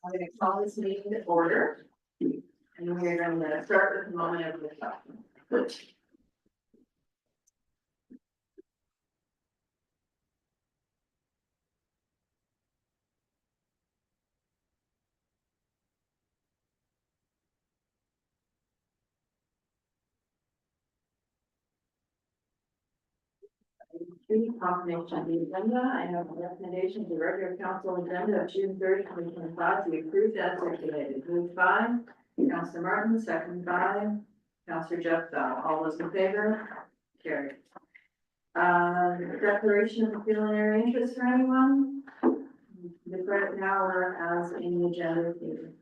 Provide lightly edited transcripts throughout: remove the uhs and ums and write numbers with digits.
I'm going to call this meeting to order. And we're going to start with a moment of reflection. Confirmation of the agenda. I have a recommendation to regular council agenda of June 30, 2025 to be approved as circulated. Moved by Councillor Martin, second by Councillor Jeff Bell. All those in favor? Carried. Declaration of preliminary interest for anyone? The credit now or as in the agenda here.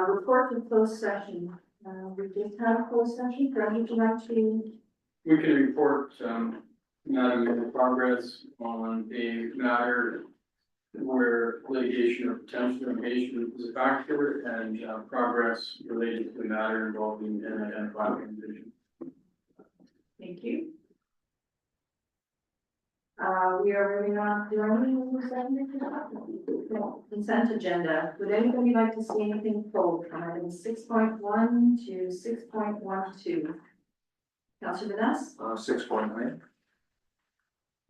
Report to closed session. We just had a closed session. Fred, would you like to? We can report, not in progress on a matter where litigation or potential litigation is a factor and progress related to the matter involving an identified individual. Thank you. We are moving on to our consent agenda. Would anybody like to see anything pulled from item 6.1 to 6.12? Councillor Vanessa? 6.9.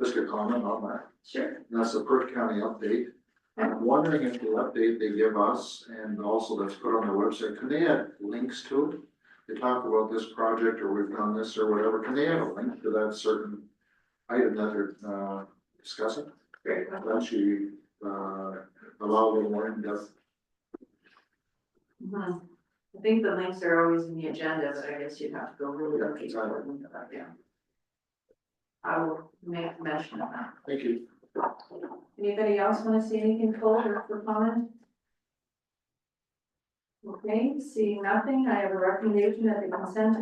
Just a comment on that. Sure. That's the Perth County update. I'm wondering if the update they give us and also that's put on their website, can they add links to it? They talk about this project or we've done this or whatever. Can they add a link to that certain item that they're discussing? Very good. That should allow a little more in-depth. I think the links are always in the agenda, but I guess you'd have to go really look at that. Yeah. I will make mention of that. Thank you. Anybody else want to see anything pulled or for comment? Okay, seeing nothing, I have a recommendation that the consent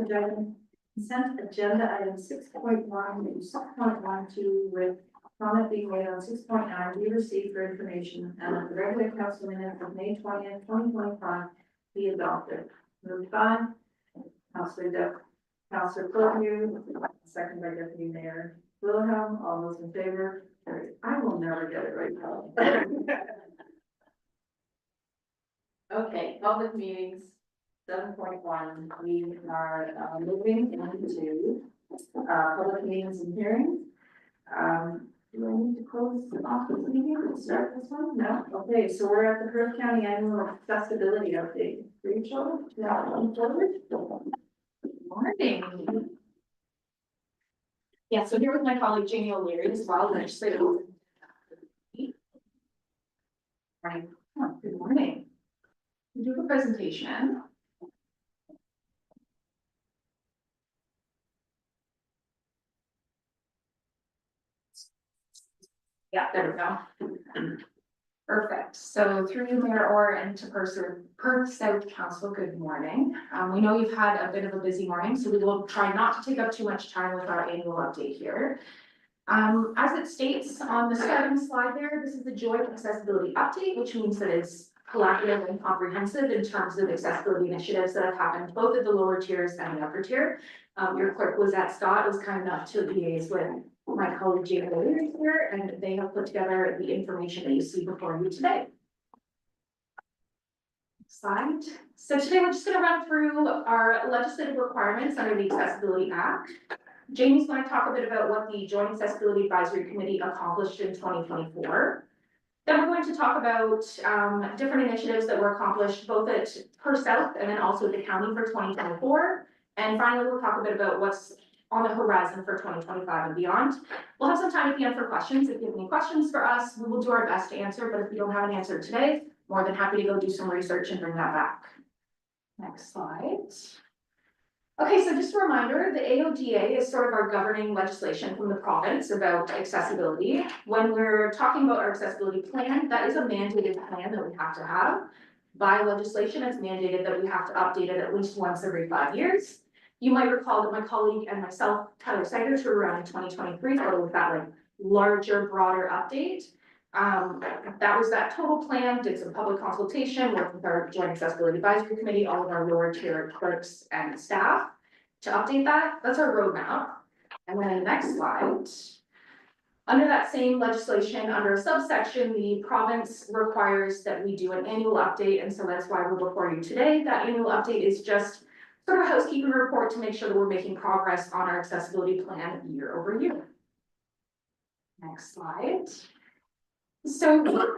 agenda item 6.1 to 6.12 with comment being made on 6.9 be received for information and that the regular council minutes of May 20th, 2025 be adopted. Moved by Councillor Cloutier, second by Deputy Mayor Wilhelm. All those in favor? I will never get it right. Okay, public meetings, 7.1. We are moving into public meetings and hearings. Do I need to close off this meeting and start this one? No? Okay, so we're at the Perth County Annual Accessibility Update. Rachel, now forward. Good morning. Yeah, so here with my colleague Jamie O'Leary as well, legislative. Right. Oh, good morning. We do a presentation. Yeah, there we go. Perfect. So through you, Mayor Orr, and to Perth South Council, good morning. We know you've had a bit of a busy morning, so we will try not to take up too much time with our annual update here. As it states on the starting slide there, this is the joint accessibility update, which means that it's collaborative and comprehensive in terms of accessibility initiatives that have happened both at the lower tiers and the upper tier. Your clerk Lizette Scott was kind enough to liaise with my colleague Jamie O'Leary here, and they have put together the information that you see before you today. Next slide. So today we're just going to run through our legislative requirements under the Accessibility Act. Jamie's going to talk a bit about what the Joint Accessibility Advisory Committee accomplished in 2024. Then we're going to talk about different initiatives that were accomplished both at Perth South and then also at the county for 2024. And finally, we'll talk a bit about what's on the horizon for 2025 and beyond. We'll have some time at the end for questions. If you have any questions for us, we will do our best to answer, but if you don't have an answer today, more than happy to go do some research and bring that back. Next slide. Okay, so just a reminder, the AODA is sort of our governing legislation from the province about accessibility. When we're talking about our accessibility plan, that is a mandated plan that we have to have. By legislation, it's mandated that we have to update it at least once every 5 years. You might recall that my colleague and myself, Tyler Siders, were around in 2023, so with that like larger, broader update. That was that total plan, did some public consultation, worked with our Joint Accessibility Advisory Committee, all of our lower tier clerks and staff to update that. That's our roadmap. And then the next slide. Under that same legislation, under a subsection, the province requires that we do an annual update, and so that's why we're before you today. That annual update is just sort of a housekeeping report to make sure that we're making progress on our accessibility plan year over year. Next slide. So we talked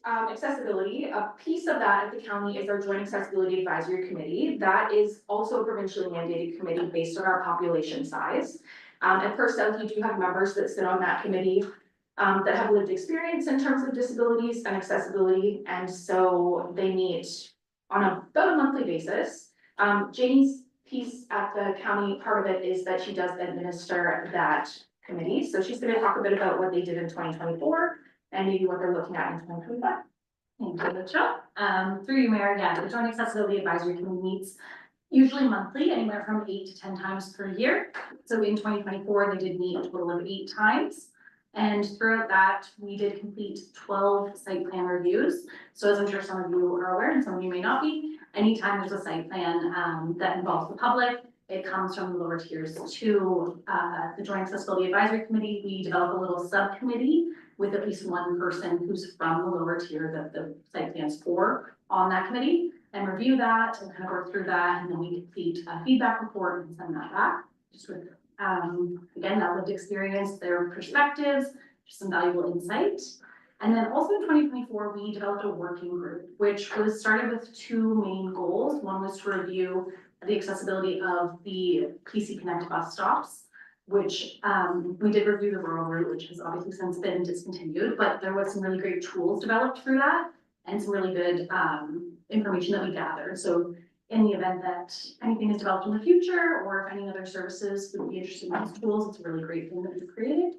about accessibility. A piece of that at the county is our Joint Accessibility Advisory Committee. That is also a provincially mandated committee based on our population size. At Perth South, you do have members that sit on that committee that have lived experience in terms of disabilities and accessibility, and so they meet on about a monthly basis. Janie's piece at the county, part of it is that she does administer that committee, so she's going to talk a bit about what they did in 2024 and maybe what they're looking at in 2025. Thank you, Rachel. Through you, Mayor, yeah, the Joint Accessibility Advisory Committee meets usually monthly, anywhere from 8 to 10 times per year. So in 2024, they did meet a total of 8 times. And throughout that, we did complete 12 site plan reviews. So as I'm sure some of you are aware, and some of you may not be, anytime there's a site plan that involves the public, it comes from the lower tiers to the Joint Accessibility Advisory Committee. We develop a little subcommittee with at least one person who's from the lower tier that the site plan's for on that committee, and review that and kind of work through that, and then we complete a feedback report and send that back. Just with, again, that lived experience, their perspectives, just some valuable insight. And then also in 2024, we developed a working group, which was started with 2 main goals. One was to review the accessibility of the PC Connect bus stops, which we did review the rural route, which has obviously since been discontinued, but there was some really great tools developed through that and some really good information that we gathered. So in the event that anything is developed in the future, or if any other services would be interested in these tools, it's a really great thing that we've created.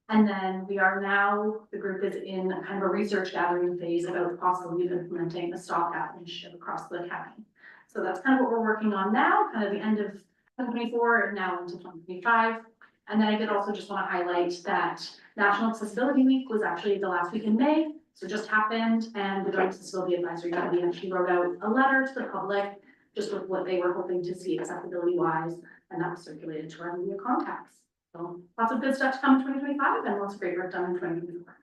And then we are now, the group is in kind of a research gathering phase about possibly implementing a stop gap initiative across the county. So that's kind of what we're working on now, kind of the end of 2024 and now into 2025. And then I did also just want to highlight that National Accessibility Week was actually the last week in May. So it just happened, and the Joint Accessibility Advisory Committee actually wrote out a letter to the public just with what they were hoping to see accessibility wise, and that was circulated to our media contacts. So lots of good stuff to come in 2025 and lots of great work done in 2024.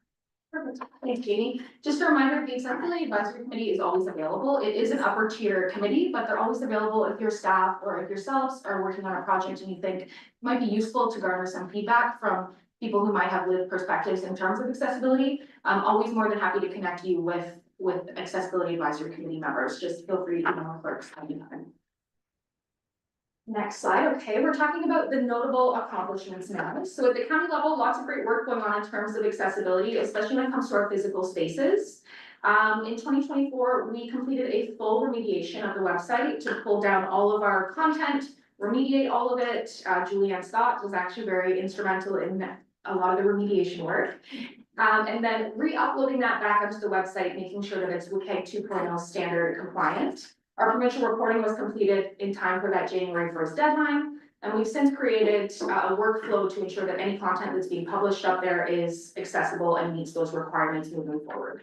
Perfect. Thanks, Jamie. Just a reminder, the Accessibility Advisory Committee is always available. It is an upper tier committee, but they're always available if your staff or if yourselves are working on a project and you think it might be useful to garner some feedback from people who might have lived perspectives in terms of accessibility. I'm always more than happy to connect you with Accessibility Advisory Committee members. Just feel free to email clerks anytime. Next slide. Okay, we're talking about the notable accomplishments now. So at the county level, lots of great work going on in terms of accessibility, especially when it comes to our physical spaces. In 2024, we completed a full remediation of the website to pull down all of our content, remediate all of it. Julianne Scott was actually very instrumental in a lot of the remediation work. And then re-uploading that back onto the website, making sure that it's WCAG 2.0 standard compliant. Our provincial reporting was completed in time for that January 1st deadline, and we've since created a workflow to ensure that any content that's being published up there is accessible and meets those requirements moving forward.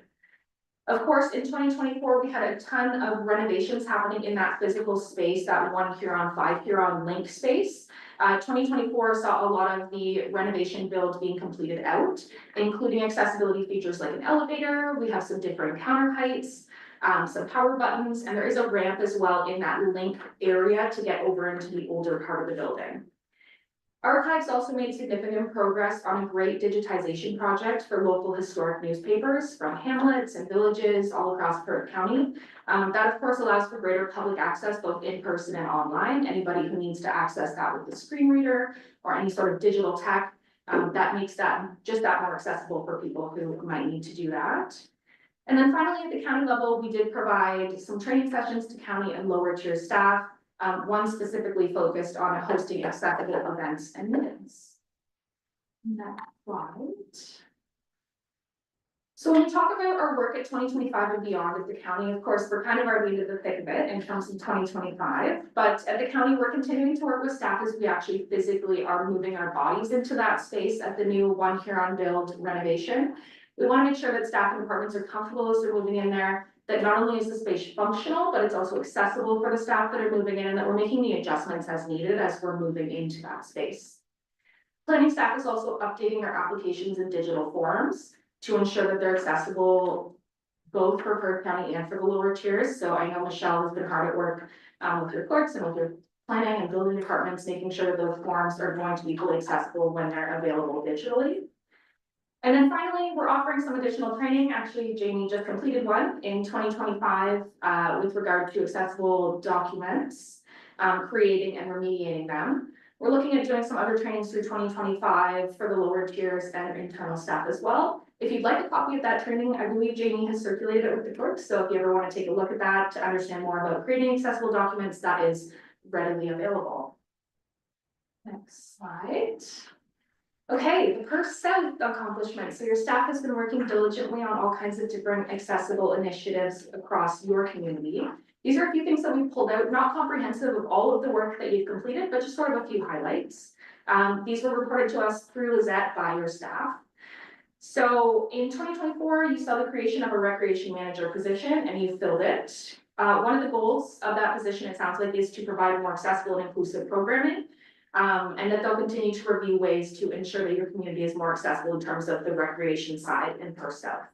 Of course, in 2024, we had a ton of renovations happening in that physical space, that 1 Huron, 5 Huron link space. 2024 saw a lot of the renovation build being completed out, including accessibility features like an elevator. We have some different counter heights, some power buttons, and there is a ramp as well in that link area to get over into the older part of the building. Archives also made significant progress on a great digitization project for local historic newspapers from hamlets and villages all across Perth County. That of course allows for greater public access both in person and online. Anybody who needs to access that with a screen reader or any sort of digital tech, that makes that just that more accessible for people who might need to do that. And then finally, at the county level, we did provide some training sessions to county and lower tier staff, one specifically focused on hosting accessible events and meetings. Next slide. So when we talk about our work at 2025 and beyond at the county, of course, we're kind of already into the thick of it in terms of 2025, but at the county, we're continuing to work with staff as we actually physically are moving our bodies into that space at the new 1 Huron build renovation. We want to make sure that staff and departments are comfortable as they're moving in there, that not only is the space functional, but it's also accessible for the staff that are moving in, and that we're making the adjustments as needed as we're moving into that space. Planning staff is also updating their applications in digital forms to ensure that they're accessible both for Perth County and for the lower tiers. So I know Michelle has been hard at work with your clerks and with your planning and building departments, making sure that those forms are going to be fully accessible when they're available digitally. And then finally, we're offering some additional training. Actually, Jamie just completed one in 2025 with regard to accessible documents, creating and remediating them. We're looking at doing some other trainings through 2025 for the lower tiers and internal staff as well. If you'd like a copy of that training, I believe Jamie has circulated it with the clerks. So if you ever want to take a look at that to understand more about creating accessible documents, that is readily available. Next slide. Okay, the Perth South accomplishments. So your staff has been working diligently on all kinds of different accessible initiatives across your community. These are a few things that we pulled out, not comprehensive of all of the work that you've completed, but just sort of a few highlights. These were reported to us through Lizette by your staff. So in 2024, you saw the creation of a recreation manager position and you filled it. One of the goals of that position, it sounds like, is to provide more accessible and inclusive programming. And that they'll continue to review ways to ensure that your community is more accessible in terms of the recreation side in Perth South.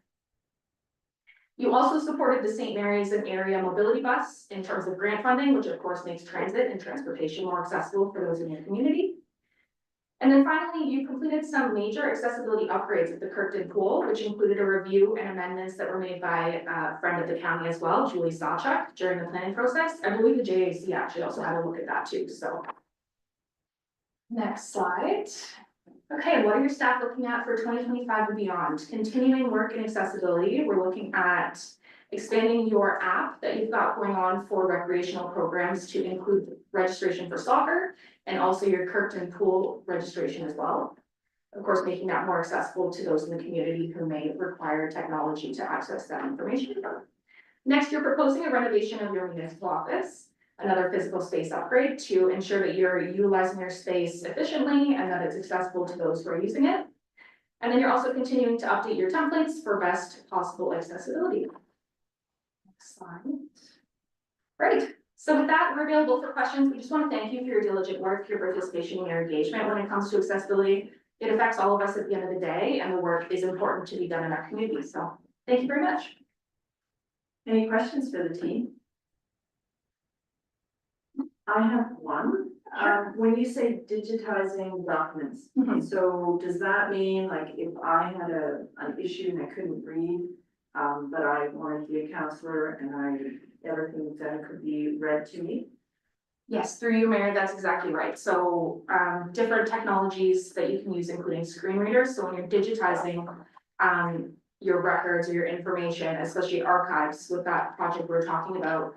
You also supported the St. Mary's and area mobility bus in terms of grant funding, which of course makes transit and transportation more accessible for those in your community. And then finally, you completed some major accessibility upgrades at the Kirkton Pool, which included a review and amendments that were made by a friend of the county as well, Julie Sawchuk, during the planning process. I believe the JAC actually also had a look at that too, so. Next slide. Okay, what are your staff looking at for 2025 and beyond? Continuing work in accessibility, we're looking at expanding your app that you've got going on for recreational programs to include registration for soccer and also your Kirkton Pool registration as well. Of course, making that more accessible to those in the community who may require technology to access that information. Next, you're proposing a renovation of your municipal office, another physical space upgrade to ensure that you're utilizing your space efficiently and that it's accessible to those who are using it. And then you're also continuing to update your templates for best possible accessibility. Next slide. Great. So with that, we're available for questions. We just want to thank you for your diligent work, your participation, and your engagement when it comes to accessibility. It affects all of us at the end of the day, and the work is important to be done in our community. So thank you very much. Any questions for the team? I have one. When you say digitizing documents, so does that mean like if I had an issue and I couldn't read, but I wanted to be a counselor and everything then could be read to me? Yes, through you, Mayor, that's exactly right. So different technologies that you can use, including screen readers. So when you're digitizing your records or your information, especially archives with that project we're talking about,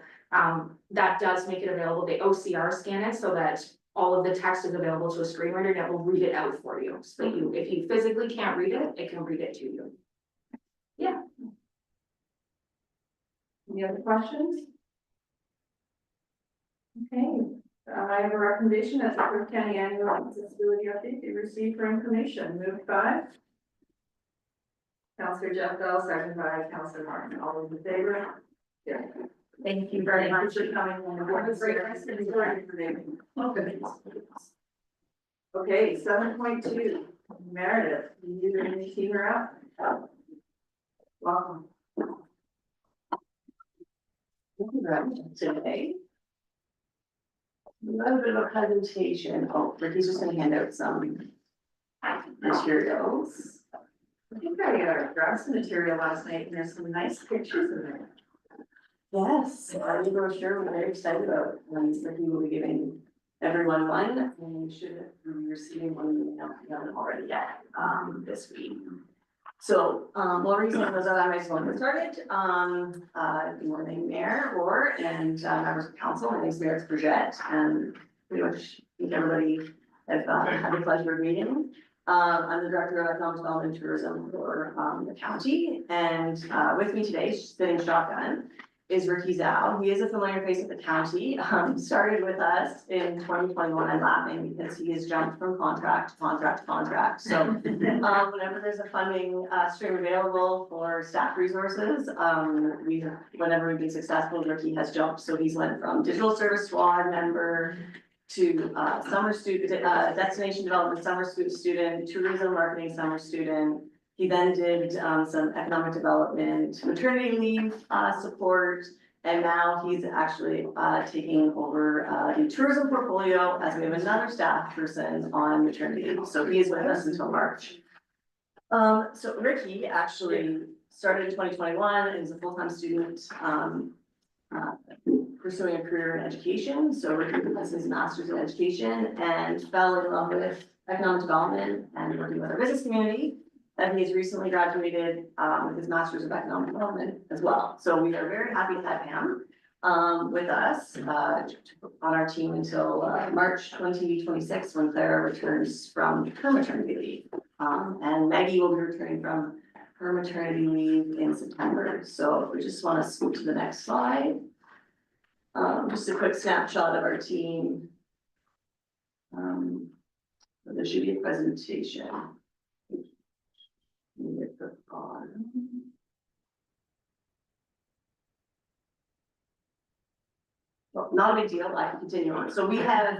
that does make it available. They OCR scan it so that all of the text is available to a screen reader that will read it out for you. So that you, if you physically can't read it, it can read it to you. Yeah. Any other questions? Okay, I have a recommendation that the Perth County Annual Accessibility Update be received for information. Moved by Councillor Jeff Bell, second by Councillor Martin. All those in favor? Yeah. Thank you very much. For coming on the board. Okay, 7.2, Meredith, you either need to see her out. Welcome. Today. A little bit of a presentation. Oh, Ricky's just gonna hand out some materials. I think I grabbed some material last night and there's some nice pictures in there. Yes, our new brochure, we're very excited about, Ricky will be giving everyone one, and you should be receiving one if you haven't already yet, this week. So, more recently was that I just want to get started, good morning, Mayor, Roar, and members of council. My name is Meredith Bridgette, and pretty much think everybody have had the pleasure of meeting. I'm the Director of Economic Development and Tourism for the county, and with me today, sitting shotgun, is Ricky Zhao. He is a familiar face of the county. Started with us in 2021. I'm laughing because he has jumped from contract to contract to contract. So whenever there's a funding stream available for staff resources, whenever we've been successful, Ricky has jumped. So he's went from digital service squad member to summer student, destination development summer student, tourism marketing summer student. He then did some economic development, maternity leave support, and now he's actually taking over the tourism portfolio as we have another staff person on maternity leave, so he is with us until March. So Ricky actually started in 2021 and is a full-time student pursuing a career in education. So Ricky has his master's in education and fell in love with economic development and working with our business community. And he has recently graduated with his master's of economic development as well. So we are very happy to have him with us on our team until March 2026, when Clara returns from her maternity leave. And Maggie will be returning from her maternity leave in September. So if we just want to scoot to the next slide. Just a quick snapshot of our team. There should be a presentation. Hit the bottom. Well, not a big deal, I can continue on. So we have,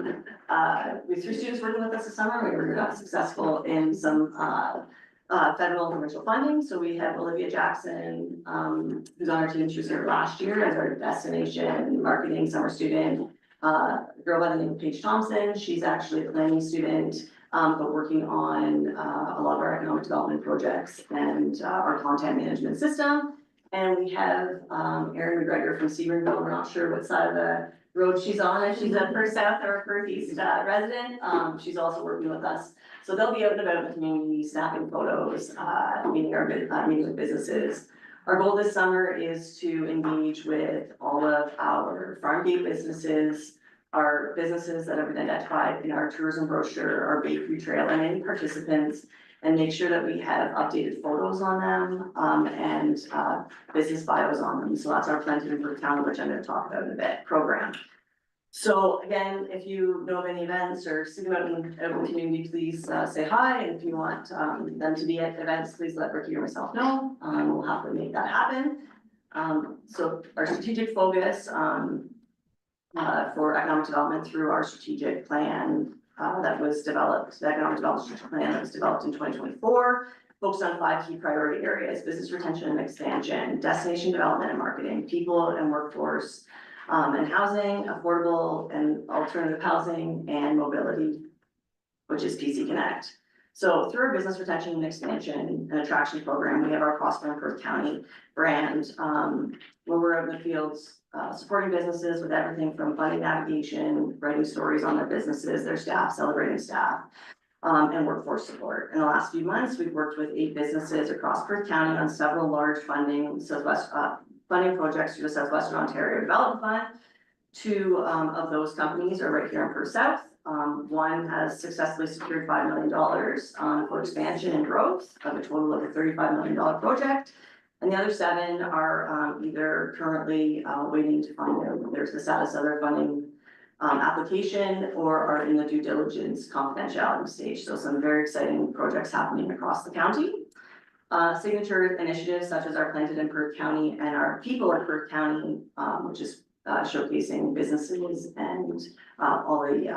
we have 3 students working with us this summer. We were successful in some, federal and provincial funding. So we have Olivia Jackson, who's on our team. She was here last year as our destination marketing summer student. A girl by the name of Paige Thompson. She's actually a planning student, but working on a lot of our economic development projects and our content management system. And we have Erin McGregor from Sebringville. We're not sure what side of the road she's on, if she's a Perth South or a Perth East resident. She's also working with us. So they'll be out and about in the community, snapping photos, meeting with businesses. Our goal this summer is to engage with all of our farm gate businesses, our businesses that have been identified in our tourism brochure, our bakery trail, and any participants, and make sure that we have updated photos on them, and business bios on them. So that's our Planted in Perth Town, which I'm gonna talk about in a bit, program. So again, if you know of any events or see them out in the community, please say hi. And if you want them to be at events, please let Ricky or myself know. We'll happily make that happen. So our strategic focus for economic development through our strategic plan that was developed, the economic development strategic plan that was developed in 2024, focused on 5 key priority areas: business retention and expansion, destination development and marketing, people and workforce, and housing, affordable and alternative housing, and mobility, which is PC Connect. So through our business retention and expansion and attraction program, we have our Prosper in Perth County brand, where we're out in the fields, supporting businesses with everything from funding navigation, writing stories on their businesses, their staff, celebrating staff, and workforce support. In the last few months, we've worked with 8 businesses across Perth County on several large funding projects through the Southwestern Ontario Development Fund. 2 of those companies are right here in Perth South. One has successfully secured $5 million for expansion and growth of a total of a $35 million project. And the other 7 are either currently waiting to find out if there's the status of their funding application, or are in the due diligence confidentiality stage. So some very exciting projects happening across the county. Signature initiatives such as our Planted in Perth County and our People in Perth County, which is showcasing businesses and all the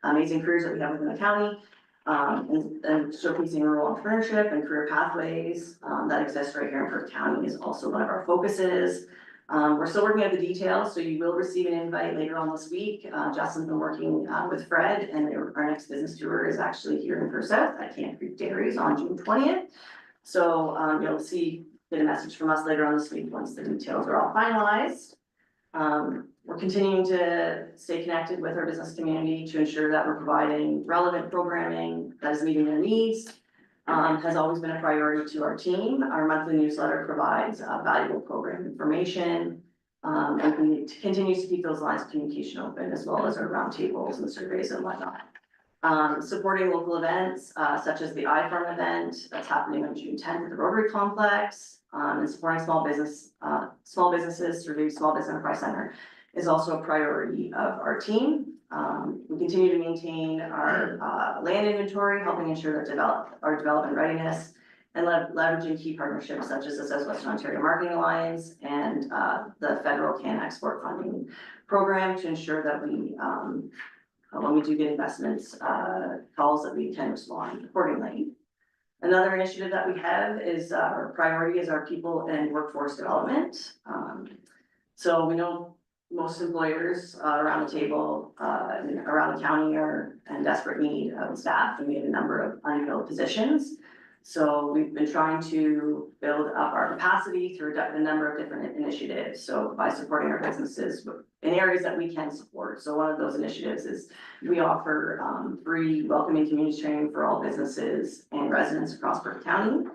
amazing careers that we have within the county, and showcasing rural entrepreneurship and career pathways that exist right here in Perth County is also one of our focuses. We're still working out the details, so you will receive an invite later on this week. Justin's been working with Fred, and our next business tour is actually here in Perth South at Camp Creek Dairies on June 20th. So you'll get a message from us later on this week once the details are all finalized. We're continuing to stay connected with our business community to ensure that we're providing relevant programming that is meeting their needs. Has always been a priority to our team. Our monthly newsletter provides valuable program information, and continues to keep those lines of communication open, as well as our roundtables and surveys and whatnot. Supporting local events such as the iFarm event that's happening on June 10th at the Rotary Complex, and supporting small businesses through the Small Business Enterprise Center is also a priority of our team. We continue to maintain our land inventory, helping ensure that our development readiness, and leveraging key partnerships such as the Southwestern Ontario Marketing Alliance and the federal CAN Export Funding Program to ensure that we when we do get investments, calls that we can respond accordingly. Another initiative that we have is our priority is our people and workforce development. So we know most employers around the table, and around the county are in desperate need of staff, and we have a number of unfilled positions. So we've been trying to build up our capacity through a number of different initiatives. So by supporting our businesses in areas that we can support. So one of those initiatives is we offer free welcoming community training for all businesses and residents across Perth County.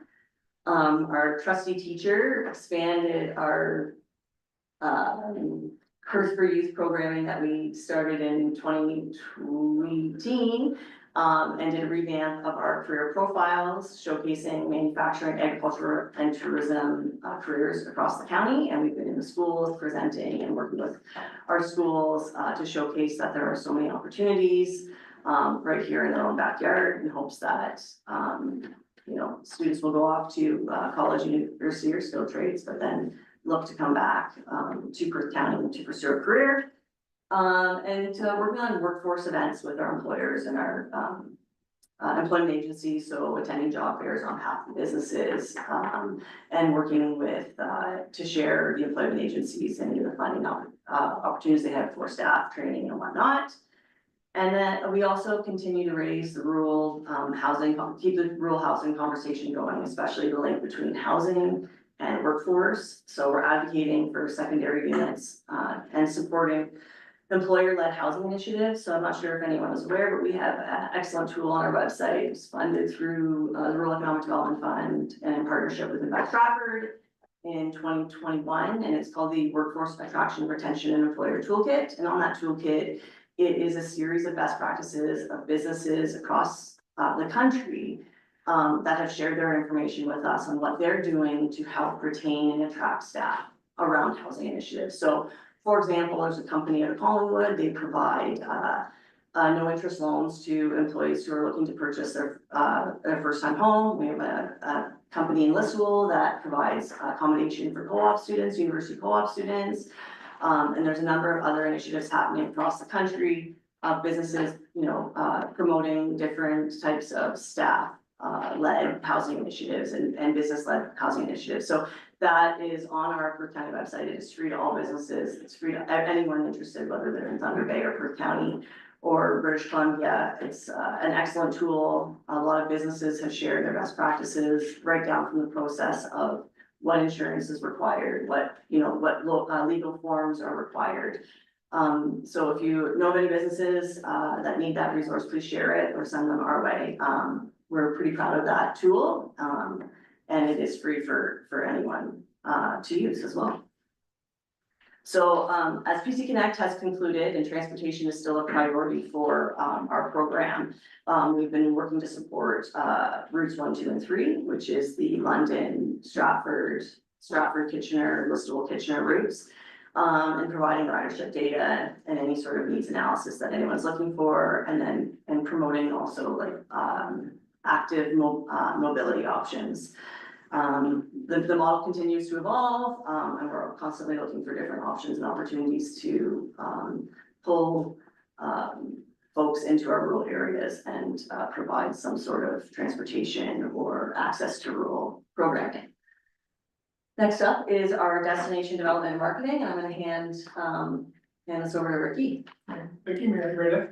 Our trustee teacher expanded our Perth for Youth programming that we started in 2018. And did a revamp of our career profiles, showcasing manufacturing, agriculture, and tourism careers across the county. And we've been in the schools presenting and working with our schools to showcase that there are so many opportunities right here in their own backyard, in hopes that students will go off to college, university, or skilled trades, but then look to come back to Perth County to pursue a career. And working on workforce events with our employers and our employment agencies, so attending job fairs on behalf of businesses, and working with to share the employment agencies and the funding opportunities they have for staff training and whatnot. And then we also continue to raise the rural housing, keep the rural housing conversation going, especially the link between housing and workforce. So we're advocating for secondary units and supporting employer-led housing initiatives. So I'm not sure if anyone is aware, but we have an excellent tool on our website. It's funded through the Rural Economic Development Fund and in partnership with Invest Stratford in 2021. And it's called the Workforce Attraction, Retention, and Employer Toolkit. And on that toolkit, it is a series of best practices of businesses across the country that have shared their information with us on what they're doing to help retain and attract staff around housing initiatives. So for example, there's a company out of Collingwood, they provide no interest loans to employees who are looking to purchase their first time home. We have a company in Listowel that provides accommodation for co-op students, university co-op students. And there's a number of other initiatives happening across the country of businesses, promoting different types of staff led housing initiatives and business led housing initiatives. So that is on our Perth County website. It is free to all businesses. It's free to anyone interested, whether they're in Thunder Bay or Perth County or British Columbia. It's an excellent tool. A lot of businesses have shared their best practices right down from the process of what insurance is required, what legal forms are required. So if you know of any businesses that need that resource, please share it or send them our way. We're pretty proud of that tool, and it is free for anyone to use as well. So as PC Connect has concluded and transportation is still a priority for our program, we've been working to support routes 1, 2, and 3, which is the London, Stratford, Kitchener, Listowel, Kitchener routes, and providing ridership data and any sort of needs analysis that anyone's looking for, and promoting also like active mobility options. The model continues to evolve, and we're constantly looking for different options and opportunities to pull folks into our rural areas and provide some sort of transportation or access to rural programming. Next up is our destination development and marketing, and I'm going to hand this over to Ricky. Thank you, Mayor Greta.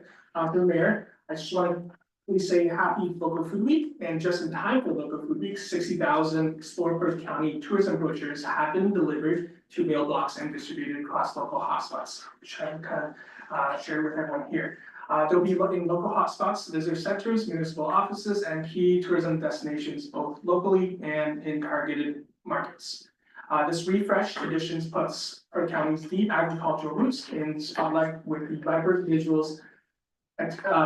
Through Mayor, I just want to please say happy Local Food Week, and just in time for Local Food Week, 60,000 Explore Perth County tourism brochures have been delivered to mailbox and distributed across local hotspots, which I'm kind of sharing with everyone here. They'll be in local hotspots, visitor centers, municipal offices, and key tourism destinations, both locally and in targeted markets. This refreshed edition puts Perth County's deep agricultural roots in spotlight with vibrant visuals,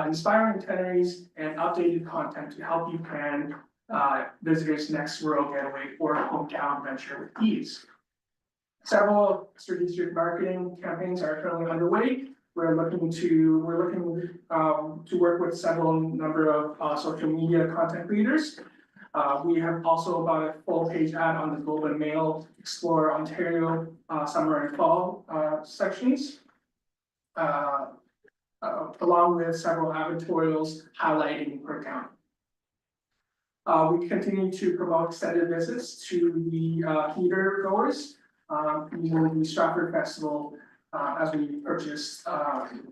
inspiring itineraries, and updated content to help you plan visitors' next rural getaway or hometown adventure with ease. Several strategic marketing campaigns are currently underway. We're looking to work with several number of social media content creators. We have also about a full page ad on the Globe and Mail Explore Ontario summer and fall sections. along with several advertorials highlighting Perth County. We continue to promote extended visits to the theater goers, using the Stratford Festival as we purchase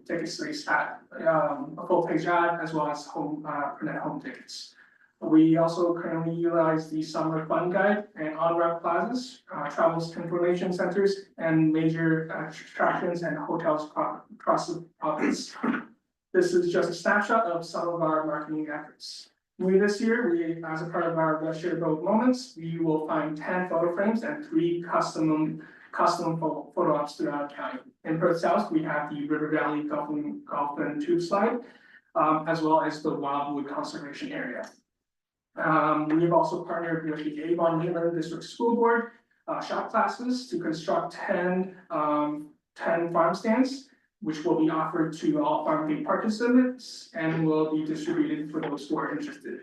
ticket space at a full page ad as well as home printed home tickets. We also currently utilize the Summer Fun Guide and on-ramp plazas, travels information centers, and major attractions and hotels across the province. This is just a snapshot of some of our marketing efforts. This year, as a part of our Let's Share Both Moments, we will find 10 photo frames and 3 custom photo ops throughout the county. In Perth South, we have the River Valley Golf and Tube Slide, as well as the Wildwood Conservation Area. We've also partnered with the Avon Neighborhood District School Board shop classes to construct 10 farm stands, which will be offered to all farm gate participants and will be distributed for those who are interested.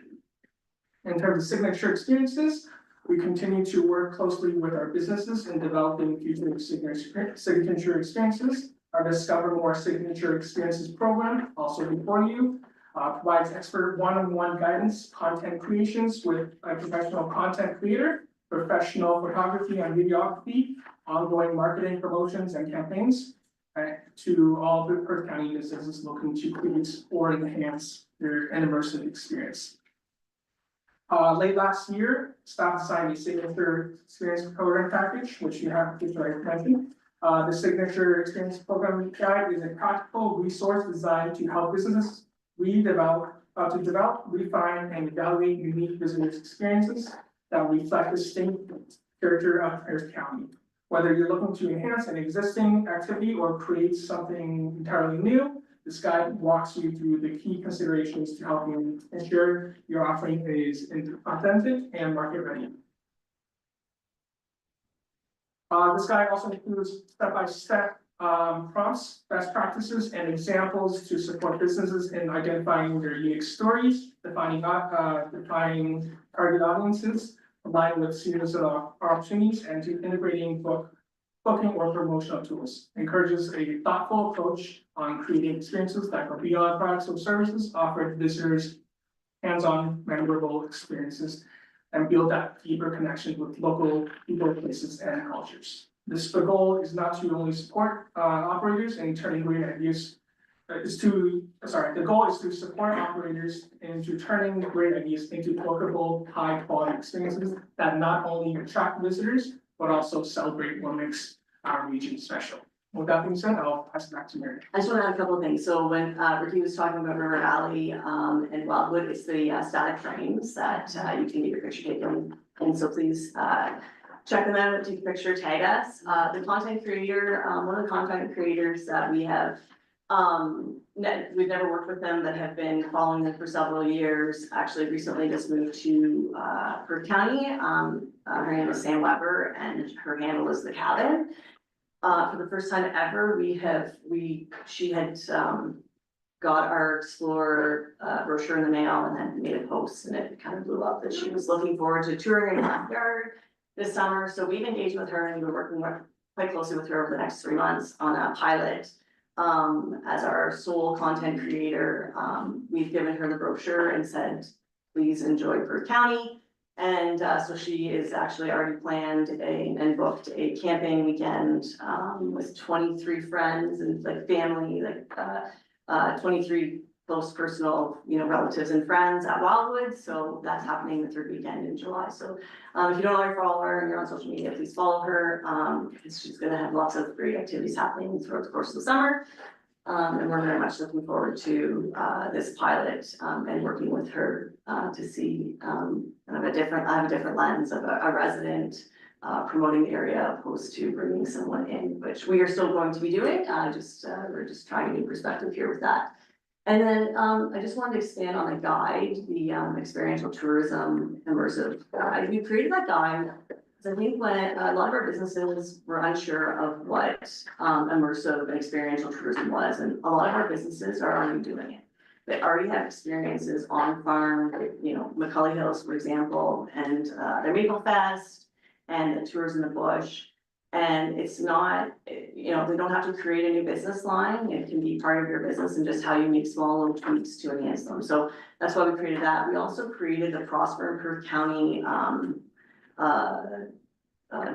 In terms of signature experiences, we continue to work closely with our businesses in developing future signature experiences. Our Discover More Signature Experiences program, also before you, provides expert one-on-one guidance, content creations with a professional content creator, professional photography and videography, ongoing marketing promotions and campaigns to all the Perth County businesses looking to create or enhance an immersive experience. Late last year, staff assigned a signature experience program package, which I mentioned. The signature experience program guide is a practical resource designed to help businesses develop, refine, and evaluate unique business experiences that reflect the distinct character of Perth County. Whether you're looking to enhance an existing activity or create something entirely new, this guide walks you through the key considerations to help you ensure your offering is authentic and market ready. This guide also includes step-by-step prompts, best practices, and examples to support businesses in identifying their unique stories, defining target audiences, combined with series of opportunities, and to integrating booking or promotional tools. Encourages a thoughtful approach on creating experiences that go beyond products or services, offer visitors hands-on memorable experiences, and build that deeper connection with local people, places, and cultures. The goal is not to only support operators in turning great ideas. The goal is to support operators into turning great ideas into bookable, high-quality experiences that not only attract visitors, but also celebrate what makes our region special. With that being said, I'll pass it back to Mary. I just want to add a couple of things. So when Ricky was talking about River Valley and Wildwood, it's the static frames that you can get your picture taken. And so please check them out, take a picture, tag us. The content creator, one of the content creators that we have, we've never worked with them, but have been following them for several years. Actually, recently just moved to Perth County. Her name is Sam Weber, and her handle is The Cabin. For the first time ever, she had got our Explorer brochure in the mail and then made a post, and it kind of blew up that she was looking forward to touring in the backyard this summer. So we've engaged with her and we're working quite closely with her over the next 3 months on a pilot. As our sole content creator, we've given her the brochure and said, please enjoy Perth County. And so she is actually already planned and booked a camping weekend with 23 friends and like family, 23 close personal, relatives and friends at Wildwood. So that's happening the third weekend in July. So if you don't already follow her and you're on social media, please follow her. She's going to have lots of great activities happening throughout the course of the summer. And we're very much looking forward to this pilot and working with her to see I have a different lens of a resident promoting the area opposed to bringing someone in, which we are still going to be doing. We're just trying a new perspective here with that. And then I just wanted to expand on the guide, the experiential tourism immersive guide. We created that guide because I think when a lot of our businesses were unsure of what immersive and experiential tourism was, and a lot of our businesses are already doing it. They already have experiences on farm, Macaulay Hills, for example, and their Maple Fest and the Tours in the Bush. And it's not, you know, they don't have to create a new business line, it can be part of your business and just how you make small little tweaks to enhance them, so that's why we created that. We also created the Prosper and Perth County,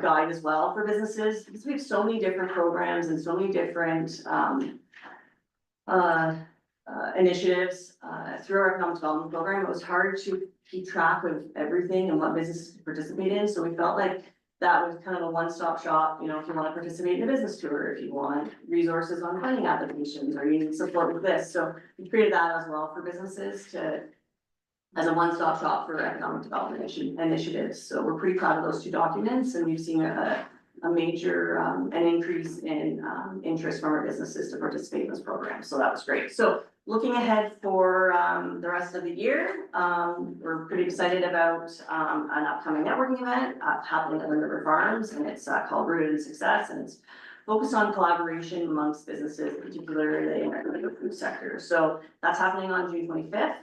guide as well for businesses, because we have so many different programs and so many different, initiatives, through our economic development program. It was hard to keep track of everything and what businesses to participate in, so we felt like that was kind of a one-stop shop, you know, if you want to participate in a business tour, if you want resources on funding applications, or you need support with this, so we created that as well for businesses to, as a one-stop shop for economic development initiatives, so we're pretty proud of those two documents, and we've seen a major, an increase in, interest from our businesses to participate in this program, so that was great. So looking ahead for, the rest of the year, we're pretty excited about, an upcoming networking event, happening at the River Farms, and it's, called Rooted in Success, and it's focused on collaboration amongst businesses, particularly in the food sector. So that's happening on June 25th.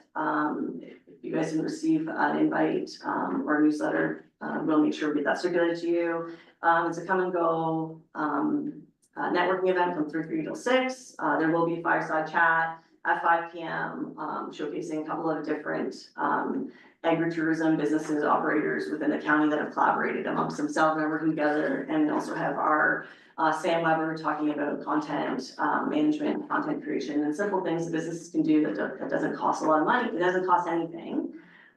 If you guys can receive an invite, or a newsletter, we'll make sure we get that circulated to you. It's a come and go, networking event from 3 till 6. There will be a fireside chat at 5 p.m. Showcasing a couple of different, agritourism businesses, operators within the county that have collaborated amongst themselves and working together. And we also have our, Sam Weber talking about content, management, content creation, and simple things that businesses can do that doesn't cost a lot of money. It doesn't cost anything,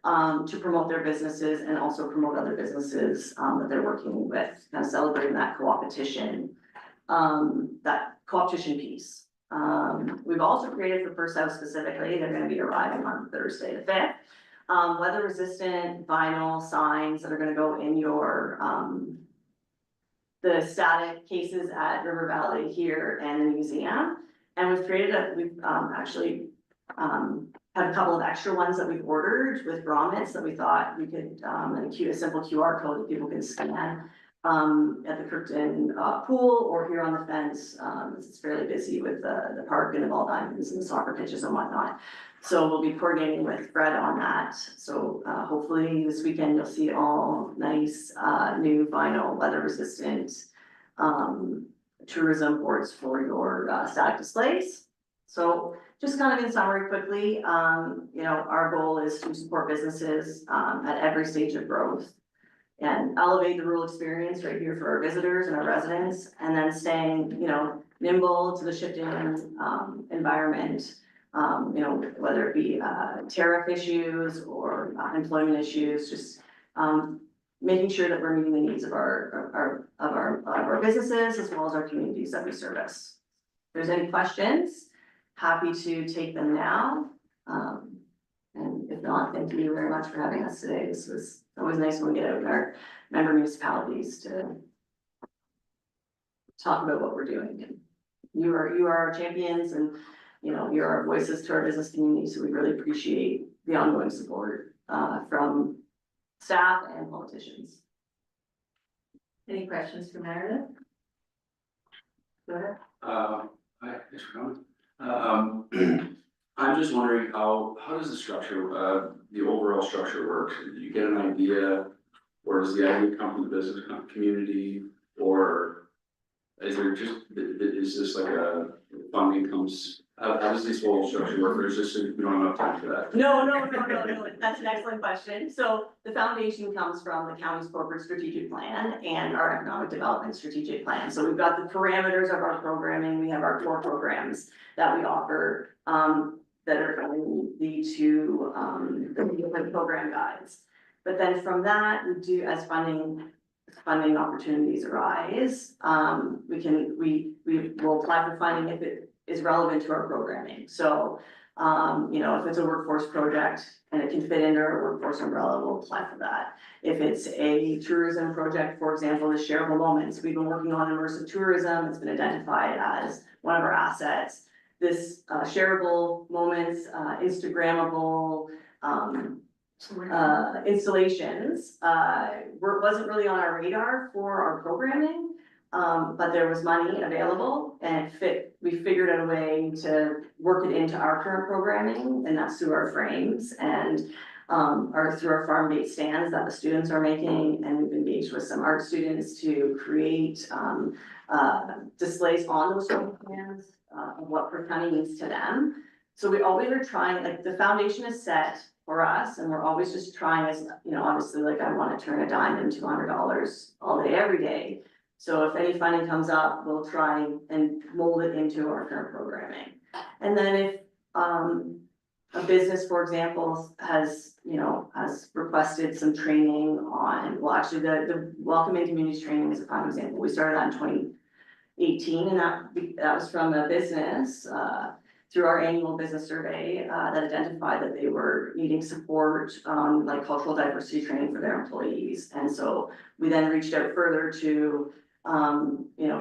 to promote their businesses and also promote other businesses, that they're working with, kind of celebrating that co-opetition, piece. We've also created for First House specifically, they're gonna be arriving on Thursday the 5th. Weather resistant vinyl signs that are gonna go in your, the static cases at River Valley here and the museum. And we've actually, have a couple of extra ones that we've ordered with grommets that we thought we could, a simple QR code that people can scan, at the Kirkton, pool or here on the fence. It's fairly busy with the park and the ball diamonds and the soccer pitches and whatnot. So we'll be coordinating with Fred on that. So, hopefully this weekend you'll see all nice, new vinyl weather resistant, tourism boards for your, static displays. So just kind of in summary quickly, you know, our goal is to support businesses, at every stage of growth and elevate the rural experience right here for our visitors and our residents, and then staying, you know, nimble to the shifting, environment. You know, whether it be, tariff issues or, employment issues, just, making sure that we're meeting the needs of our businesses as well as our communities that we service. If there's any questions, happy to take them now. And if not, thank you very much for having us today. This was always nice when we get out in our member municipalities to talk about what we're doing. And you are our champions, and you know, you're our voices to our business community, so we really appreciate the ongoing support, from staff and politicians. Any questions for Meredith? Go ahead. Hi, thanks for coming. I'm just wondering how does the structure, the overall structure work? Do you get an idea, or does the idea come from the business community, or is there just, is this like a funding comes, how does this whole structure work, or is this, we don't have enough time for that? No, that's an excellent question. So the foundation comes from the county's corporate strategic plan and our economic development strategic plan. So we've got the parameters of our programming, we have our core programs that we offer, that are going to lead to, the program guides. But then from that, we do, as funding opportunities arise, we will apply for funding if it is relevant to our programming. So, you know, if it's a workforce project and it can fit into our workforce umbrella, we'll apply for that. If it's a tourism project, for example, the shareable moments, we've been working on immersive tourism, it's been identified as one of our assets. This, shareable moments, Instagrammable, installations, wasn't really on our radar for our programming. But there was money available and it fit, we figured out a way to work it into our current programming, and that's through our frames. And are through our farm-gate stands that the students are making, and we've engaged with some art students to create, displays on those stands, of what Perth County means to them. So we always are trying, like, the foundation is set for us, and we're always just trying, as, you know, obviously, like, I wanna turn a dime into $200 all day, every day. So if any funding comes up, we'll try and mold it into our current programming. And then if, a business, for example, has requested some training on, well, actually, the welcoming communities training is a prime example. We started that in 2018, and that was from a business, through our annual business survey, that identified that they were needing support, like cultural diversity training for their employees. And so we then reached out further to,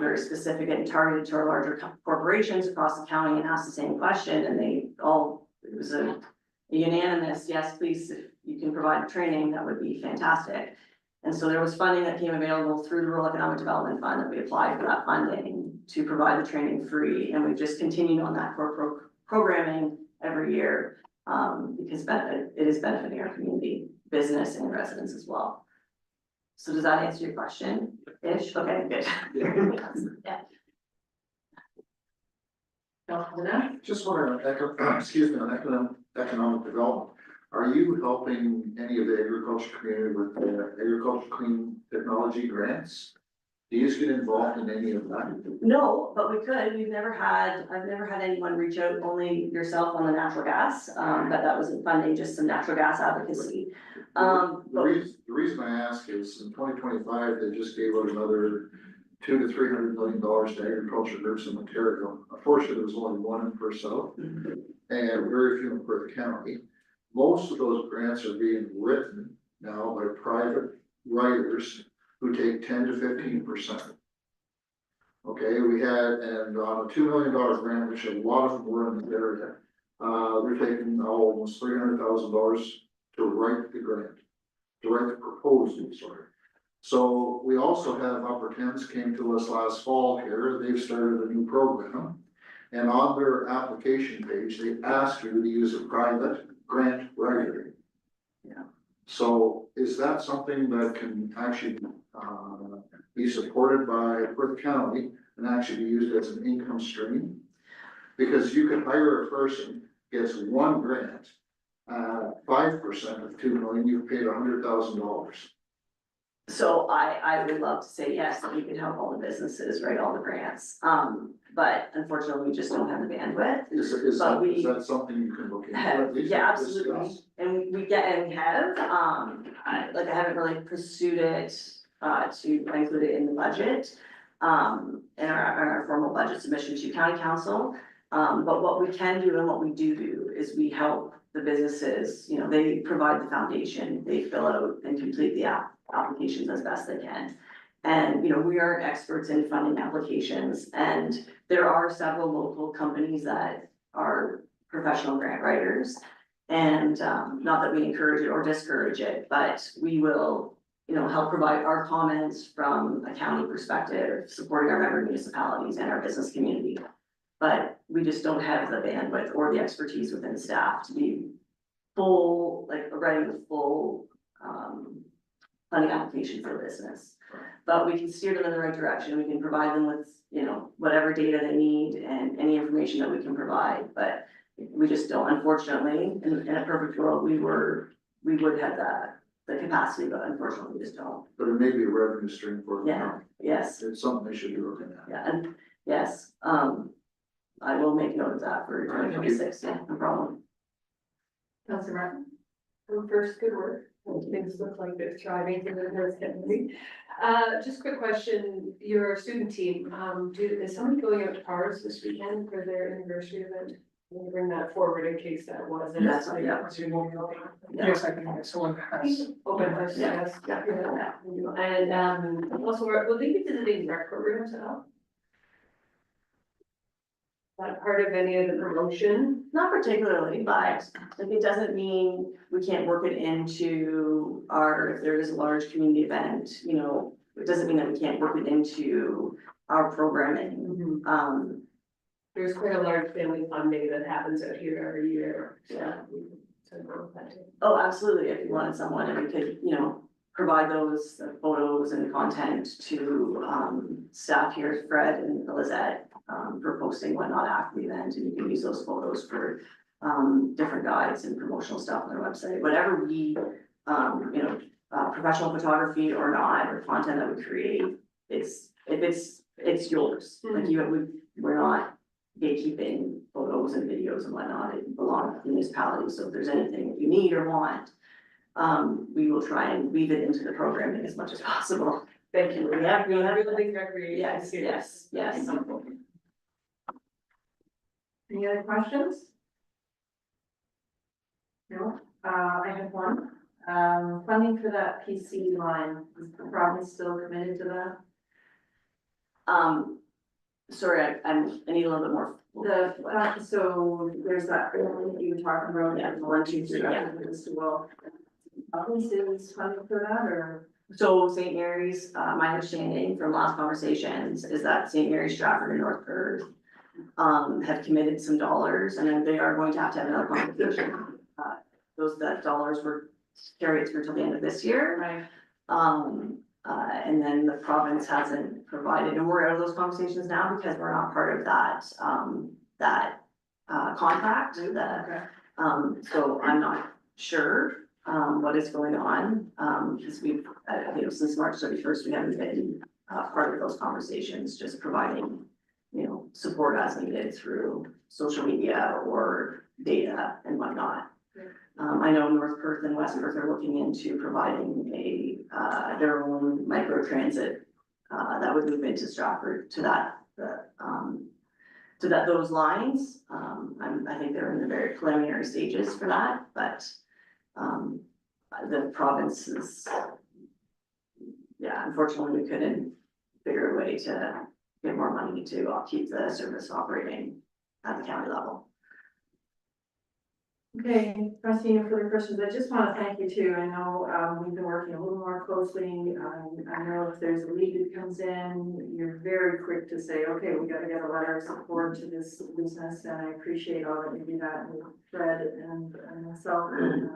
very specific and targeted to our larger corporations across the county and asked the same question, and it was a unanimous, yes, please, if you can provide training, that would be fantastic. And so there was funding that came available through the Rural Economic Development Fund that we applied for that funding to provide the training free, and we've just continued on that core programming every year, because it is benefiting our community, business and residents as well. So does that answer your question? Ish, okay, good. Yeah. Just wondering, on economic development, are you helping any of the agriculture community with the agriculture clean technology grants? Do you get involved in any of that? No, but we could, I've never had anyone reach out, only yourself on the natural gas, but that wasn't funding, just some natural gas advocacy. The reason I ask is in 2025, they just gave out another $200 to $300 million to agriculture groups in Ontario. Unfortunately, there was only one in Perth South and very few in Perth County. Most of those grants are being written now by private writers who take 10 to 15%. Okay, we had, and on a $2 million grant, which a lot of them were in the area, they're taking almost $300,000 to write the grant, to write the proposal, sorry. So we also have Upper Thames came to us last fall here, they've started a new program. And on their application page, they ask you to use a private grant writer. Yeah. So is that something that can actually be supported by Perth County and actually be used as an income stream? Because you could hire a person, gets one grant, 5% of 2 million, you've paid $100,000. So I would love to say yes, that we could help all the businesses write all the grants, but unfortunately, we just don't have the bandwidth. Is that something you can look into at least? Yeah, absolutely, and we have, I haven't really pursued it, to include it in the budget. In our formal budget submission to county council, but what we can do and what we do is we help the businesses, they provide the foundation, they fill out and complete the applications as best they can. And, we aren't experts in funding applications, and there are several local companies that are professional grant writers. And, not that we encourage it or discourage it, but we will, help provide our comments from a county perspective, supporting our member municipalities and our business community. But we just don't have the bandwidth or the expertise within staff to be writing the full, funding application for a business. But we can steer them in the right direction, we can provide them with, whatever data they need and any information that we can provide, but we just don't, unfortunately, in a perfect world, we would have the capacity, but unfortunately, we just don't. But it may be a revenue stream for them. Yeah, yes, It's something they should be looking at. yeah, and yes, I will make note of that for 2026, yeah, no problem. Councilor Martin? First, good work. Things look like they're thriving in the North Kennedy. Just quick question, your student team, is somebody going out to Paris this weekend for their anniversary event? Can you bring that forward in case that wasn't? Yes, yeah. Yes, I think someone has. Open house, Yeah. yes, yeah. And, also, will they be visiting rec programs at all? That part of any of the promotion? Not particularly, but it doesn't mean we can't work it into if there is a large community event, it doesn't mean that we can't work it into our programming. There's quite a large family fun day that happens out here every year. Yeah. to go with that too. Oh, absolutely, if you wanted someone, and we could, you know, provide those photos and content to, staff here, Fred and Lizette, for posting whatnot after the event, and you can use those photos for, different guides and promotional stuff on their website, whatever we, you know, professional photography or not, or content that we create, it's yours. Like we're not gatekeeping photos and videos and whatnot, it belongs to the municipality, so if there's anything that you need or want, we will try and weave it into the programming as much as possible. Thank you. Yeah, we'll have a big recreation. Yes. Any other questions? No, I have one. Funding for that PC line, is the province still committed to that? Sorry, I need a little bit more. So there's that earlier you were talking about. Yeah, 1, 2, 3, yeah. Well, province is funding for that, or? So St. Mary's, my understanding from last conversations is that St. Mary's, Stratford and North Perth have committed some dollars, and then they are going to have another conversation. That dollars were carried through till the end of this year. Right. And then the province hasn't provided, and we're out of those conversations now because we're not part of that contract, Okay. so I'm not sure what is going on, because we've, you know, since March 31st, we haven't been part of those conversations, just providing, you know, support as needed through social media or data and whatnot. I know North Perth and West Perth are looking into providing their own micro transit that would move into Stratford to those lines. I think they're in the very preliminary stages for that, but the province is, yeah, unfortunately, we couldn't figure a way to get more money to keep the service operating at the county level. Okay, trustee, no further questions. I just want to thank you too. I know, we've been working a little more closely. I know if there's a lead that comes in, you're very quick to say, okay, we gotta get a letter of support to this business, and I appreciate all that you do that with Fred and myself. And,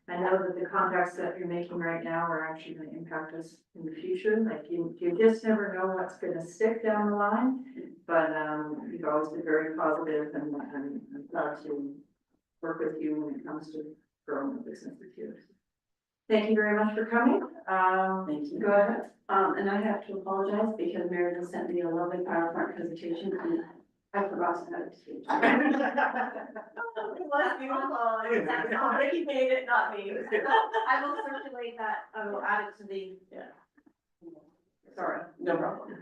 I know that the contacts that you're making right now are actually gonna impact us in the future. Like you just never know what's gonna stick down the line, but, you've always been very positive, and I'm glad to work with you when it comes to growing the business with you. Thank you very much for coming. Thank you. Go ahead. And I have to apologize because Meredith sent me a lovely PowerPoint presentation and I forgot to have it. He made it, not me. I will circulate that, I will add it to the. Sorry. No problem.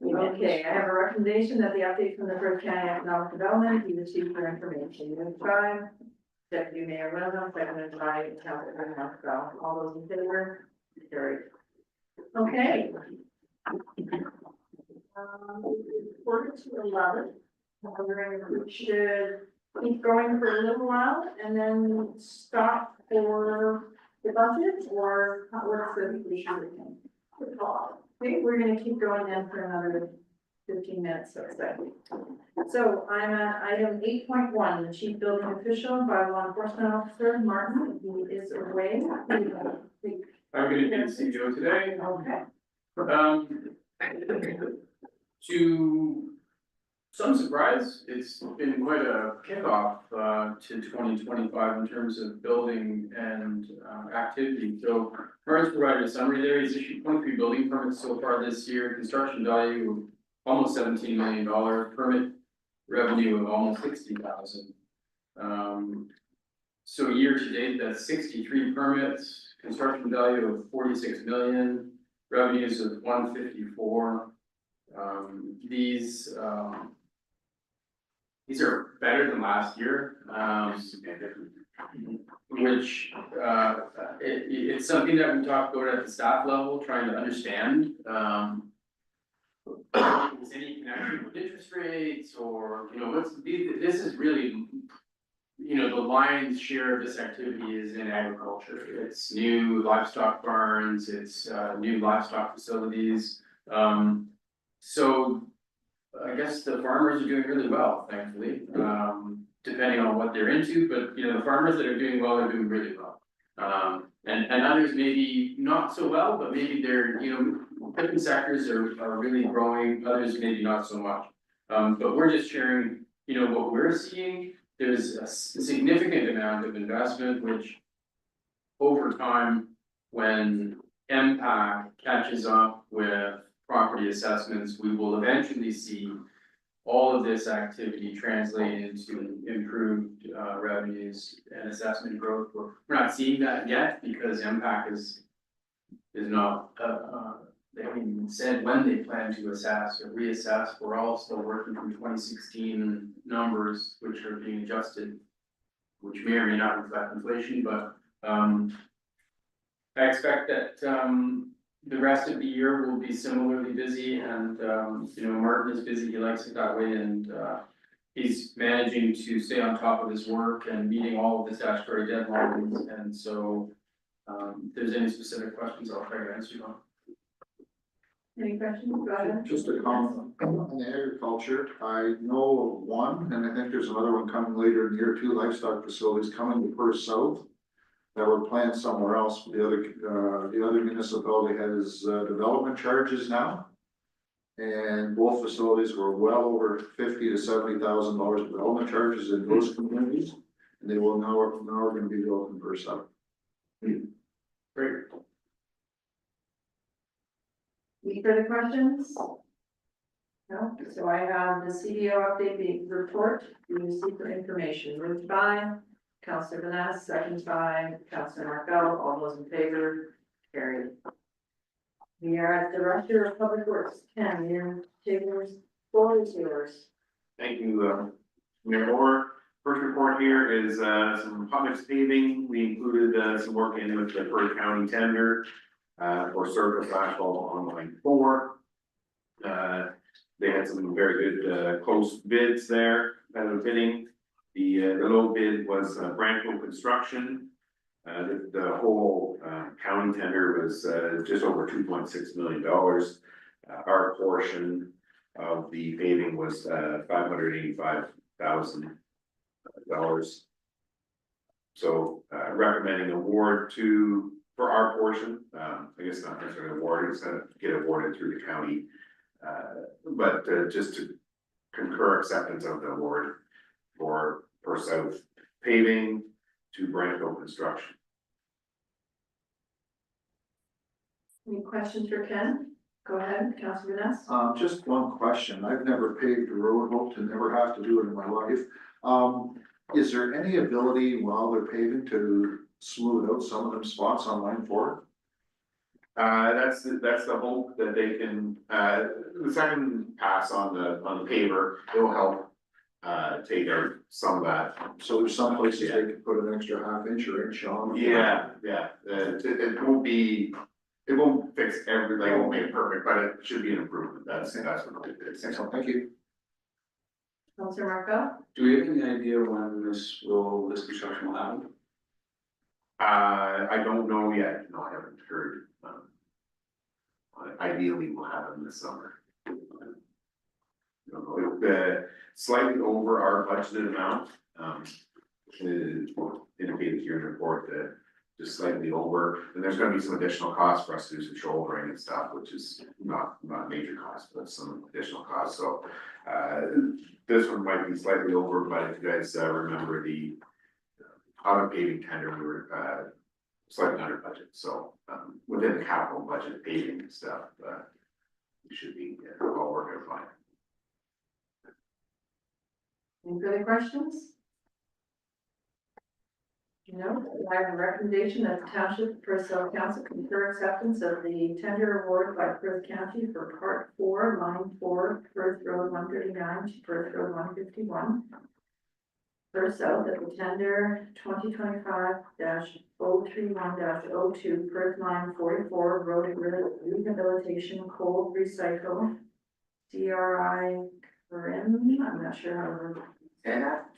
Okay, I have a recommendation that the update from the Perth County Economic Development be received for information. Moved by Deputy Mayor Wilhelm, seconded by Councilor Marco. All those in favor? Carried. Okay. 4:11. Wondering if we should keep going for a little while and then stop for the budget, or what's the issue? Okay, we're gonna keep going then for another 15 minutes or so. So I'm at item 8.1, the chief building official by law enforcement officer, Martin, who is away. I'm gonna be the CEO today. Okay. To some surprise, it's been quite a kickoff to 2025 in terms of building and activity. So Martin's provided a summary there. He's issued 23 building permits so far this year, construction value of almost $17 million, permit revenue of almost 60,000. So year to date, that's 63 permits, construction value of 46 million, revenues of 154. These are better than last year, which it's something that we talked about at the staff level, trying to understand. Is any connection with interest rates, or, you know, this is really, you know, the lion's share of this activity is in agriculture. It's new livestock barns, it's new livestock facilities. So I guess the farmers are doing really well, thankfully. depending on what they're into, but, you know, the farmers that are doing well are doing really well. And others maybe not so well, but maybe they're, you know, different sectors are really growing, others maybe not so much. But we're just sharing, you know, what we're seeing. There's a significant amount of investment, which over time, when MPAC catches up with property assessments, we will eventually see all of this activity translate into improved revenues and assessment growth. We're not seeing that yet because MPAC is not, they haven't even said when they plan to assess or reassess. We're all still working from 2016 numbers, which are being adjusted, which may or may not reflect inflation, but I expect that the rest of the year will be similarly busy, and you know, Martin is busy, he likes it that way, and he's managing to stay on top of his work and meeting all of the statutory deadlines, and so if there's any specific questions, I'll try to answer them. Any questions? Go ahead. Just a comment on the agriculture, I know of one, and I think there's another one coming later in the year, 2 livestock facilities coming to Perth South. That were planned somewhere else, the other municipality has development charges now. And both facilities were well over $50,000 to $70,000 development charges in those communities. And they will now are gonna be built in Perth South. Great. Any further questions? No, so I have the CDO update, the report, you seek for information, moved by Councillor Vanessa, second by Councillor Markel, all those in favor, carried. We are at Director of Public Works, Ken, your tables, floor is yours. Thank you, Mayor Orr. First report here is some public paving. We included some work in with the Perth County tender for surface asphalt on line 4. They had some very good close bids there that were bidding. The low bid was Branco Construction. The whole county tender was just over $2.6 million. Our portion of the paving was $585,000. So recommending award for our portion, I guess not necessarily awarded, it's gonna get awarded through the county. But just to concur acceptance of the award for South paving to Branco Construction. Any questions for Ken? Go ahead, Councillor Vanessa. Just one question, I've never paved a road, hope to never have to do it in my life. Is there any ability while they're paving to smooth out some of them spots on line 4? That's the hope that they can, the second pass on the paver, it will help take out some of that. So there's some places they could put an extra ½ inch or inch on. Yeah, it won't be, it won't fix everything, it won't make it perfect, but it should be an improvement, that's what it is. Excellent, thank you. Councillor Marco? Do we have any idea when this construction will happen? I don't know yet, no, I haven't heard. Ideally, we'll happen this summer. Slightly over our budgeted amount, indicated here in the report that just slightly over, and there's gonna be some additional costs for us to do some shouldering and stuff, which is not major cost, but some additional costs, so. This one might be slightly over, but if you guys remember the auto paving tender, we were slightly under budget, so within the capital budget paving and stuff, we should be all working fine. Any further questions? No, I have a recommendation that the Township Perth South Council concur acceptance of the tender award by Perth County for Part 4, Line 4, Perth Road 139 to Perth Road 151. Perth South at the tender 2025-031-02, Perth Line 44, Road Rehabilitation Cold Recycle, CRI Corinne, I'm not sure how to say that.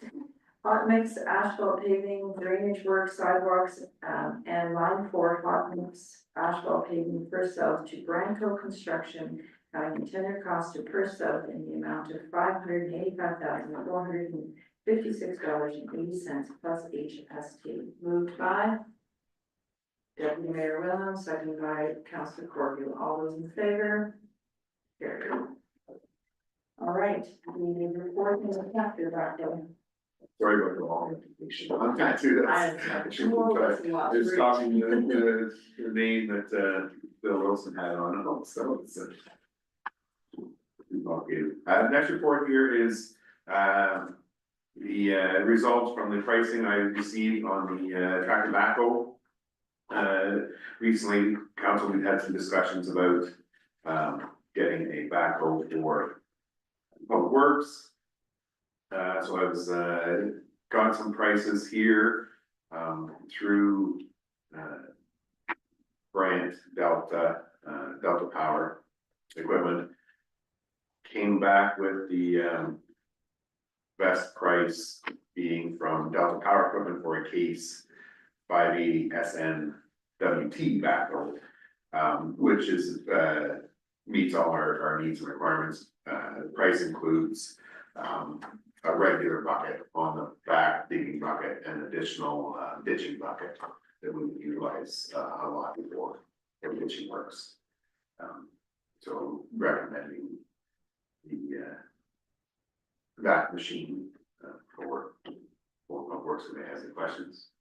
Hot mix, asphalt paving, drainage work, sidewalks, and line 4 hot mix, asphalt paving Perth South to Branco Construction, having tender cost to Perth South in the amount of $585,450 $56.80 plus HST. Moved by Deputy Mayor Williams, seconded by Councilor Corbeau. All those in favor? Carried. All right, we need to report in the chapter back there. Sorry about the long information. I'm kind of through I that. have two more left to watch. Just copying the name that Bill Wilson had on it, so it's. Next report here is the results from the pricing I received on the tractor backhoe. Recently, council, we've had some discussions about getting a backhoe for public works. So I was got some prices here through Bryant Delta Power Equipment. Came back with the best price being from Delta Power Equipment for a case 580 SN-WT backhoe, which is meets all our needs and requirements. The price includes a regular bucket on the back, digging bucket, and additional ditching bucket that we would utilize a lot for ditching works. So recommending the that machine for public works. If anybody has any questions.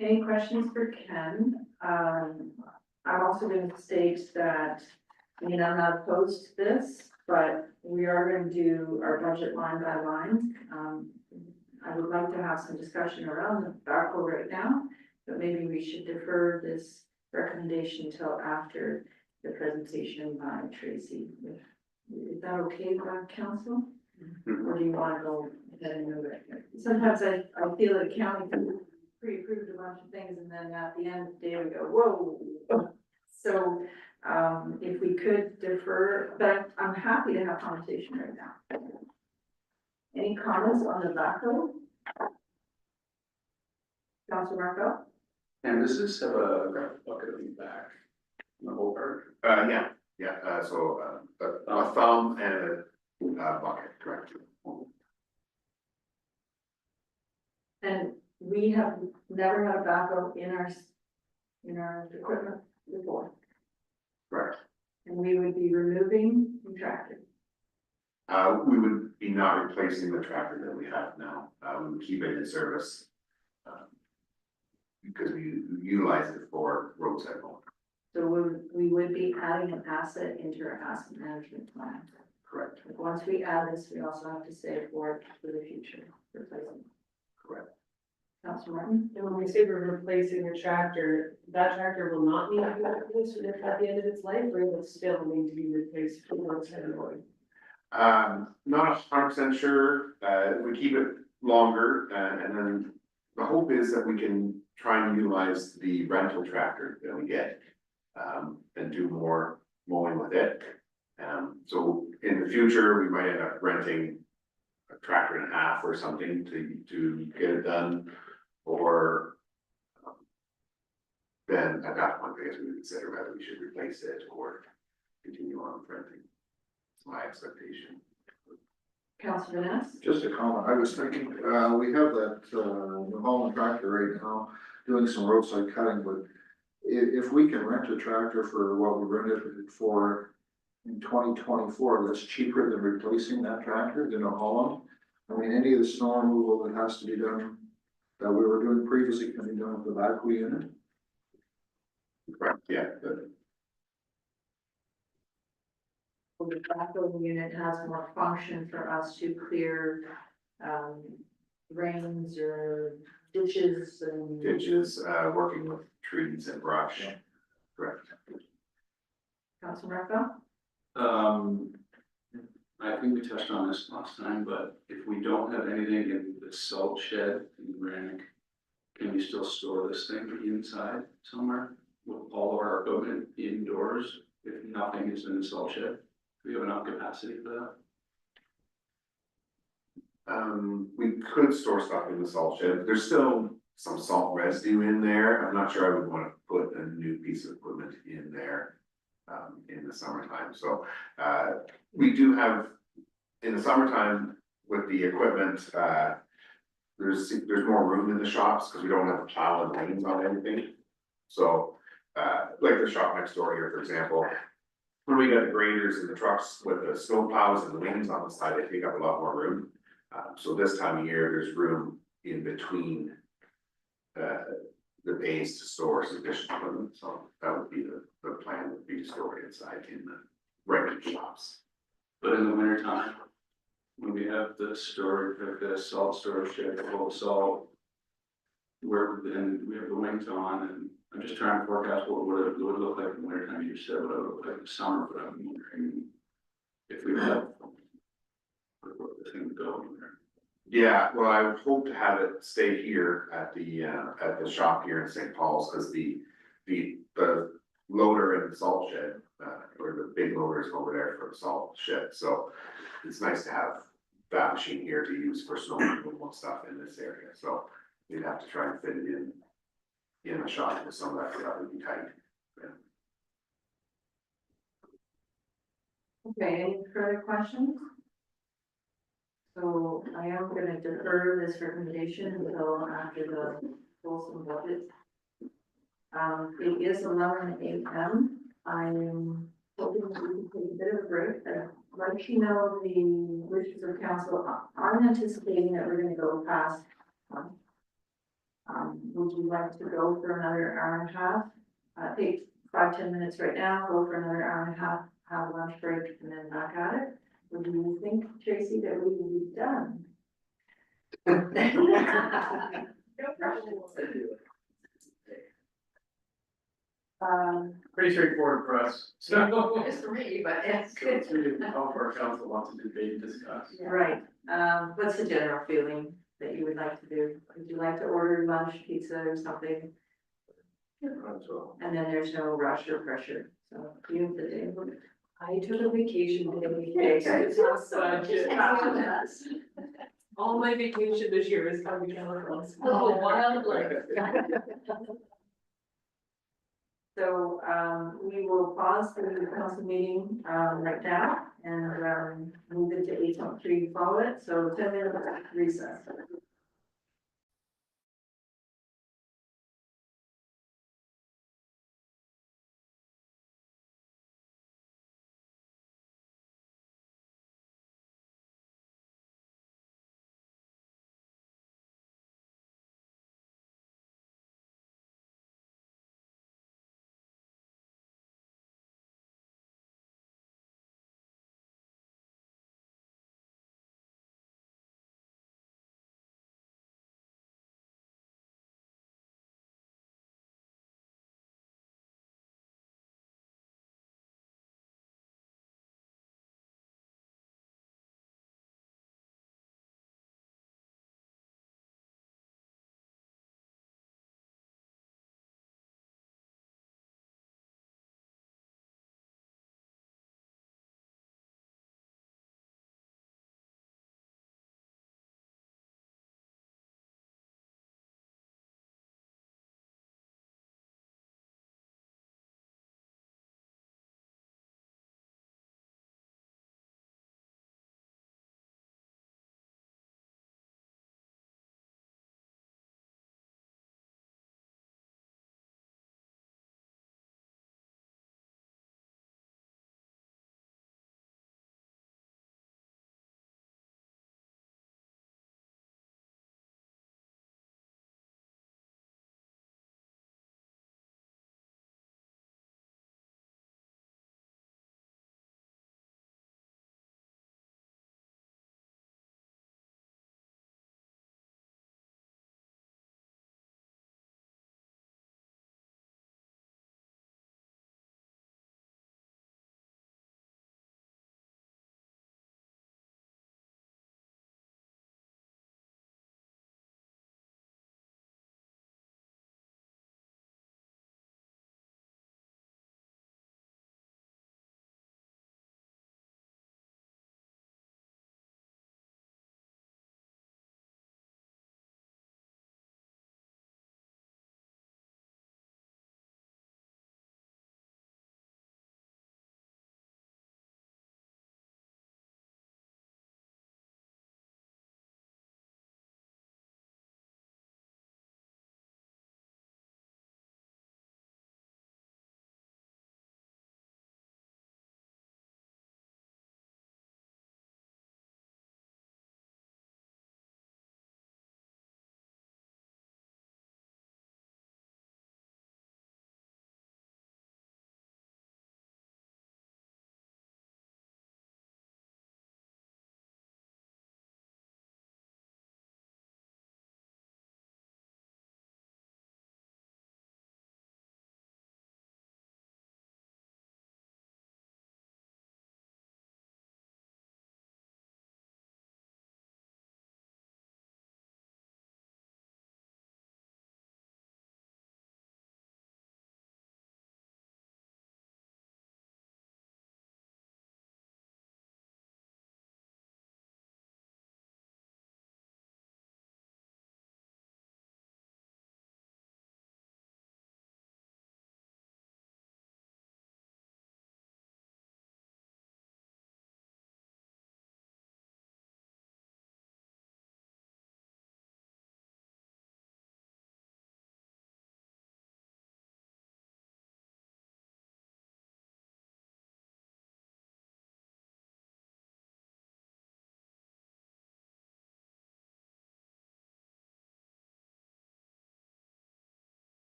Any questions for Ken? I'm also going to state that, I mean, I'm not opposed to this, but we are going to do our budget line by line. I would like to have some discussion around the backhoe right now, but maybe we should defer this recommendation until after the presentation by Tracy. Is that okay with council? Or do you want to go ahead and move it? Sometimes I feel that county can pre-approved a bunch of things and then at the end of the day we go, whoa. So if we could defer, but I'm happy to have conversation right now. Any comments on the backhoe? Councilor Marco? And does this have a bucket on the back? The whole part? So a thumb and a bucket, correct. And we have never had a backhoe in our equipment before. Correct. And we would be removing the tractor. We would be not replacing the tractor that we have now, we would keep it in service. Because we utilize it for roadside mowing. So we would be adding an asset into our asset management plan. Correct. Like once we add this, we also have to save for it for the future, replacement. Correct. Councilor Martin? And when we say we're replacing a tractor, that tractor will not need to be replaced at the end of its life, or will it still need to be replaced for roadside mowing? Not 100% sure, we keep it longer, and then the hope is that we can try and utilize the rental tractor that we get. And do more mowing with it. So in the future, we might end up renting a tractor and a half or something to get it done. Or then at that point, I guess we would consider whether we should replace it or continue on with renting. It's my expectation. Councilor Ness? Just a comment, I was thinking, we have that, New Holland tractor right now doing some roadside cutting, but if we can rent a tractor for what we rented it for in 2024, that's cheaper than replacing that tractor than a Holland. I mean, any of the snow removal that has to be done, that we were doing previously, can be done with the backhoe unit. Correct, yeah. The backhoe unit has more function for us to clear drains or ditches and. Ditches, working with trees and brush. Yeah. Correct. Councilor Marco? I think we touched on this last time, but if we don't have anything in the salt shed in Granite, can we still store this thing inside somewhere with all of our equipment indoors if nothing is in the salt shed? Do we have enough capacity for that? We could store stuff in the salt shed. There's still some salt residue in there. I'm not sure I would want to put a new piece of equipment in there in the summertime. So we do have, in the summertime, with the equipment, there's more room in the shops, because we don't have to plow and lanes on anything. So, like the shop next door here, for example, when we got the graders and the trucks with the snow plows and the lanes on the side, they take up a lot more room. So this time of year, there's room in between the bays to store sufficient equipment, so that would be the plan, would be to store it inside in the regular shops. But in the winter time, when we have the storage, like the salt storage shed full of salt, where then we have the wings on, and I'm just trying to forecast what would it would look like in the winter time. You said what it would look like in the summer, but I'm wondering if we would have where the thing would go in there. Yeah, well, I would hope to have it stay here at the shop here in St. Paul's, because the loader and the salt shed, or the big loaders over there for the salt shed, so it's nice to have that machine here to use for snow removal and stuff in this area, so we'd have to try and fit it in the shop, with some of that stuff would be tight. Okay, any further questions? So I am gonna defer this recommendation until after the fulsome budget. It is 11 AM. I'm hoping we can take a bit of a break, but let you know the wishes of council. I'm anticipating that we're gonna go past. Would you like to go for another hour and a half? Take 5-10 minutes right now, go for another hour and a half, have a lunch break, and then back at it. Would you think, Tracy, that we will be done? Pretty straightforward for us, so. It's for me, but it's So it's really how our council wants to debate and discuss. right. What's the general feeling that you would like to do? Would you like to order lunch, pizza or something? And then there's no rush or pressure, so you have the day. I took a vacation today. Okay, so it's not budget. All my vacation this year is going to California. Oh, wild life. So, we will pause the council meeting, right now and, move it to 8:03 follow it, so 10 minutes recess.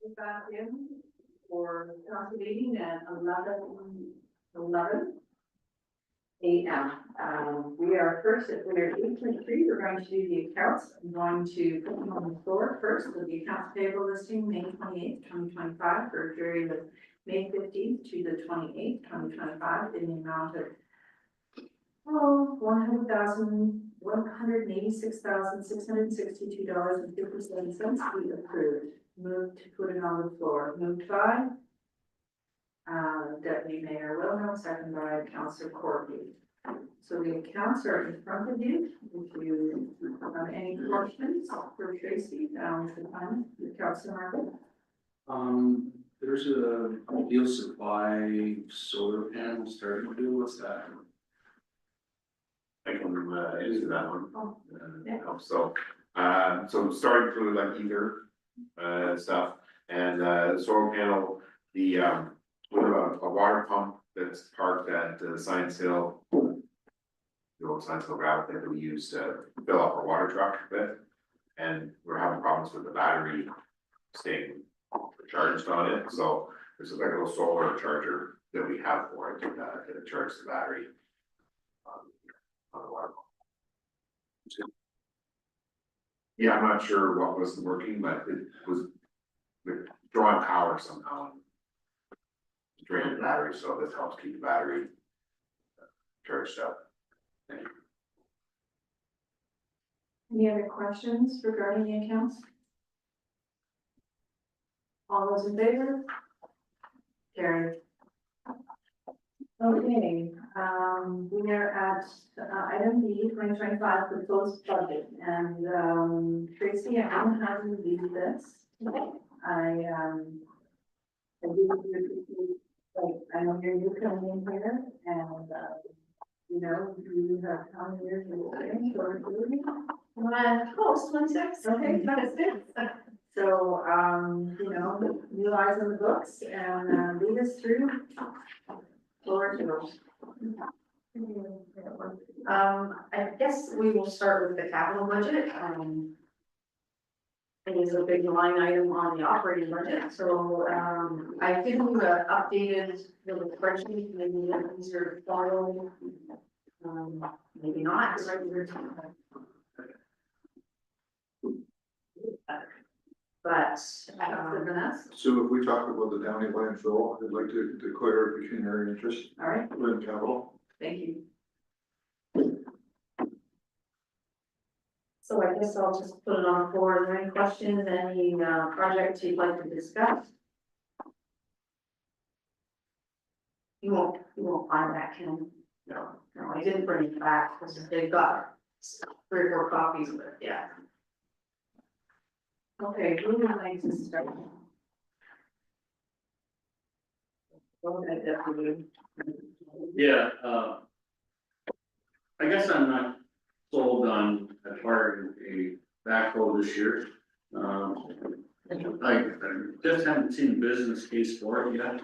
We're back in for council meeting at 11 a.m. We are first at, we're at 8.3, we're going to do the accounts. I'm going to put them on the floor first with the accounts payable listing, May 28th, 2025, for a period of May 15th to the 28th, 2025, in the amount of $186,662.57 be approved. Move to put it on the floor. Moved by Deputy Mayor Wilhelm, second by Councillor Corby. So the accounts are in front of you. If you have any questions for Tracy, the time, the accounts are marked. There's a Ideal Supply solar panel starting to do, what's that? I can, answer that one. Oh, yeah. So starting through like ether, stuff, and, solar panel, we have a water pump that's parked at Science Hill. The old Science Hill gravel pit that we use to fill up our water truck with, and we're having problems with the battery staying charged on it, so there's like a little solar charger that we have for it, that charges the battery. On the water pump. Yeah, I'm not sure what wasn't working, but it was drawing power somehow. Drain the battery, so this helps keep the battery charged up. Thank you. Any other questions regarding the accounts? All those in favor? Carried. Okay, we are at item B, 2025 proposed budget, and Tracy, I don't have you read this. I know you're new coming in here, and you know, you have how many years of experience or doing? Close, 26. Okay, that's it. So, you know, new eyes on the books, and lead us through. Floor is yours. I guess we will start with the capital budget. It is a big line item on the operating budget, so, I did do a updated little spreadsheet, maybe easier to follow. Maybe not, it's right here. But, So if we talk about the Downey landfill, I'd like to declare pecuniary interest All right, in capital. thank you. so I guess I'll just put it on the floor. Is there any questions, any, projects you'd like to discuss? You won't find that, Ken. No, I didn't bring it back, because they've got 3 or 4 copies, but yeah. Okay, who would like to start? Go ahead, Deputy. Yeah, I guess I'm not sold on acquiring a backhoe this year. I just haven't seen a business case for it yet.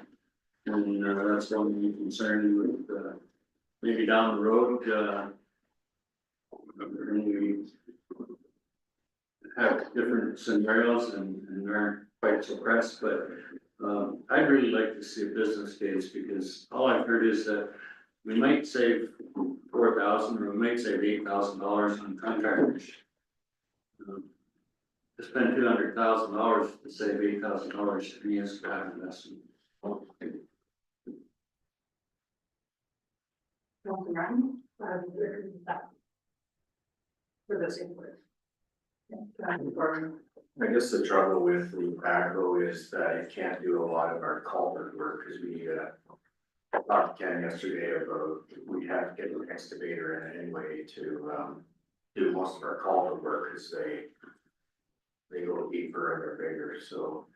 And that's one of the concerns with, maybe down the road, we have different scenarios and aren't quite so pressed, but I'd really like to see a business case, because all I've heard is that we might save $4,000 or we might save $8,000 on contractors. To spend $200,000 to save $8,000 to me is a bad investment. For this input. I guess the trouble with the backhoe is that it can't do a lot of our culvert work, because we, talked to Ken yesterday about, we have to get an excavator in anyway to, do most of our culvert work, because they go deeper and they're bigger, so.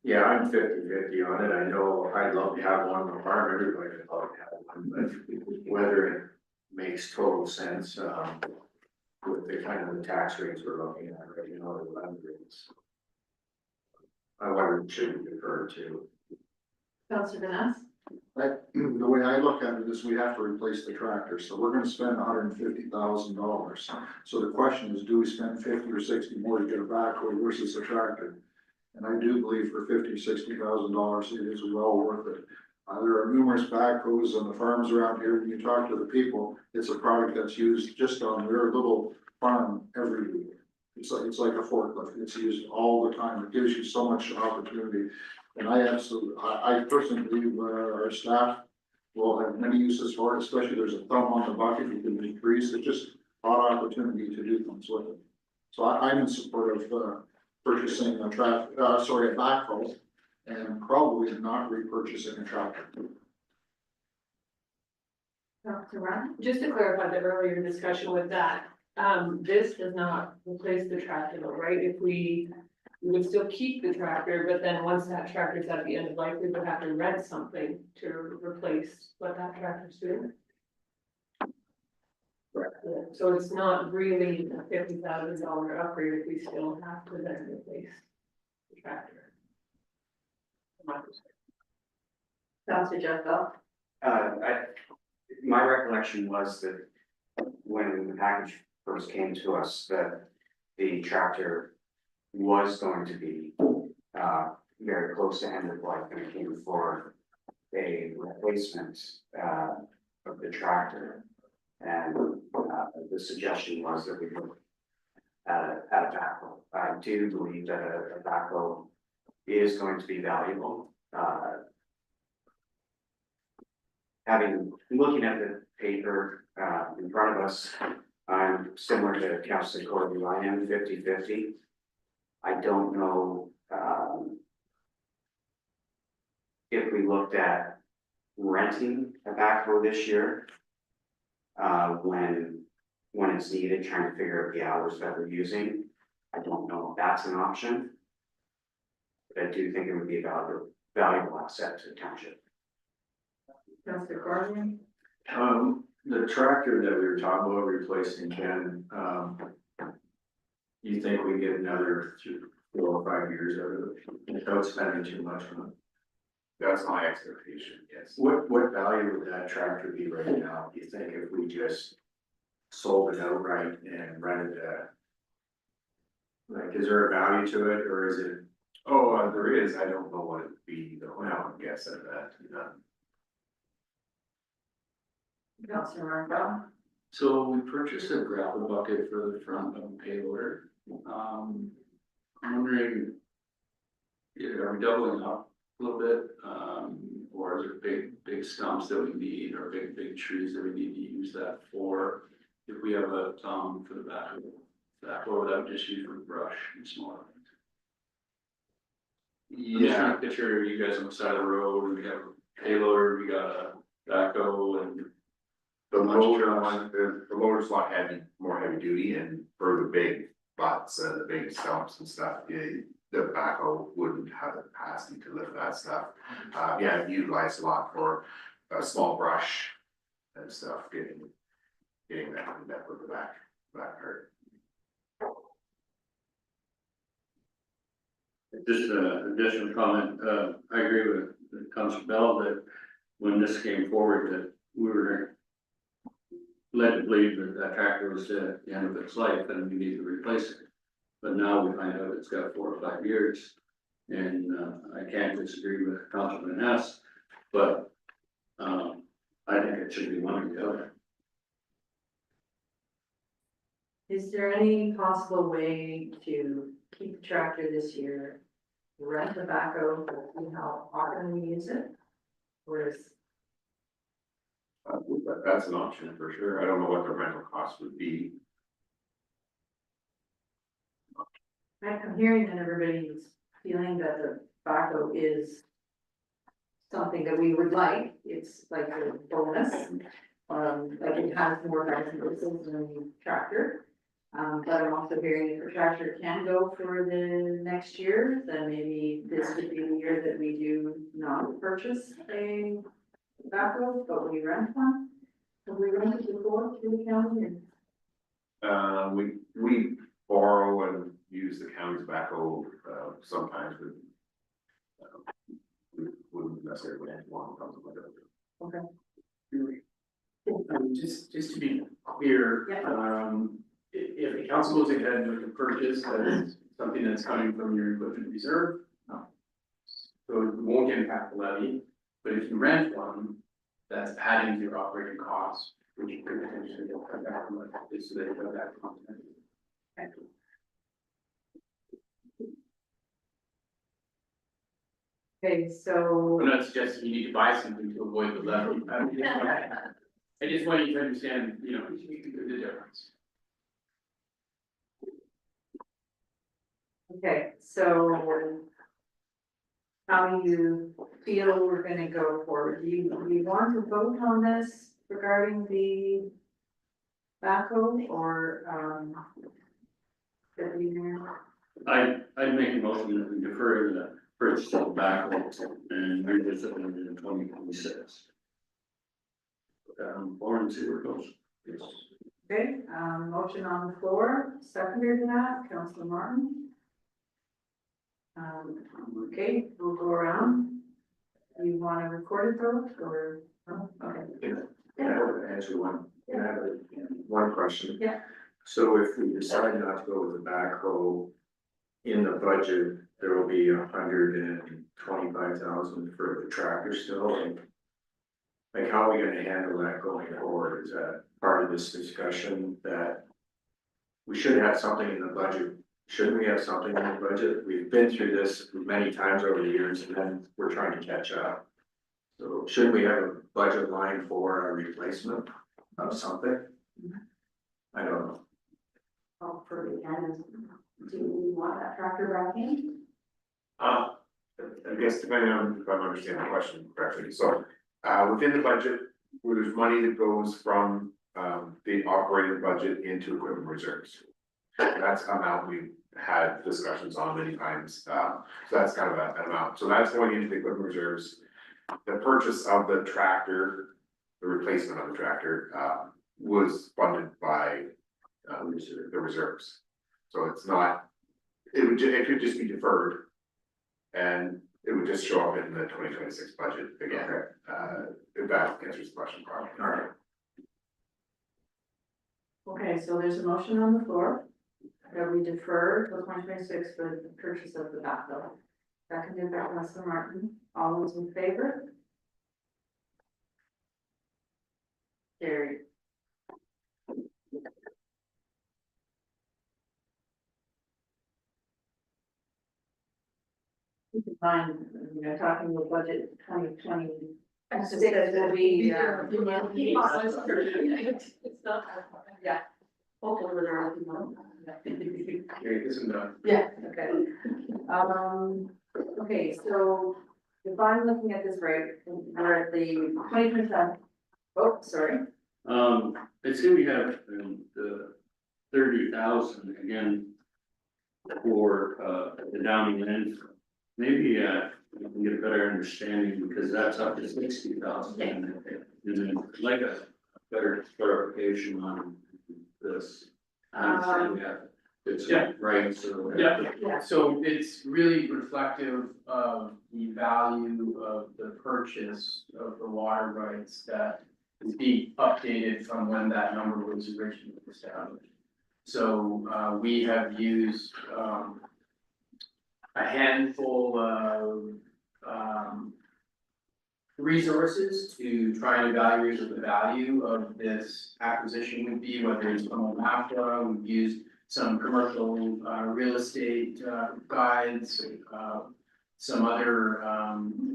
Yeah, I'm 50-50 on it. I know I'd love to have one on the farm, everybody would love to have one, but whether it makes total sense, with the kind of the tax rates we're looking at right now, the land rates. I wonder it should be deferred to. Councillor Vanessa? The way I look at it is we have to replace the tractor, so we're gonna spend $150,000. So the question is, do we spend 50 or 60 more to get a backhoe versus a tractor? And I do believe for $50,000-$60,000, it is well worth it. There are numerous backhoes on the farms around here. When you talk to the people, it's a product that's used just on their little farm every week. It's like a forklift. It's used all the time. It gives you so much opportunity. And I personally believe our staff will have many uses for it, especially there's a thumb on the bucket, you can decrease, it's just a lot of opportunity to do things with it. So I'm in support of purchasing a backhoe and probably not repurchasing a tractor. Dr. Ryan? Just to clarify the earlier discussion with that, this does not replace the tractor though, right? If we would still keep the tractor, but then once that tractor's at the end of life, we would have to rent something to replace what that tractor's doing. Correct. Yeah, so it's not really a $50,000 upgrade if we still have to then replace the tractor. Counselor Jeffel? My recollection was that when the package first came to us, that the tractor was going to be very close to end of life, and it came for a replacement of the tractor. And the suggestion was that we look at a backhoe. I do believe that a backhoe is going to be valuable. Looking at the paper in front of us, I'm similar to Councilor Corby. I am 50-50. I don't know if we looked at renting a backhoe this year when it's needed, trying to figure out the hours that we're using. I don't know if that's an option. But I do think it would be a valuable asset to the township. Counselor Cormier? The tractor that we were talking about replacing, Ken, you think we get another 4 or 5 years out of it without spending too much on it? That's my expectation, yes. What value would that tractor be right now, do you think, if we just sold it outright and rented it? Like, is there a value to it, or is it? Oh, there is, I don't know what it'd be, though, I would guess at that, Counselor Marco? So we purchased a gravel bucket for the front of the payloader. I'm wondering, are we doubling up a little bit? Or is there big stumps that we need, or big trees that we need to use that for? If we have a thumb for the back, or that would just use for brush and smaller things. I'm just trying to picture you guys on the side of the road, and we have a payloader, we got a backhoe, and The loader's a lot more heavy duty, and for the big butts, the big stumps and stuff, the backhoe wouldn't have the capacity to lift that stuff. Utilized a lot for small brush and stuff, getting that with the back part. Just an additional comment, I agree with Councilor Bell that when this came forward, that we were led to believe that that tractor was at the end of its life and we need to replace it. But now we find out it's got 4 or 5 years, and I can't disagree with Councilman Hess, but I think it should be one or the other. Is there any possible way to keep the tractor this year, rent the backhoe, and how often we use it? Or is That's an option for sure. I don't know what the rental cost would be. I'm hearing that everybody's feeling that the backhoe is something that we would like, it's like a bonus. Like it has more bells and whistles than the tractor. But I'm also hearing if the tractor can go for the next year, then maybe this would be the year that we do not purchase a backhoe, but we rent one. Have we rented before through the county? We borrow and use the county's backhoe, sometimes we wouldn't necessarily rent one, something like that. Okay. Just to be clear, if the council goes ahead with the purchase, that is something that's coming from your equipment reserve. impact the levy, but if you rent one, that's adding to your operating costs, which you could potentially get cut back from, so they have that content. Okay, so, I'm not suggesting you need to buy something to avoid the levy. I just want you to understand, you know, the difference. okay, so how do you feel we're gonna go forward? Do you want to vote on this regarding the backhoe or, deputy mayor? I'd make a motion that we defer the purchase of backhoe and revisit it in 2026. Or and see where it goes. Okay, motion on the floor, seconded to that, Councilor Martin. Okay, we'll go around. You want to record it though, or, oh, okay. Can I answer one, can I have one question? Yeah. So if we decide not to go with the backhoe, in the budget, there will be 125,000 for the tractor still, like how are we gonna handle that going forward? Is that part of this discussion that we should have something in the budget? Shouldn't we have something in the budget? We've been through this many times over the years and then we're trying to catch up. So shouldn't we have a budget line for a replacement of something? I don't know. Oh, for the end, do we want that tractor back in? I guess depending on if I'm understanding the question correctly, so, within the budget, where there's money that goes from, the operating budget into equipment reserves. That's an amount we've had discussions on many times, so that's kind of an amount, so that's going into the equipment reserves. The purchase of the tractor, the replacement of the tractor, was funded by, the reserves. So it's not, it could just be deferred. And it would just show up in the 2026 budget again, if that answers the question properly. All right. Okay, so there's a motion on the floor that we defer till 2026 for the purchase of the backhoe. Seconded by Councilor Martin. All those in favor? Carried. Keep in mind, you know, talking about budget 2020. Will be, yeah. Hopefully there are people. Here, this is done. Yeah, okay. Okay, so if I'm looking at this right, we're at the 2027. Oh, sorry. It's here we have the 30,000 again for the Downing land. Maybe you can get a better understanding because that's up to 60,000. And then like a better clarification on this. It's right, so. Yeah, so it's really reflective of the value of the purchase of the water rights that is being updated from when that number was originally established. So, we have used, a handful of, resources to try and evaluate what the value of this acquisition would be, whether it's from NAFTA. We've used some commercial, real estate, guides, some other,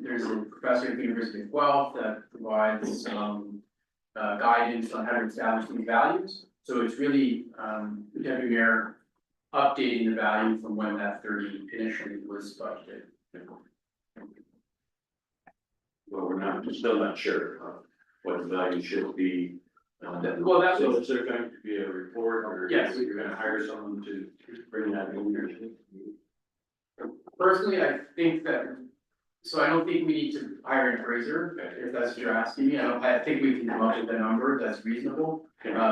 there's a professor at the University of Guelph that provides some, guidance on how to establish these values. So it's really, Deputy Mayor updating the value from when that 30 initially was budgeted. Well, we're still not sure what the value should be. Well, that's So is there going to be a report or? Yes. You're gonna hire someone to bring that in here? Personally, I think that, so I don't think we need to hire an appraiser, if that's what you're asking me. I think we can come up with a number that's reasonable,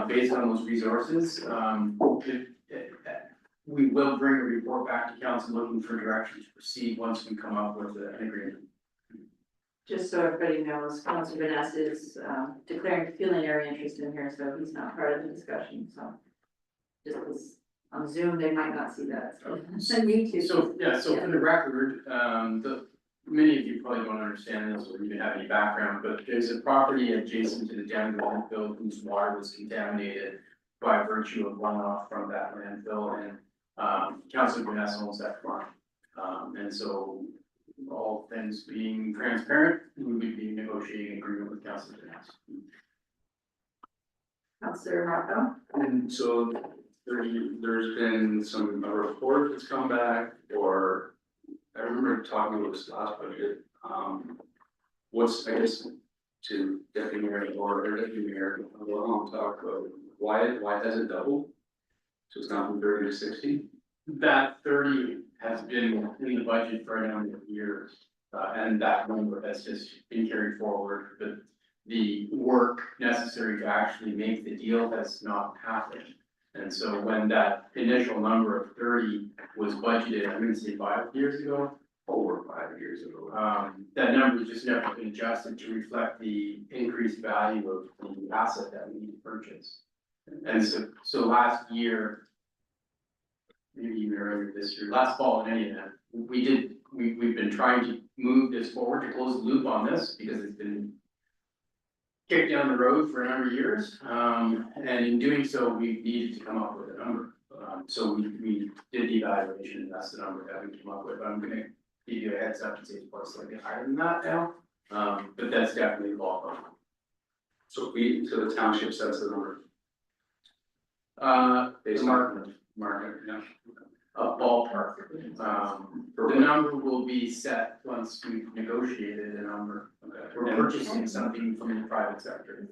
based on those resources. We will bring a report back to council looking for direction to proceed once we come up with an agreement. Just so everybody knows, Councilor Vanessa is declaring pecuniary interest in here, so he's not part of the discussion, so. Just as on Zoom, they might not see that, so send me to. So, yeah, so for the record, many of you probably don't understand this or even have any background, but there's a property adjacent to the Denver landfill whose water was contaminated by virtue of runoff from that landfill, and, Councilor Vanessa owns that farm. And so, all things being transparent, we would be negotiating an agreement with Councilor Vanessa. Councillor Marco? And so there's been a report that's come back, or I remember talking about this last budget. What's, I guess, to Deputy Mayor or Deputy Mayor, I'll talk about why has it doubled? So it's gone from 30 to 60? That 30 has been in the budget for a number of years, and that number has just been carried forward, but the work necessary to actually make the deal has not happened. And so when that initial number of 30 was budgeted, I'm gonna say 5 years ago, Over 5 years ago. that number has just never been adjusted to reflect the increased value of the asset that we need to purchase. And so last year, maybe even earlier this year, last fall in any event, we've been trying to move this forward to close the loop on this because it's been kicked down the road for a number of years. And in doing so, we needed to come up with a number. So we did the evaluation, and that's the number that we came up with. I'm gonna give you a heads up and say it's probably slightly higher than that now. But that's definitely the ballpark. So the township sets the number. The Based on market, yeah. a ballpark. The number will be set once we've negotiated a number. We're purchasing something from the private sector.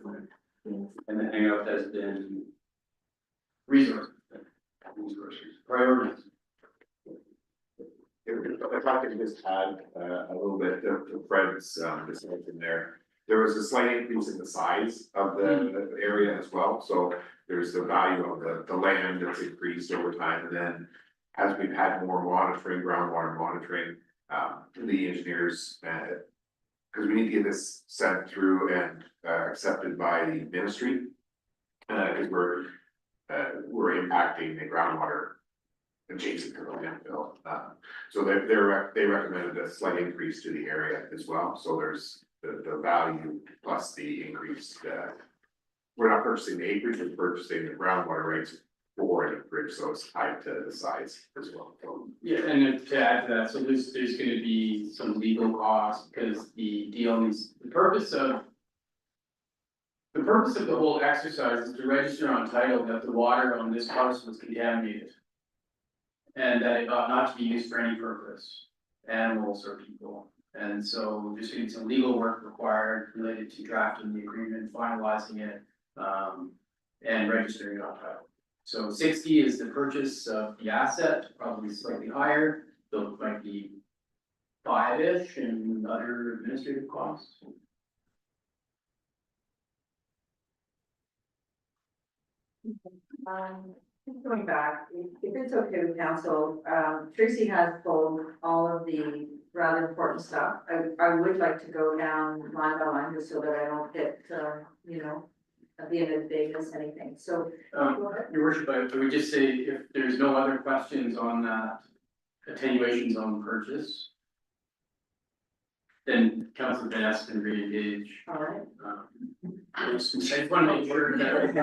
And the hang up has been Resources, priorities. If I could just add a little bit to Fred's discussion there. There was a slight increase in the size of the area as well, so there's the value of the land that's increased over time, and then as we've had more monitoring, groundwater monitoring, the engineers, because we need to get this sent through and accepted by the ministry. Because we're impacting the groundwater adjacent to the landfill. So they recommended a slight increase to the area as well, so there's the value plus the increased, we're not purchasing the acreage, we're purchasing the groundwater rights for an acreage, so it's tied to the size as well. Yeah, and then to add to that, so there's gonna be some legal costs because the deal needs, the purpose of the whole exercise is to register on title that the water on this parcel is contaminated. And that it ought not to be used for any purpose, animals or people. And so there's gonna be some legal work required related to drafting the agreement, finalizing it, and registering it on title. So 60 is the purchase of the asset, probably slightly higher, though it might be 5-ish and other administrative costs. Going back, if it's okay with council, Tracy has pulled all of the rather important stuff. I would like to go down line by line just so that I don't get, at the end of the day, miss anything, so. Your worship, I would just say if there's no other questions on that attenuations on purchase, then Councilor Vanessa can re-engage. All right. I just want to make sure that.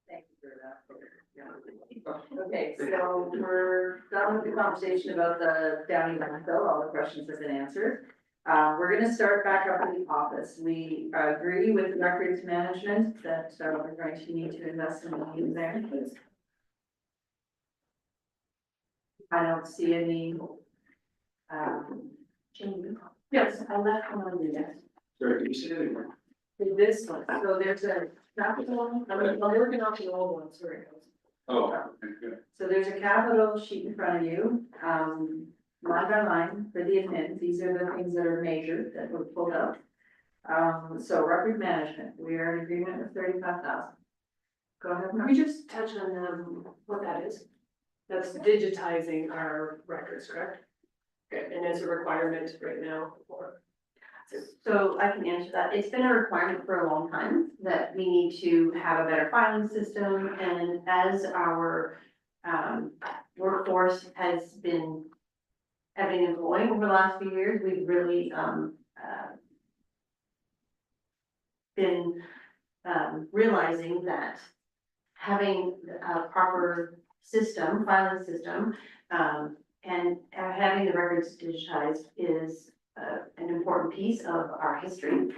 Thank you for that. Okay, so we're done with the conversation about the Downey landfill, all the questions have been answered. We're gonna start back up in the office. We agree with records management that we're going to need to invest in money there. I don't see any. Yes, I left one on the desk. Sorry, can you say that again? This one, so there's a capital, I'm working off the old one, sorry. Oh, okay, good. So there's a capital sheet in front of you, line by line for the admin, these are the things that are measured that were pulled out. So record management, we are in agreement with 35,000. Go ahead, Can Mark. we just touch on what that is? That's digitizing our records, correct? Okay, and it's a requirement right now for. So I can answer that. It's been a requirement for a long time that we need to have a better filing system, and as our workforce has been ebbing and flowing over the last few years. We've really, been, realizing that having a proper system, filing system, and having the records digitized is an important piece of our history.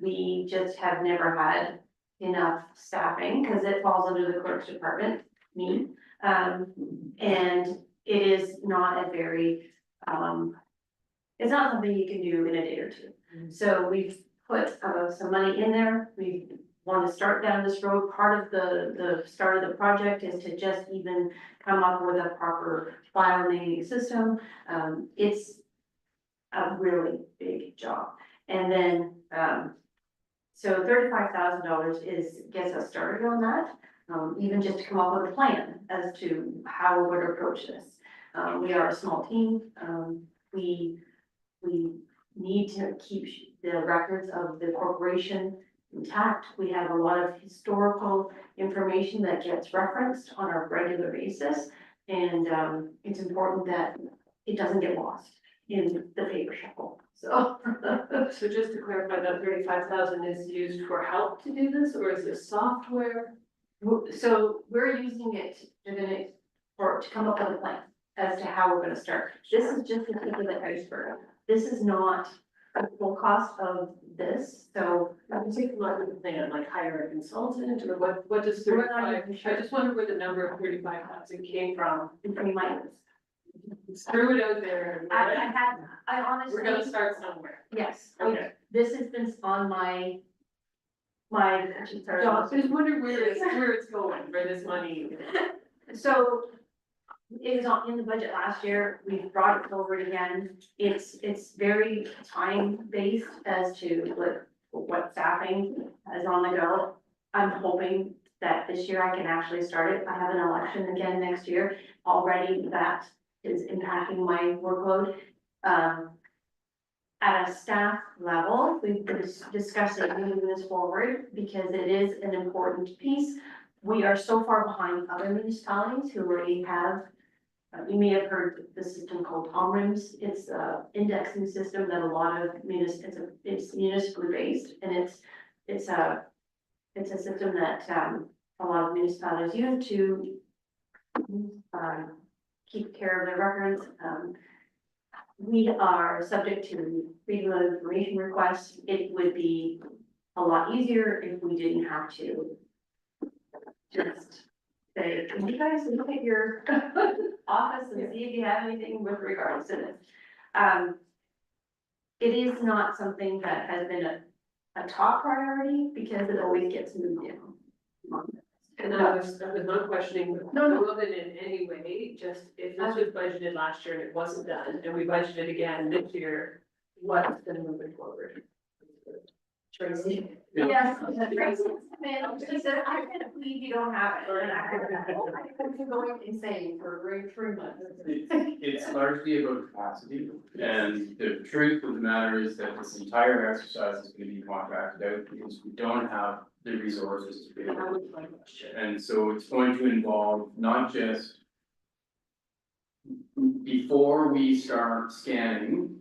We just have never had enough staffing, because it falls under the clerk's department, me. And it is not a very, it's not something you can do in a day or two. So we've put some money in there. We want to start down this road. Part of the start of the project is to just even come up with a proper file naming system. It's a really big job. And then, so $35,000 gets us started on that. Even just to come up with a plan as to how we would approach this. We are a small team. We need to keep the records of the corporation intact. We have a lot of historical information that gets referenced on a regular basis. And it's important that it doesn't get lost in the paper shuffle. So, So just to clarify, that 35,000 is used for help to do this, or is it software? so we're using it to come up with a plan as to how we're gonna start. This is just the tip of the iceberg. This is not the full cost of this, so I can take a look at the plan, like hire a consultant, or what does We're not 35, even sure. I just wonder where the number of 35,000 came from. in pretty much. Threw it out there. I honestly. We're gonna start somewhere. Yes, Okay. this has been on my. So I just wonder where it's going, where this money. So it was in the budget last year. We've brought it forward again. It's very time-based as to what staffing is on the go. I'm hoping that this year I can actually start it. I have an election again next year. Already that is impacting my workload. At a staff level, we've been discussing moving this forward because it is an important piece. We are so far behind other municipalities who already have, you may have heard the system called OMRIMS. It's an indexing system that a lot of it's municipally based, and it's a system that a lot of municipalities use to keep care of their records. We are subject to freedom of information requests. It would be a lot easier if we didn't have to just say, can you guys look at your office and see if you have anything with regards to this? It is not something that has been a top priority because it always gets moved down. And I was not questioning No, no. it in any way, just if this was budgeted last year and it wasn't done, and we budgeted again this year, what's gonna move it forward? Tracy? Yes, Tracy, man, she said, I can't believe you don't have it. And I've been going insane for 3 months. It's largely about capacity, and the truth of the matter is that this entire exercise is gonna be contracted out because we don't have the resources to be able to. And so it's going to involve not just before we start scanning,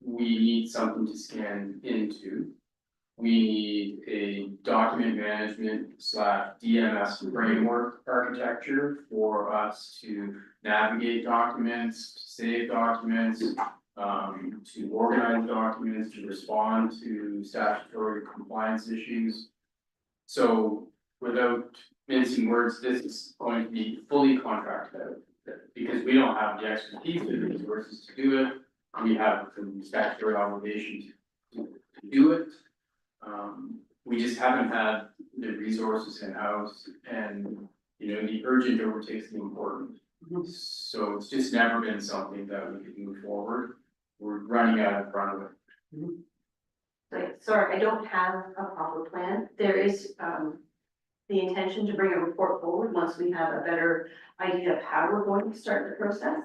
we need something to scan into. We need a document management / DMS framework architecture for us to navigate documents, to save documents, to organize documents, to respond to statutory compliance issues. So without mincing words, this is going to be fully contracted out, because we don't have the expertise or the resources to do it. We have the statutory obligation to do it. We just haven't had the resources in-house, and, you know, the urgent overtakes the important. So it's just never been something that we could move forward. We're running out of runway. Like, sorry, I don't have a proper plan. There is, the intention to bring a report forward once we have a better idea of how we're going to start the process.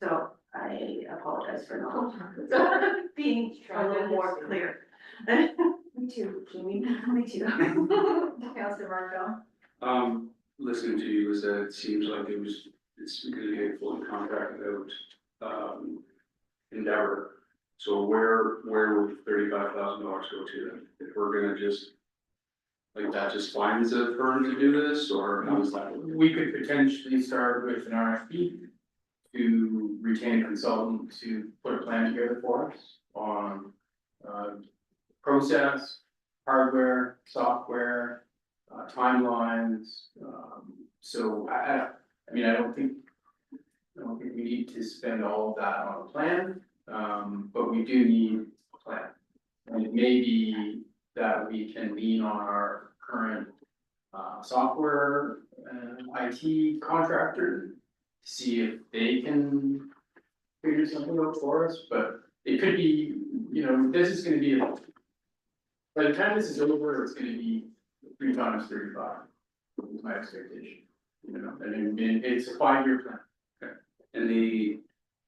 So I apologize for not being a little more clear. Me too, Jimmy, me too. Councilor Marco. Listening to you, it seems like it was it's gonna be a fully contracted out, endeavor. So where would $35,000 go to then? If we're gonna just, like, that just finds a firm to do this, or how does that work? We could potentially start with an RFP to retain a consultant to put a plan together for us on process, hardware, software, timelines. So I mean, I don't think we need to spend all of that on a plan, but we do need a plan. And it may be that we can lean on our current software IT contractor to see if they can figure something out for us, but it could be, this is gonna be, by the time this is over, it's gonna be 3 times 35, is my expectation. I mean, it's a 5-year plan. And the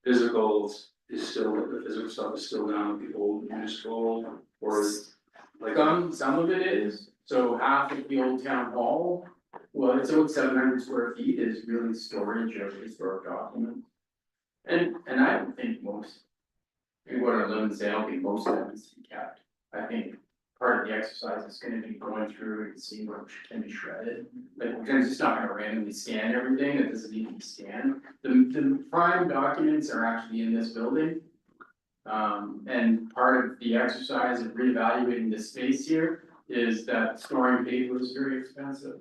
physicals the physical stuff is still down at the old municipal, or is like. Some of it is, so half of the old town hall, well, it's about 700 square feet is really storage of historic documents. And I don't think most, maybe what I live and say, I don't think most of them is to be kept. I think part of the exercise is gonna be going through and seeing what can be shredded. Like, we're just not gonna randomly scan everything that doesn't need to be scanned. The prime documents are actually in this building. And part of the exercise of reevaluating the space here is that storing paper is very expensive.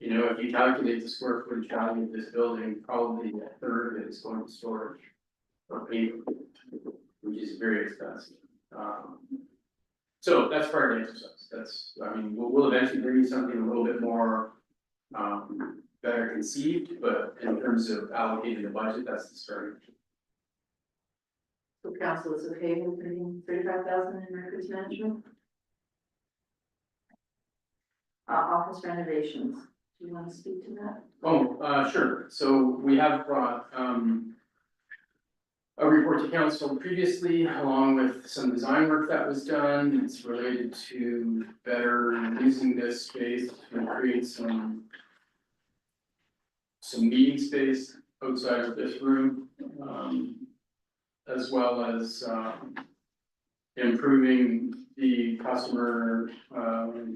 If you calculate the square footage value of this building, probably a third of it is going to storage or paper, which is very expensive. So that's part of the exercise. We'll eventually bring you something a little bit more, better conceived, but in terms of allocating the budget, that's the starting. So council is okay with putting 35,000 in records management? Office renovations, do you want to speak to that? Oh, sure. So we have brought, a report to council previously, along with some design work that was done. It's related to better using this space to create some meeting space outside of this room, as well as, improving the customer,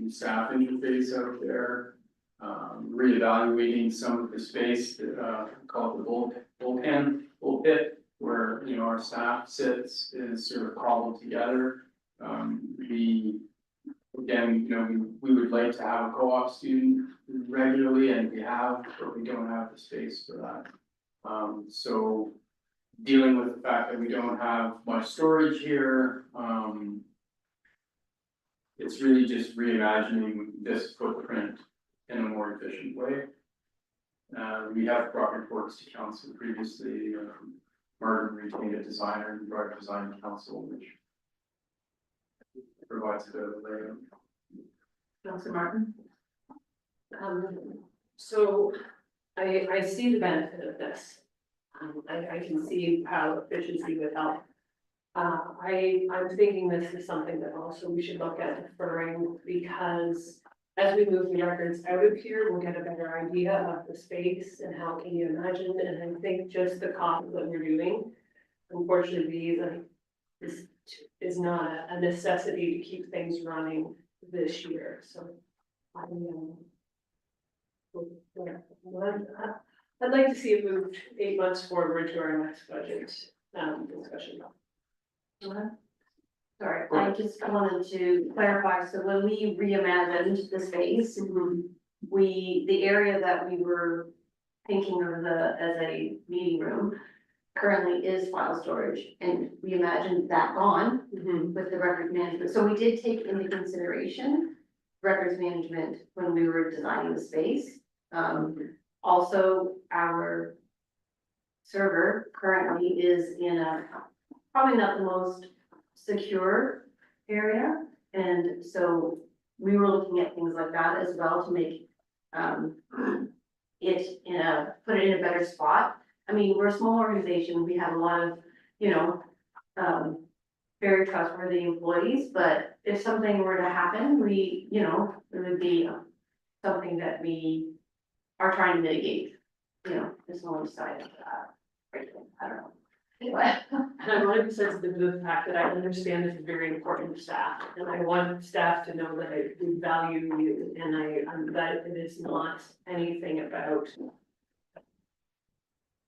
staff interface out there. Reevaluating some of the space that, called the bullpit, where, our staff sits is sort of cobbled together. We would like to have a co-op student regularly, and we have, but we don't have the space for that. So dealing with the fact that we don't have much storage here, it's really just reimagining this footprint in a more efficient way. We have brought reports to council previously. Martin retained a designer and brought a design council, which provides a bit of a layout. Councilor Martin? So I see the benefit of this. I can see how efficiency would help. I'm thinking this is something that also we should look at deferring, because as we move the records out of here, we'll get a better idea of the space and how can you imagine, and I think just the cost that we're doing. Unfortunately, this is not a necessity to keep things running this year, so. I'd like to see it moved 8 months forward to our next budget discussion. Sorry, I just wanted to clarify, so when we reimagined the space, the area that we were thinking of as a meeting room currently is file storage, and we imagined that gone with the records management. So we did take into consideration records management when we were designing the space. Also, our server currently is in probably not the most secure area, and so we were looking at things like that as well to make put it in a better spot. I mean, we're a small organization, we have a lot of very trustworthy employees, but if something were to happen, it would be something that we are trying to mitigate. there's no one side of that. Right, I don't know. Anyway. And I want to be sensitive to the fact that I understand this is very important to staff, and I want staff to know that I do value you, and that it is not anything about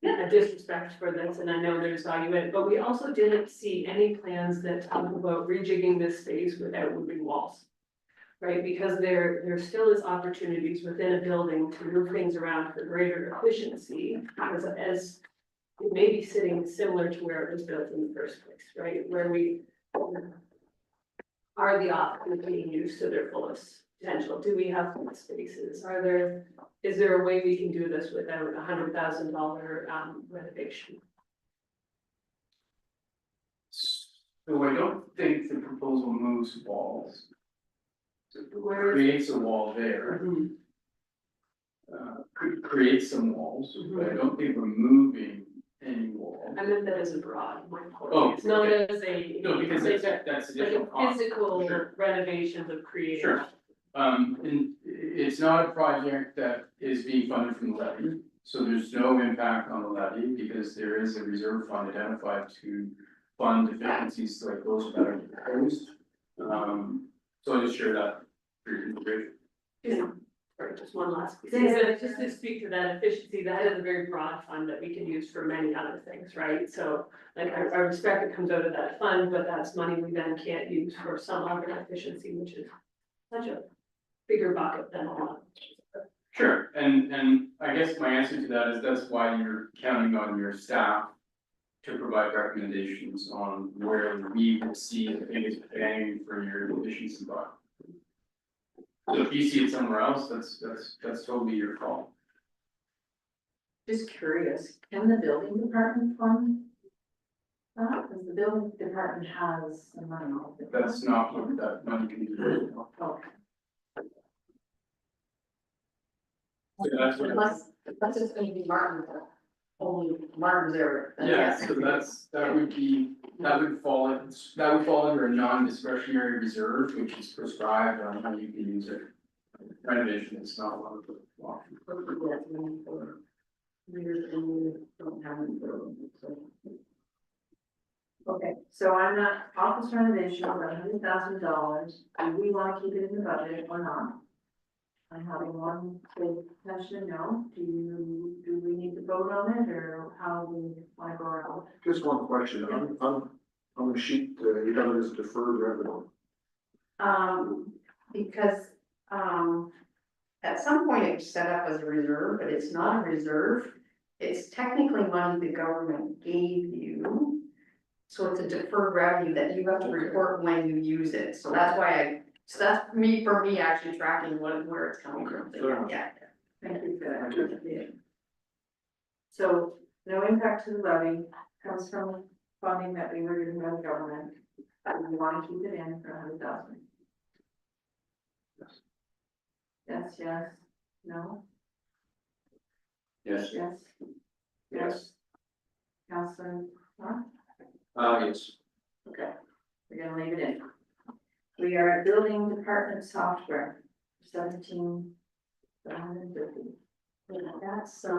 a disrespect for this, and I know there's value in it, but we also didn't see any plans that talk about rejigging this space without moving walls. Right, because there still is opportunities within a building to move things around for greater efficiency, as it may be sitting similar to where it was built in the first place, right, where we are the offices being used to their fullest potential? Do we have flex spaces? Is there a way we can do this without $100,000 renovation? So I don't think the proposal moves walls. Where is? Creates a wall there, creates some walls, but I don't think we're moving any walls. I meant that as a broad, my point. Oh, It's not okay. as a. No, because it's that's like additional a cost. physical Sure. renovations of creating. Sure. And it's not a project that is being funded from the levy, so there's no impact on the levy because there is a reserve fund identified to fund efficiencies like those that are proposed. So I just share that for your consideration. Sorry, just one last piece. Yeah. Just to speak to that efficiency, that is a very broad fund that we can use for many other things, right? So like I respect it comes out of that fund, but that's money we then can't use for some other efficiency, which is such a bigger bucket than a lot. Sure, and I guess my answer to that is that's why you're counting on your staff to provide recommendations on where we would see the biggest bang for your efficiency buck. So if you see it somewhere else, that's totally your call. Just curious, can the building department fund that? Because the building department has some money. That's not what that money can do. Okay. So that's what. Unless it's gonna be Martin, only Martin's area. Yeah, so that would fall under a non-discretionary reserve, which is prescribed on how you can use it. Renovation is not one of the options. Okay, so I'm not, office renovation of $100,000, do we wanna keep it in the budget or not? I'm having one big question, no, do we need to vote on it, or how do we wanna go around? Just one question, on the sheet, you have it as deferred revenue. Because, at some point it was set up as a reserve, but it's not a reserve. It's technically money the government gave you. So it's a deferred revenue that you have to report when you use it, so that's why so that's for me actually tracking where it's coming from. Yeah. Thank you for that clarification. So no impact to the levy, comes from funding that we were given by the government, and we want to keep it in for 100,000. Yes, no, Yes. yes, yes. Counselor, huh? Yes. Okay, we're gonna leave it in. We are at building department software, 17,750. That's, I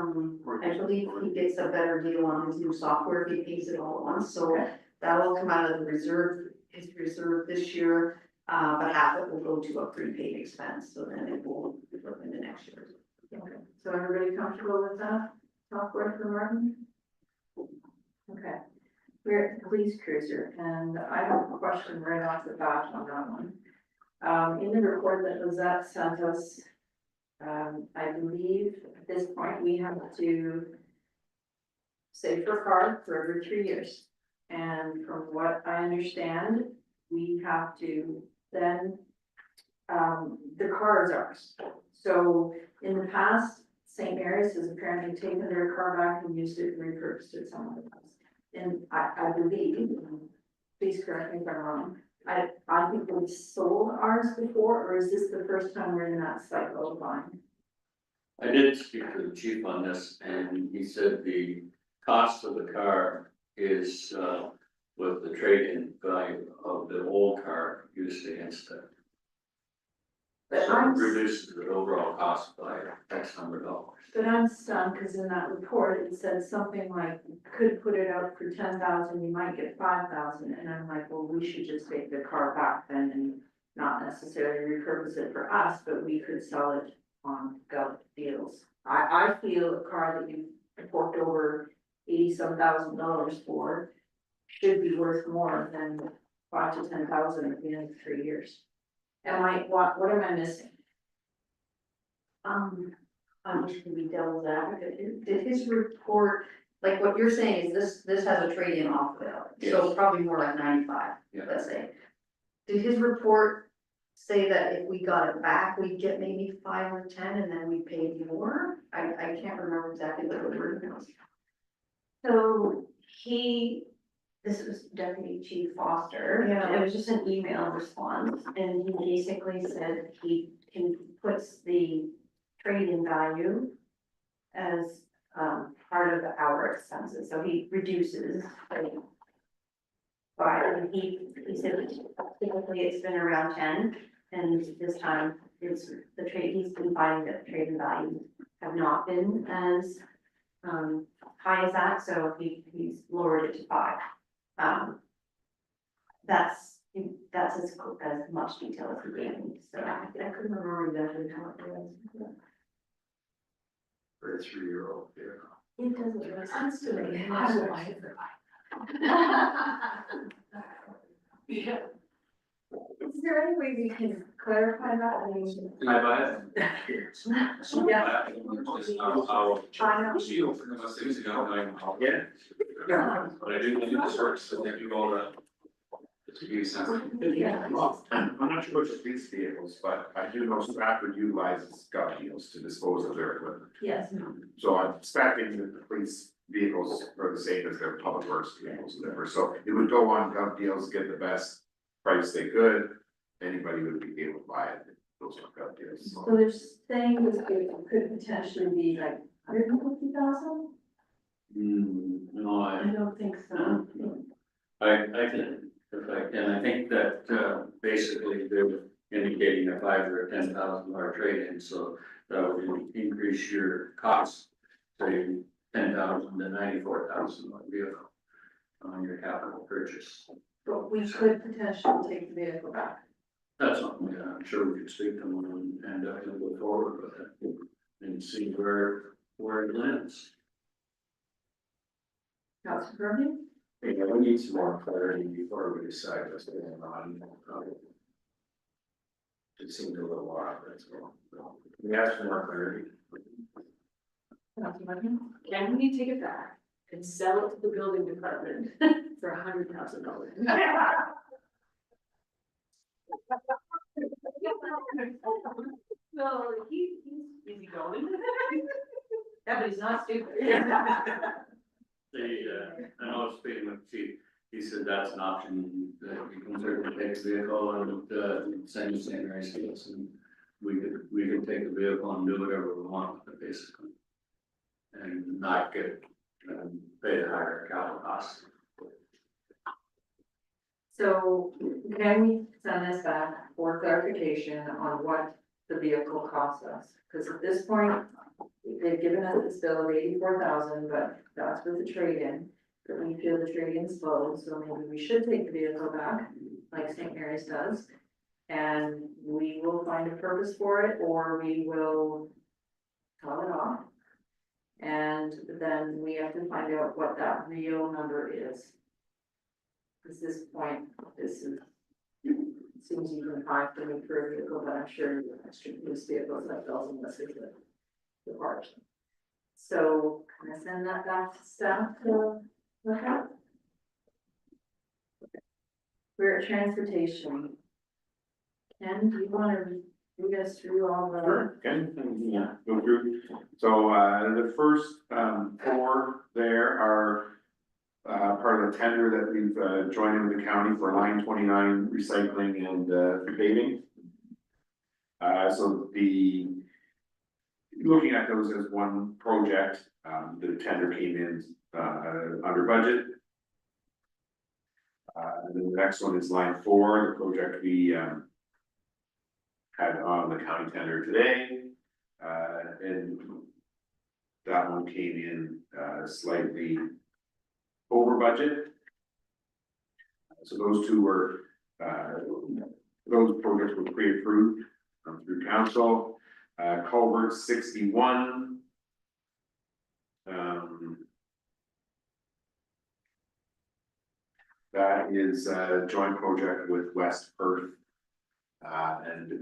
believe he gets a better deal on his new software if he pays it all at once, so that will come out of the reserve, his reserve this year. But half it will go to a prepaid expense, so then it will go into next year. Okay, so everybody comfortable with that software for Martin? Okay, we're at the police cruiser, and I have a question right off the bat on that one. In the report that Lizette sent us, I believe at this point, we have to save for a car for every 3 years. And from what I understand, we have to then, the car is ours. So in the past, St. Mary's has apparently taken their car back and used it and repurposed it somewhere else. And I believe, please correct me if I'm wrong, I think we sold ours before, or is this the first time we're in that cycle of buying? I did speak to the chief on this, and he said the cost of the car is, with the trade-in value of the old car used against it. But So I'm, it reduces the overall cost by X number of dollars. but I'm stunned, because in that report, it said something like, could put it out for 10,000, you might get 5,000, and I'm like, well, we should just take the car back then and not necessarily repurpose it for us, but we could sell it on gut deals. I feel a car that you forked over $80-some thousand for should be worth more than 5,000 to 10,000 at the end of 3 years. What am I missing? I'm just gonna be devil's advocate. Did his report, like what you're saying is this has a trade-in off of it, so Yes. probably more like 95, Yeah. let's say. Did his report say that if we got it back, we'd get maybe 5 or 10 and then we paid more? I can't remember exactly what the word was. So this was Deputy Chief Foster. Yeah. It was just an email response, and he basically said he puts the trade-in value as, part of our expenses, so he reduces. And he said typically it's been around 10, and this time he's been finding that trade-in values have not been as, high as that, so he's lowered it to 5. That's as much detail as he gave me, so. I couldn't remember exactly how it was. For a 3-year-old vehicle. It doesn't make sense to me. I will buy it for Yeah. Is there any way we can clarify that? I mean, Can I buy it? Yeah. I don't understand how, I know. you opened up 6 ago, going, yeah. But I do this works, so they do all the. To give you a sense. Well, I'm not sure which police vehicles, but I do know Stratford utilizes gut deals to dispose of their equipment. Yes. So I'm expecting that the police vehicles are the same as their public works vehicles, whatever, so it would go on gut deals, get the best price they could. Anybody would be able to buy it, those are gut deals, So so. they're saying this could potentially be like 150,000? No, I don't think so. I think, if I can, I think that, basically they're indicating a 5,000 or 10,000 trade-in, so that would increase your costs. Say 10,000 to 94,000 on vehicle on your capital purchase. But we could potentially take the vehicle back. That's something, yeah, I'm sure we could speak to them and definitely go forward with it and see where it lands. Councilor Bergen? Yeah, we need some more clarity before we decide what's going on. It seemed a little odd, that's all. We asked for more clarity. Councilor Bergen? Can we take it back and sell it to the building department for $100,000? No, he's easy going. Yeah, but he's not stupid. I know speaking with Chief, he said that's an option, that you can certainly take a vehicle and send you St. Mary's Fields, and we could take the vehicle and do whatever we want with it, basically. And not get, pay the higher capital costs. So can we send this back for clarification on what the vehicle costs us? Because at this point, they've given us this bill of 84,000, but that's with the trade-in. But we feel the trade-in's low, so maybe we should take the vehicle back, like St. Mary's does. And we will find a purpose for it, or we will call it off. And then we have to find out what that real number is. At this point, this is, seems even high for me for a vehicle, but I'm sure the extra police vehicles that bells and whistles that the part. So can I send that back to staff to look at? We're at transportation. Ken, do you want to lead us through all the? Sure, okay, yeah, go through. So, the first, 4 there are, part of the tender that we've, joined in with the county for line 29 recycling and, paving. So looking at those as one project, the tender came in, under budget. And then the next one is line 4, the project we, had on the county tender today. And that one came in, slightly over budget. So those two were, those projects were pre-approved through council. Culvert 61. That is a joint project with West Perth. And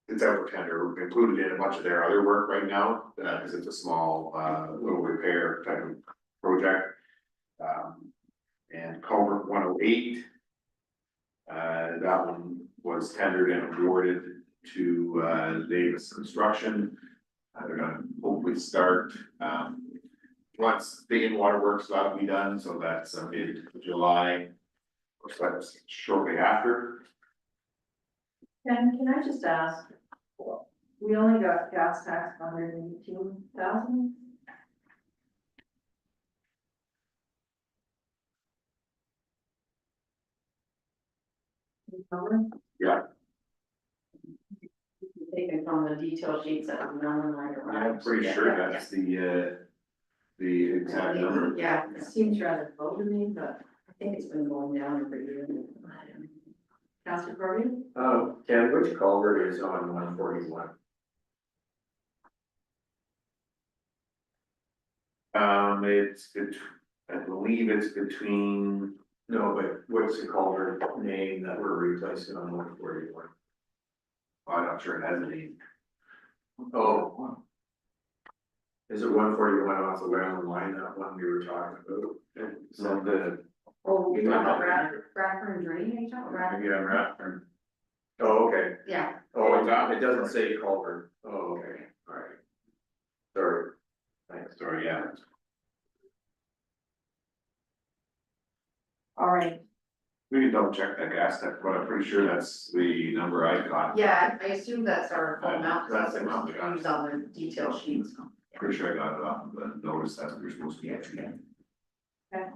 it's out for tender, included in a bunch of their other work right now, because it's a small, little repair type of project. And culvert 108. That one was tendered and awarded to, Davis Construction. They're gonna hopefully start, once the in-water works that'll be done, so that's mid-July. Or so that's shortly after. And can I just ask, we only got gas tax 118,000? Yeah. Taken from the detail sheets that were done like around. I'm pretty sure that's the exact number. Yeah, It seems rather low to me, but I think it's been going down every year. Councilor Corbett? Ken, which culvert is on 141? I believe it's between, No, but what's the culvert name that we're replacing on 141? I'm not sure it has a name. Oh. Is it 141 off the Whalen line, that one we were talking about? So the, Oh, you're talking about Bradford Drain, are you talking about? Maybe I'm right. Oh, okay. Yeah. Oh, it doesn't say culvert. Oh, okay, all right. Sorry. Thanks. sorry, yeah. All right, We can double check that gas tax, but I'm pretty sure that's the number I got. Yeah, I assume that's our full amount, That's because the amount we that's got. used on the detail sheets. Pretty sure I got it off the notice that we're supposed to get. okay.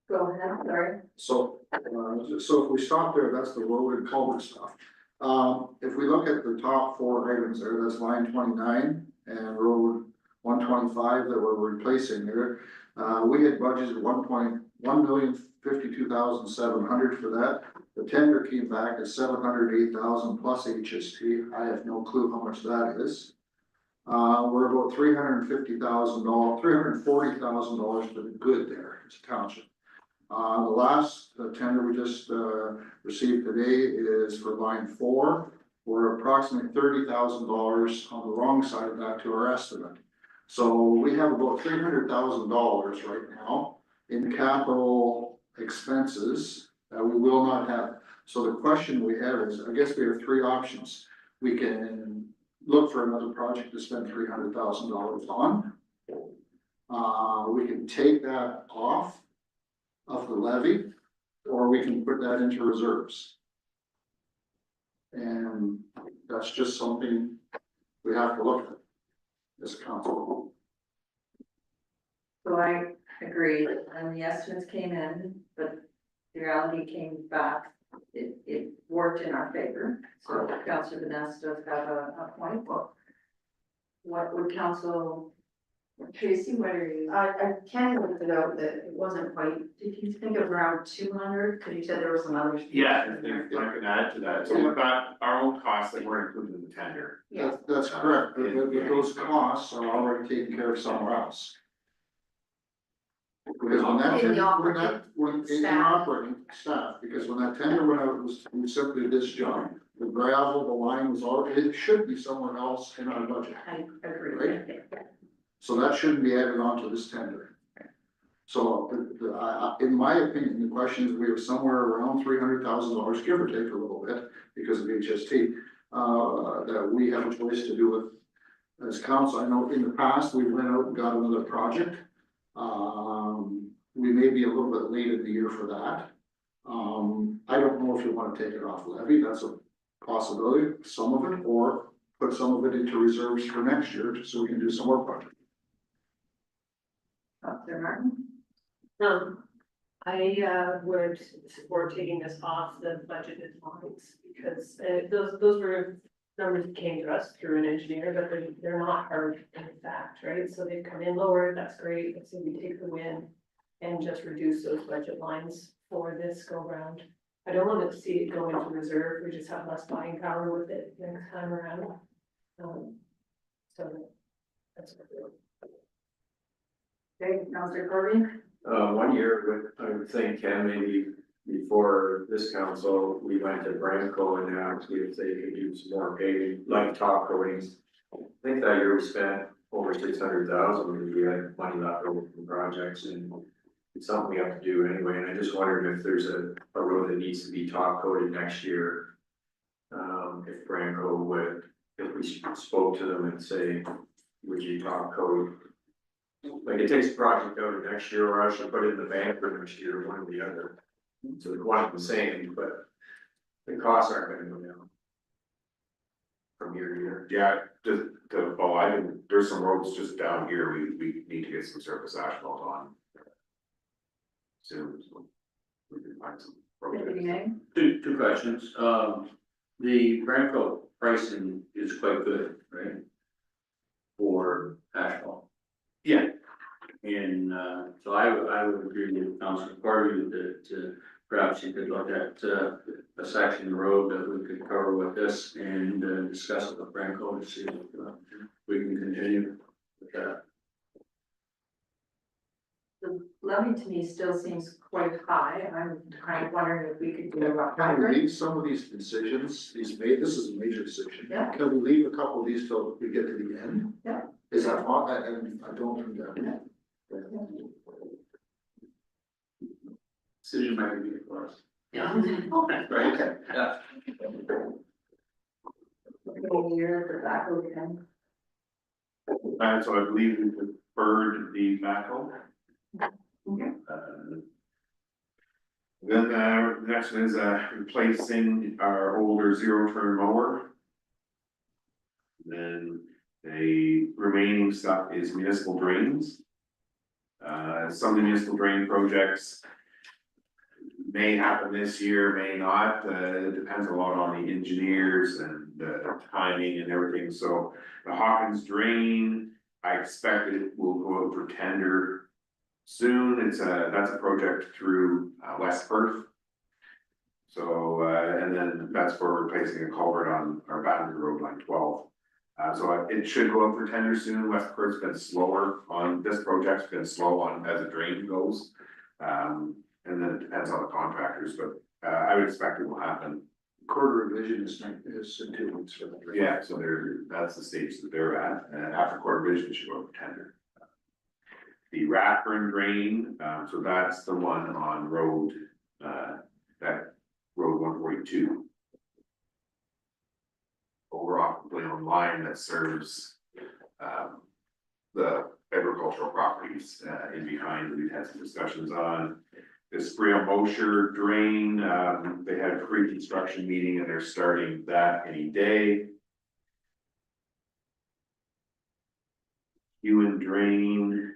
Go ahead, sorry. So if we stop there, that's the road and culvert stuff. If we look at the top four items there, that's line 29 and road 125 that we're replacing there. We had budgeted 1,052,700 for that. The tender came back at 708,000 plus HST. I have no clue how much that is. We're about $340,000 for the good there. It's a township. The last tender we just received today is for line 4. We're approximately $30,000 on the wrong side of that to our estimate. So we have about $300,000 right now in capital expenses that we will not have. So the question we have is, I guess we have three options. We can look for another project to spend $300,000 on. We can take that off of the levy, or we can put that into reserves. And that's just something we have to look at as council. So I agree, and the estimates came in, but the reality came back. It worked in our favor, so Councilor Vanessa does have a point. What would council, Tracy, what are you? I can look it out that it wasn't quite, did you think of around 200, because you said there were some others. Yeah, if I can add to that, so we've got our own costs that weren't included in the tender. Yeah. That's correct, but those costs are already taken care of somewhere else. Because when that, In the in staff. operating staff, because when that tender went out, it was simply this job. The gravel, the line was already, it should be somewhere else in our budget. I agree. Right. So that shouldn't be added on to this tender. So in my opinion, the question is, we have somewhere around $300,000, give or take a little bit, because of HST, that we have a choice to do with as council. I know in the past, we went out and got another project. We may be a little bit late in the year for that. I don't know if you want to take it off levy, that's a possibility, some of it, or put some of it into reserves for next year, so we can do some more projects. Councilor Martin? I would support taking this off the budgeted lines because those were numbers that came to us through an engineer, but they're not hard in fact, right? So they've come in lower, that's great. Let's say we take the win and just reduce those budget lines for this go round. I don't want to see it go into reserve. We just have less buying power with it next time around. So that's what we're. Okay, Councillor Corbin? 1 year, I would think, Ken, maybe before this council, we went to Branco and asked if they could do some more paving, like top coatings. I think that year we spent over 600,000, we had money left over from projects, and it's something we have to do anyway, and I just wondered if there's a road that needs to be top coated next year. If Branco would, if we spoke to them and say, would you top coat? Like it takes a project out of next year, or I should put it in the bank for next year, one or the other. So one of the same, but the costs aren't gonna go down from year to year. Yeah, just to follow, there's some roads just down here, we need to get some surface asphalt on. Soon, so we can find some Deputy projects. Mayor? Two questions. The Brandfield pricing is quite good, right? For asphalt. Yeah. And, so I would agree with Councilor Corby that, perhaps you could look at, a section of the road that we could cover with this and, discuss it with Branco to see if, we can continue with that. The levy to me still seems quite high. I'm kind of wondering if we could do a Can we hybrid. leave some of these decisions, this is a major decision. Yeah. Can we leave a couple of these till we get to the end? Yeah. Is that, I don't think that. Decision might be for us. Yeah. Right? Okay. Yeah. Whole year for that, okay. So I believe we deferred the backhoe. Okay. Then, the next one is, replacing our older zero-turn mower. Then the remaining stuff is municipal drains. Some of the municipal drain projects may happen this year, may not, it depends a lot on the engineers and the timing and everything, so the Hawkins drain, I expect it will go out for tender soon. That's a project through West Perth. So, and then that's for replacing a culvert on our Battery Road line 12. So it should go out for tender soon. West Perth's been slower on, this project's been slow on as a drain goes. And then it depends on the contractors, but I would expect it will happen. Quarter revision is in 2 weeks for that. Yeah, so that's the stage that they're at, and after quarter revision, it should go out for tender. The Rathburn drain, so that's the one on road, that road 142. Over off the Blaine line that serves, the agricultural properties, in behind that we've had some discussions on. The Sprea Mosher drain, they had a pre-construction meeting and they're starting that any day. Ewan drain.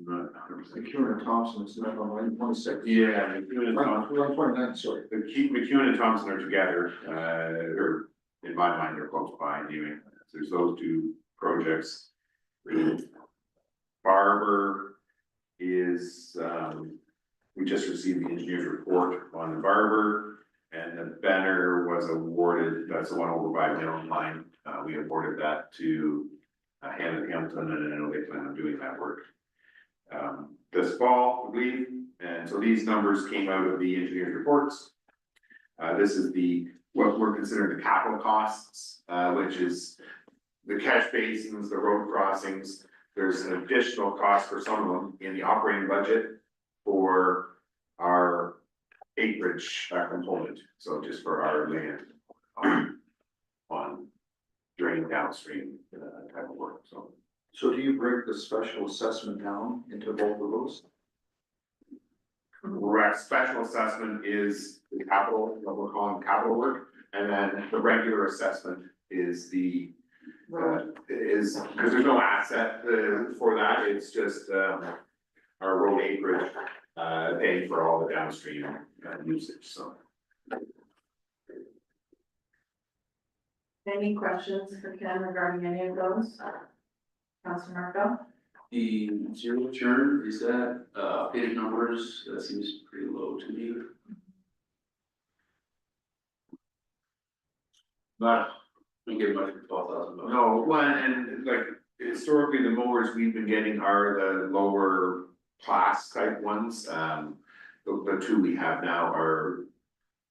Not 100%. McEwen and Thompson is not on line 26. Yeah, McEwen and Thompson, Line 29, sorry. McEwen and Thompson are together, or in my mind, they're close by anyway. There's those two projects. Barber is, we just received the engineer's report on the Barber. And the Benner was awarded, that's the one over by Middle Line, we awarded that to Hamilton, and I know they plan on doing that work. This fall, I believe, and so these numbers came out of the engineer's reports. This is what we're considering the capital costs, which is the catch basins, the road crossings. There's an additional cost for some of them in the operating budget for our acreage component, so just for our land on draining downstream type of work, so. So do you break the special assessment down into both of those? Correct, special assessment is the capital, what we're calling capital work, and then the regular assessment is the is, because there's no asset for that, it's just our road acreage paying for all the downstream usage, so. Any questions for Ken regarding any of those? Councilor Marco? The zero turn, is that, updated numbers, that seems pretty low to me. But Don't get much for $12,000. no, well, and like historically, the mowers we've been getting are the lower class type ones. The two we have now are,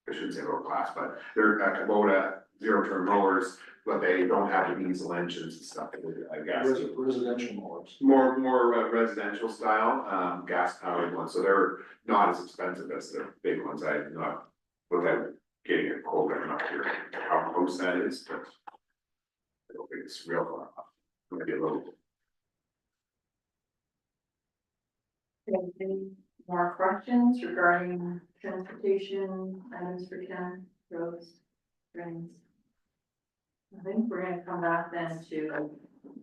I shouldn't say lower class, but they're Kubota zero turn mowers, but they don't have the diesel engines and stuff, I guess. Residential mowers. More residential style, gas powered ones, so they're not as expensive as the big ones. I'm not, without getting a quote, I'm not sure how close that is, but I don't think it's real far off. Maybe a little. Any more questions regarding transportation items for Ken, roads, drains? I think we're gonna come back then to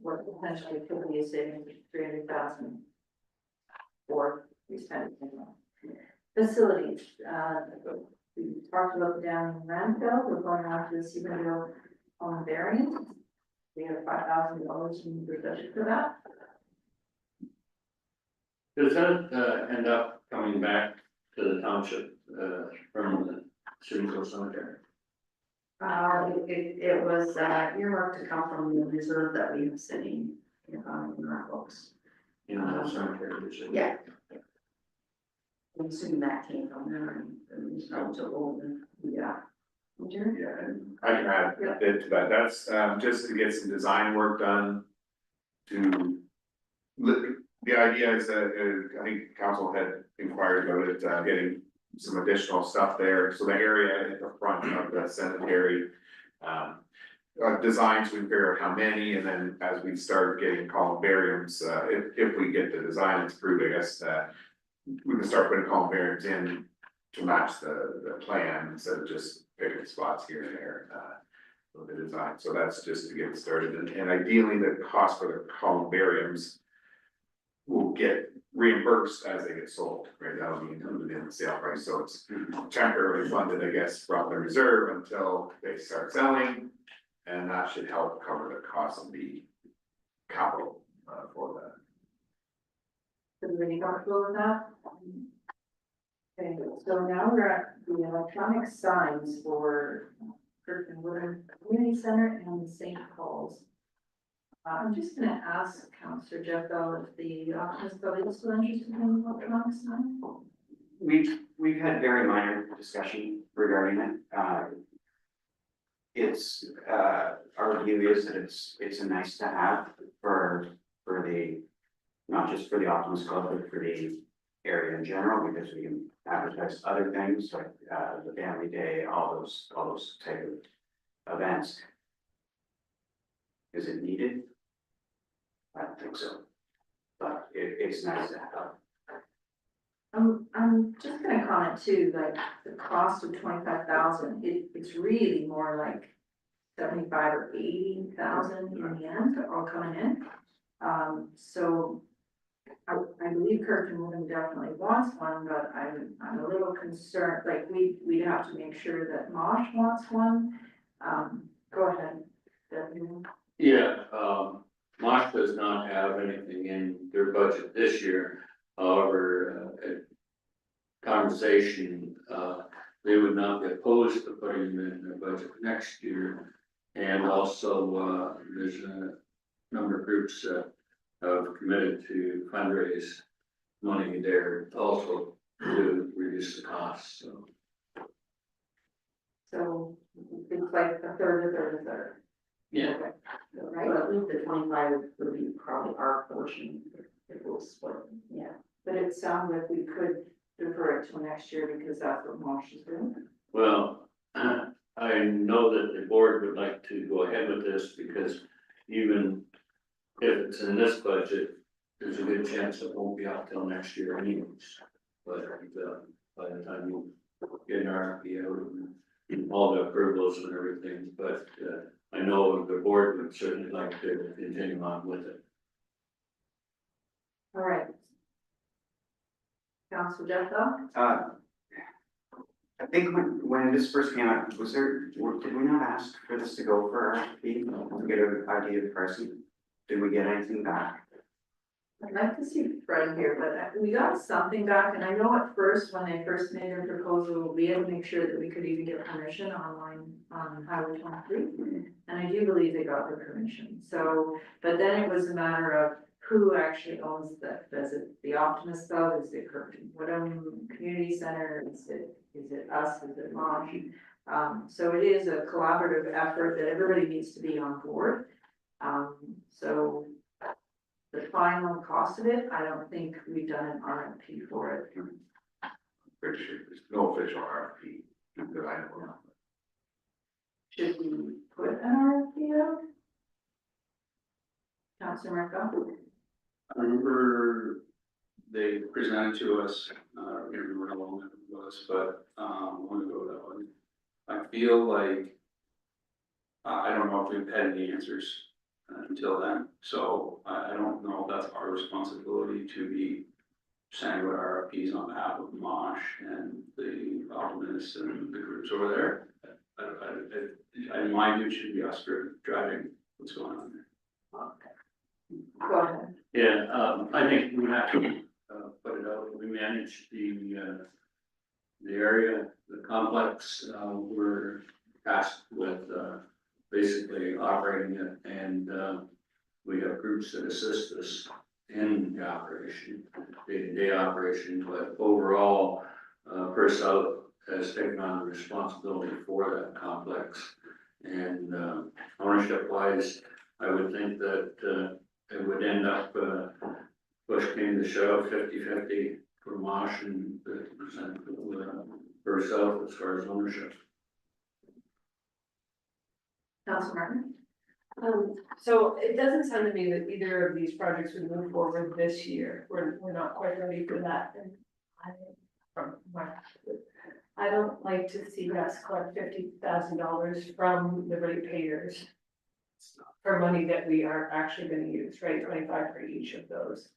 what potentially could be a savings of 300,000 for we spent. Facilities, we talked about the down in landfill, we're going on to the Seamanville on variant. We have $5,000 in the budget for that. Does that, end up coming back to the township, from the Simcoe Cemetery? It was earmarked to come from the reserve that we have sitting in our books. In the cemetery, you said? Yeah. I'm assuming that came from there and it's not to open, yeah. Yeah, and I can add a bit to that. That's just to get some design work done. The idea is that I think council had inquired about it, getting some additional stuff there. So the area at the front of the cemetery, designs, we figure out how many, and then as we start getting columbariums, if we get the design approved, I guess, we can start putting columbariums in to match the plan instead of just picking spots here and there, for the design. So that's just to get started. And ideally, the cost for the columbariums will get reimbursed as they get sold, right? That'll be included in the sale price. So it's temporarily funded, I guess, from the reserve until they start selling. And that should help cover the cost of the capital for that. Everybody comfortable with that? Okay, so now we're at the electronic signs for Kirkland Woodland Community Center and St. Paul's. I'm just gonna ask Councillor Jeff though, if the Optimist Club is still interested in electronic sign? We've had very minor discussion regarding it. It's, our view is that it's a nice to have for the, not just for the Optimist Club, but for the area in general, because we can advertise other things like, the family day, all those type of events. Is it needed? I don't think so, but it's nice to have. I'm just gonna comment too, like the cost of 25,000, it's really more like 75 or 80,000 in the end, all coming in. So I believe Kirkland Woodland definitely wants one, but I'm a little concerned, like we'd have to make sure that Mosh wants one. Go ahead, Deputy. Yeah, Mosh does not have anything in their budget this year. However, conversation, they would not be opposed to putting them in their budget next year. And also, there's a number of groups that have committed to fundraise money there also to reduce the costs, so. So it's like a third. Yeah. Okay. Right, but at least the 25 would be probably our portion if it was split, yeah. But it sounds like we could defer it till next year because that's what Mosh is doing. Well, I know that the board would like to go ahead with this because even if it's in this budget, there's a good chance it won't be out till next year anyways. But by the time you get an RFP out and all the approvals and everything, but I know the board would certainly like to continue on with it. All right. Council Jethro? I think when this first came out, did we not ask for this to go for RFP to get an idea of pricing? Did we get anything back? I'd like to see Fred here, but we got something back, and I know at first, when they first made their proposal, we had to make sure that we could even get permission online on Highway 23. And I do believe they got the permission, so, but then it was a matter of who actually owns that, is it the Optimist Club, is it Kirkton Woodham Community Center, is it us, is it Mosh? So it is a collaborative effort that everybody needs to be on board. So the final cost of it, I don't think we've done an RFP for it. Pretty sure there's no official RFP that I know of. Should we put an RFP out? Councilor Marco? I remember they presented to us, I don't remember how long it was, but, long ago that one. I feel like, I don't know if we've had any answers until then, so I don't know if that's our responsibility to be sending out RFPs on behalf of Mosh and the Optimists and the groups over there. In my view, it should be us driving what's going on there. Go ahead. Yeah, I think we have to, put it out, we manage the area, the complex, we're tasked with, basically operating it, and, we have groups that assist us in the operation, day-to-day operation, but overall, Perth South has taken on the responsibility for that complex. And, ownership wise, I would think that, it would end up, push came to shove 50-50 for Mosh and 50% for South as far as ownership. Councilor Martin? So it doesn't sound to me that either of these projects would move forward this year. We're not quite ready for that. And I don't like to see us collect $50,000 from the ratepayers for money that we are actually gonna use, right? 25 for each of those.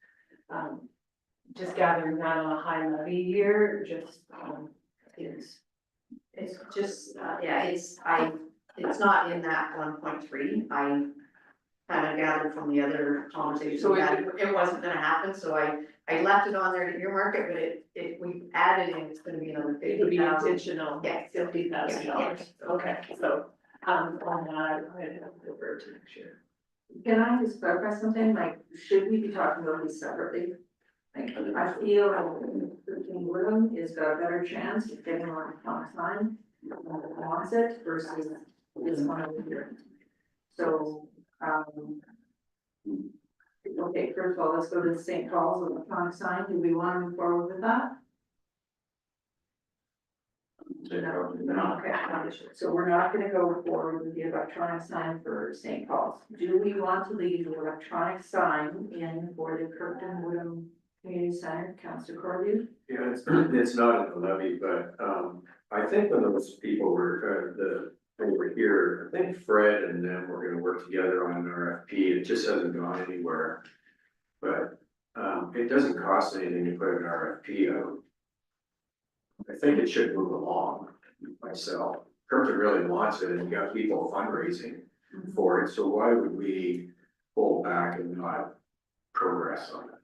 Just gathering that on a high levy year, just, is. It's just, yeah, it's not in that 1.3. I kind of gathered from the other conversations we had, it wasn't gonna happen, so I left it on there to earmark it, but if we added in, it's gonna be another It'll be 50,000. additional, Yeah. $50,000. Okay, so, on that, I'd have to defer to next year. Can I just clarify something, like, should we be talking about these separately? Like, I feel like King Woodham is got a better chance of getting on a sign, wants it versus this one over here. So, okay, first of all, let's go to the St. Paul's electronic sign, do we want to move forward with that? No, okay, so we're not gonna go forward with the electronic sign for St. Paul's. Do we want to leave the electronic sign in for the Kirkton Woodham Community Center, Councilor Corview? Yeah, it's not in the levy, but, I think when those people were, over here, I think Fred and them were gonna work together on an RFP, it just hasn't gone anywhere. But, it doesn't cost anything to put an RFP out. I think it should move along myself. Kirkton really wants it, and we got people fundraising for it, so why would we hold back and not progress on it?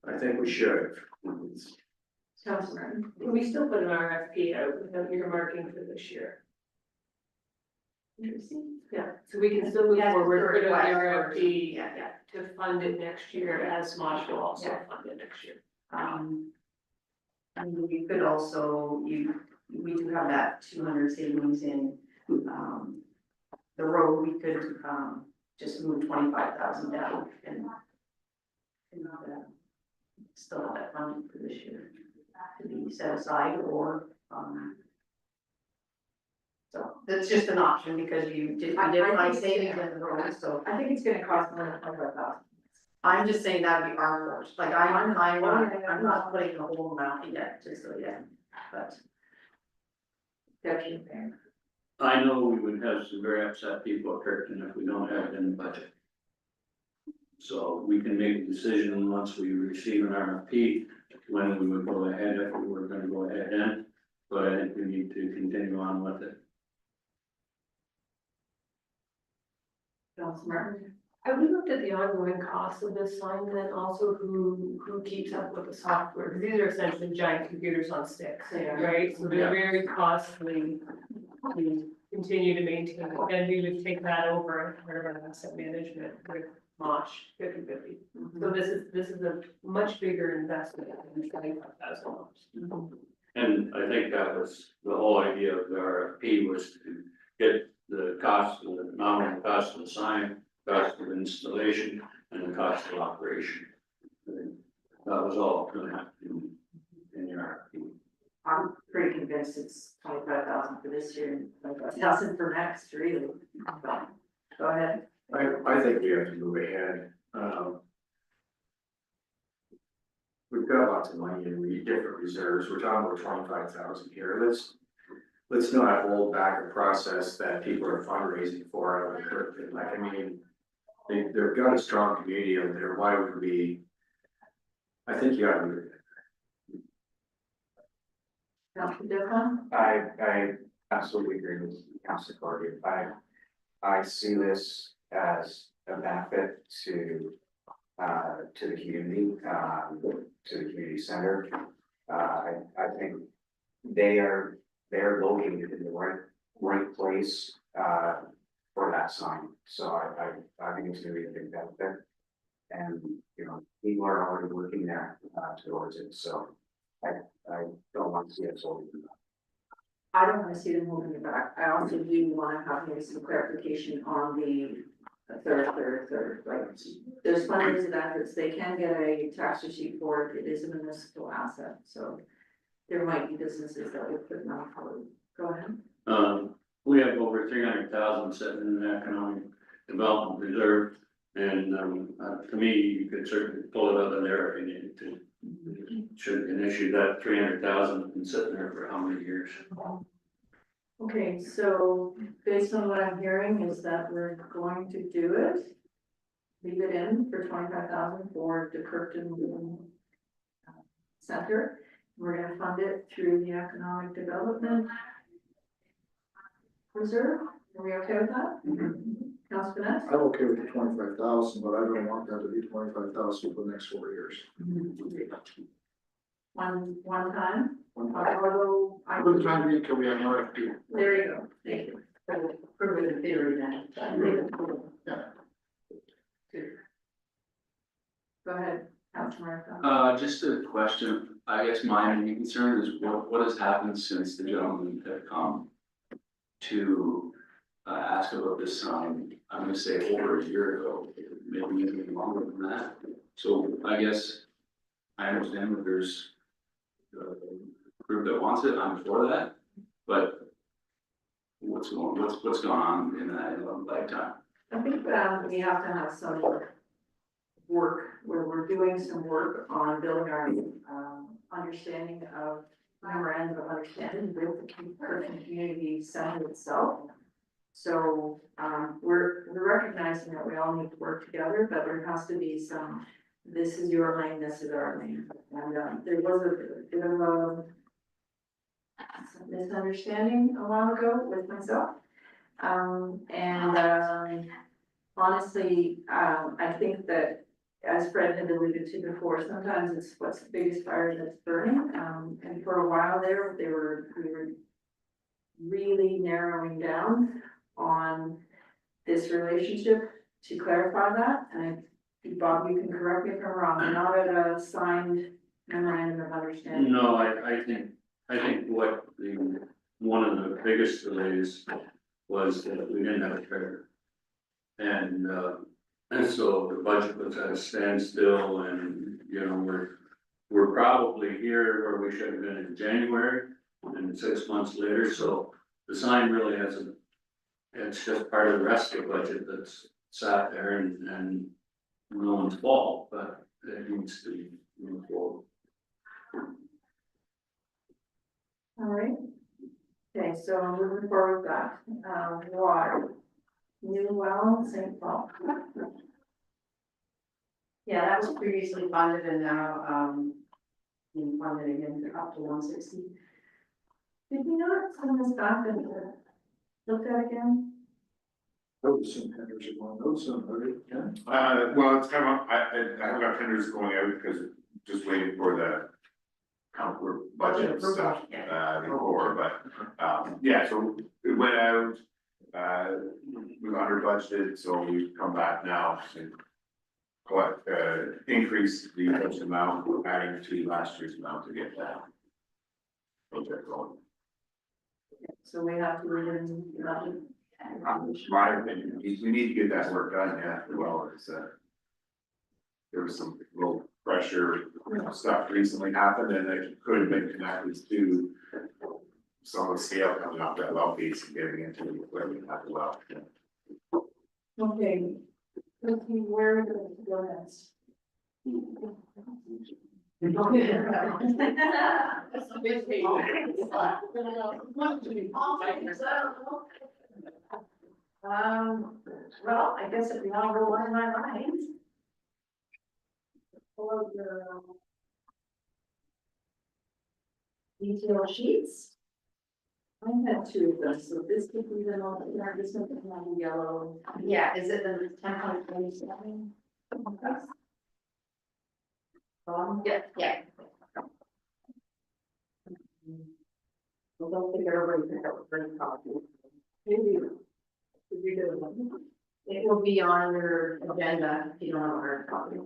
I think we should. Councilor, Can we still put an RFP out without earmarking for this year? Yeah, so we can still move Yeah, forward for with the request RFP Yeah. to fund it next year, as Mosh will also Yeah. fund it next year. And we could also, we do have that 200 savings in, the road, we could, just move 25,000 down and still have that funding for this year to be set aside or, so that's just an option because we did find savings in the road, so. I think it's gonna cost more than $25,000. I'm just saying that would be our course, like I'm not putting the whole amount yet, just so yeah, but. Deputy Mayor. I know we would have some very upset people at Kirkton if we don't have it in the budget. So we can make a decision once we receive an RFP, when we would go ahead, if we were gonna go ahead in. But I think we need to continue on with it. Councilor Martin? Have we looked at the ongoing costs of this sign, then also who keeps up with the software? Because these are essentially giant computers on sticks, Yeah. right? So they're very costly to continue to maintain, and we would take that over as part of our asset management with Mosh 50/50. So this is a much bigger investment than $25,000. And I think that was the whole idea of the RFP, was to get the cost, the nominal cost of the sign, cost of installation, and the cost of operation. I think that was all gonna happen in the RFP. I'm pretty convinced it's 25,000 for this year and 25,000 for next, really. But, go ahead. I think we have to move ahead. We've got lots of money in different reserves. We're talking about 25,000 here. Let's not hold back a process that people are fundraising for out of the Kirkton. Like, I mean, they've got a strong community out there. Why would we? I think you gotta move it. Councilor Dillon? I absolutely agree with Councilor Cordy. I see this as a benefit to the community, to the community center. I think they're located in the right place, for that sign. So I think it's gonna be a big benefit. And, you know, people are already working there, towards it, so I don't want to see it sold. I don't want to see them holding it back. I also do want to have maybe some clarification on the third, like, there's fundraising efforts, they can get a tax receipt for it, it is a municipal asset, so there might be businesses that would put money forward. Go ahead. We have over 300,000 sitting in the economic development reserve, and to me, you could certainly pull it out of there if you needed to. Should be an issue that 300,000 has been sitting there for how many years? Okay, so based on what I'm hearing is that we're going to do it. Leave it in for 25,000 for the Kirkton Center. We're gonna fund it through the Economic Development Reserve. Are we okay with that? Councilor Net? I'm okay with the 25,000, but I don't want that to be 25,000 for the next 4 years. One time? One Although I. For the time being, can we have an RFP? There you go, thank you. Prove it in theory then. Yeah. Go ahead, Councilor. Just a question, I guess my main concern is what has happened since the gentleman had come to ask about this sign, I'm gonna say over a year ago, maybe even longer than that. So I guess I understand that there's a group that wants it, I'm for that, but what's going on in that lifetime? I think we have to have some work, where we're doing some work on building our understanding of memorandum of understanding with the Kirkton Community Center itself. So we're recognizing that we all need to work together, but there has to be some, this is your lane, this is our lane. And there was a bit of a misunderstanding a while ago with myself. Honestly, I think that, as Fred had alluded to before, sometimes it's what's the biggest fire that's burning. And for a while there, we were really narrowing down on this relationship to clarify that. And Bob, you can correct me if I'm wrong, we're not at a signed memorandum of understanding. No, I think what one of the biggest delays was that we didn't have a treasurer. And so the budget was at a standstill, and, you know, we're probably here where we should have been in January, and 6 months later, so the sign really hasn't, it's just part of the rest of the budget that's sat there and no one's fault, but it needs to be moved forward. All right. Okay, so moving forward with that, water. New well, St. Paul. Yeah, that was previously funded and now, being funded again up to 160. Did we not send this back and look at again? Those some tenders are going, those some, yeah. Well, it's kind of, I haven't got tenders going out because just waiting for the for budget stuff, before, but, yeah, so it went out. We were under budgeted, so we've come back now and collect, increase the budget amount, we're adding to last year's amount to get that project going. So we have to read in, My opinion, we need to get that work done, yeah, well, it's, there was some little pressure, stuff recently happened and it could have been connected to some of the scale coming off that well piece and getting into where we have the well. okay. Let's see, where are we going to go next? Well, I guess if we want to go line by line. For the detail sheets. I had two of them, so this could be the one, this one can have the yellow. Yeah, is it the 10.27? Yeah. I don't think everybody picked up a green copy. Maybe. Did you do it? It will be on your agenda if you don't have a hard copy.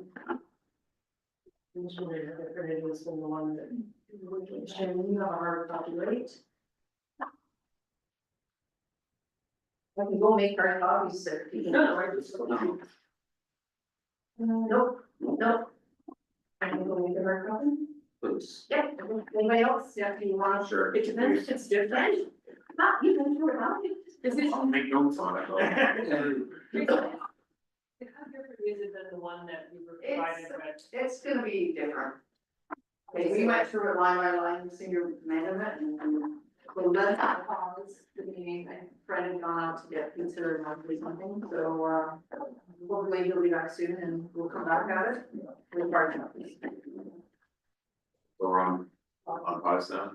Usually, it was from the one that. Sharon, you have a hard copy, right? I can go make hard copies, sir. No, I just. Nope, nope. I can go make a hard copy. Please. Yeah, anybody else? Yeah, do you want? Sure. It's different, it's different. Not, you can do it, huh? Is it? I'll make notes on it. The different is it than the one that we were provided with? It's gonna be different. Okay, we went through it line by line, senior management and. Well, let's pause the meeting, and Fred had gone out to get pizza or something, so, hopefully he'll be back soon and we'll come back at it. With hard copies. So we're on pause now.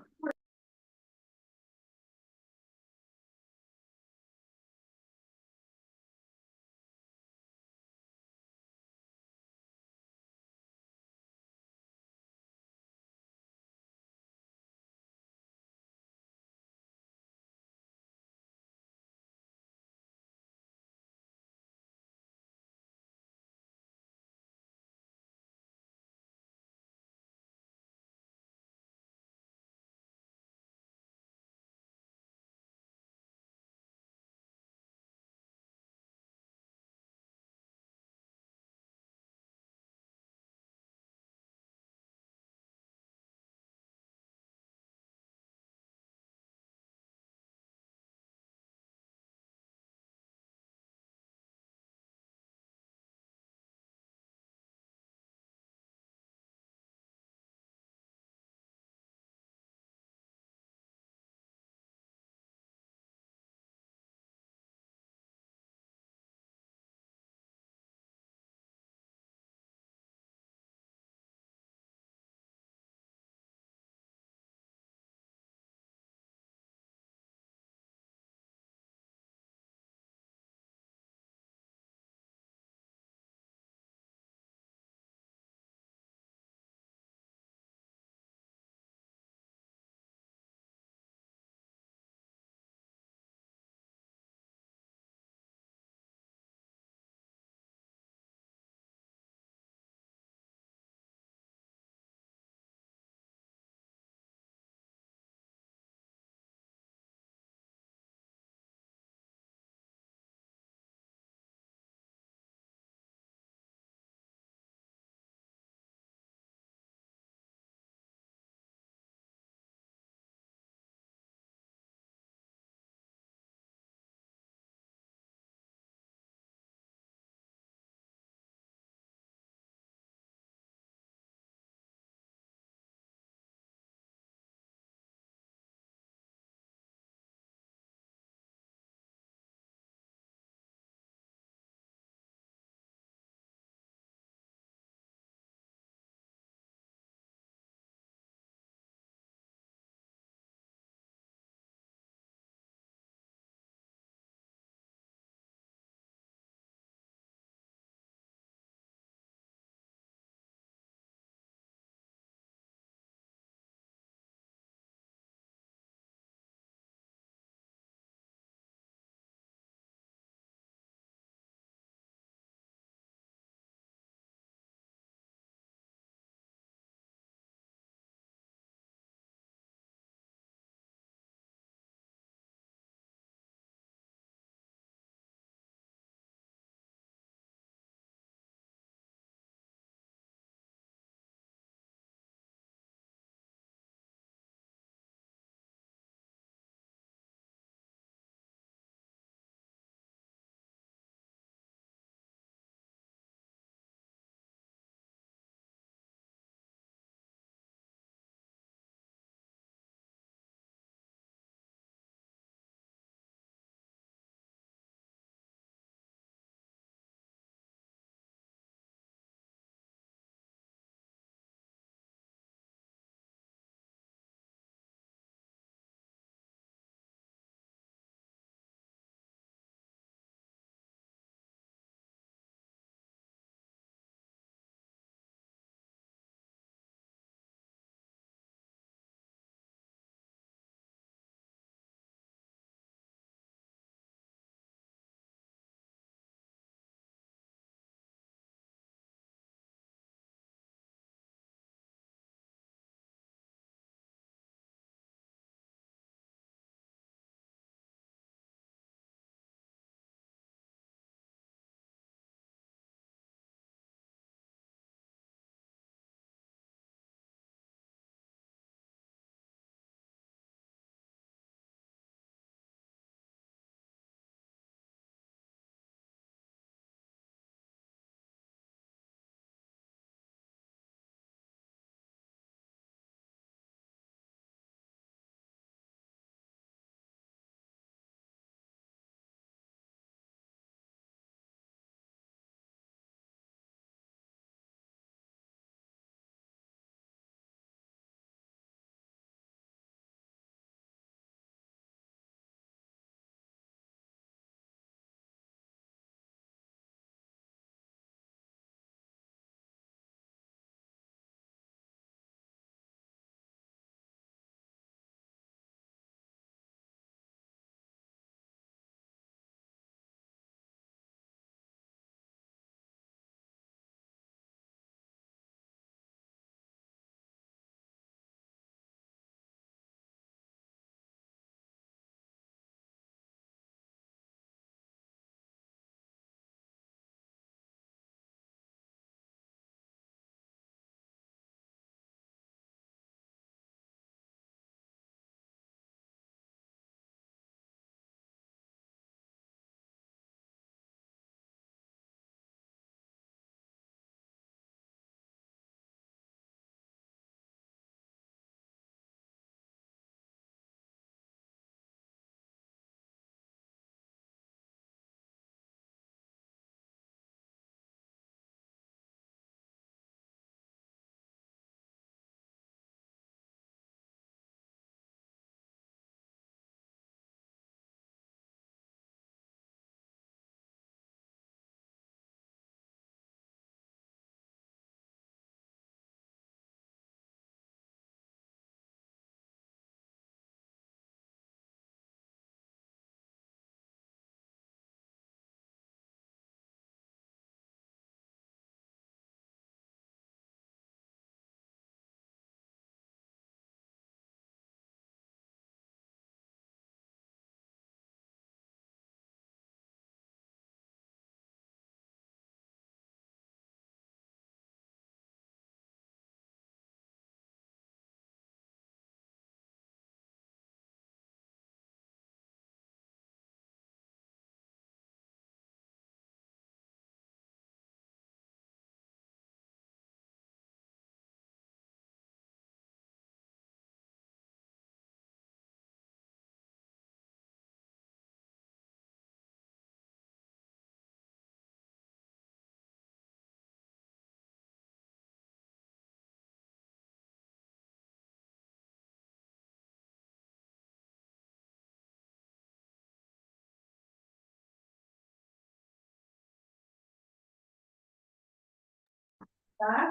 back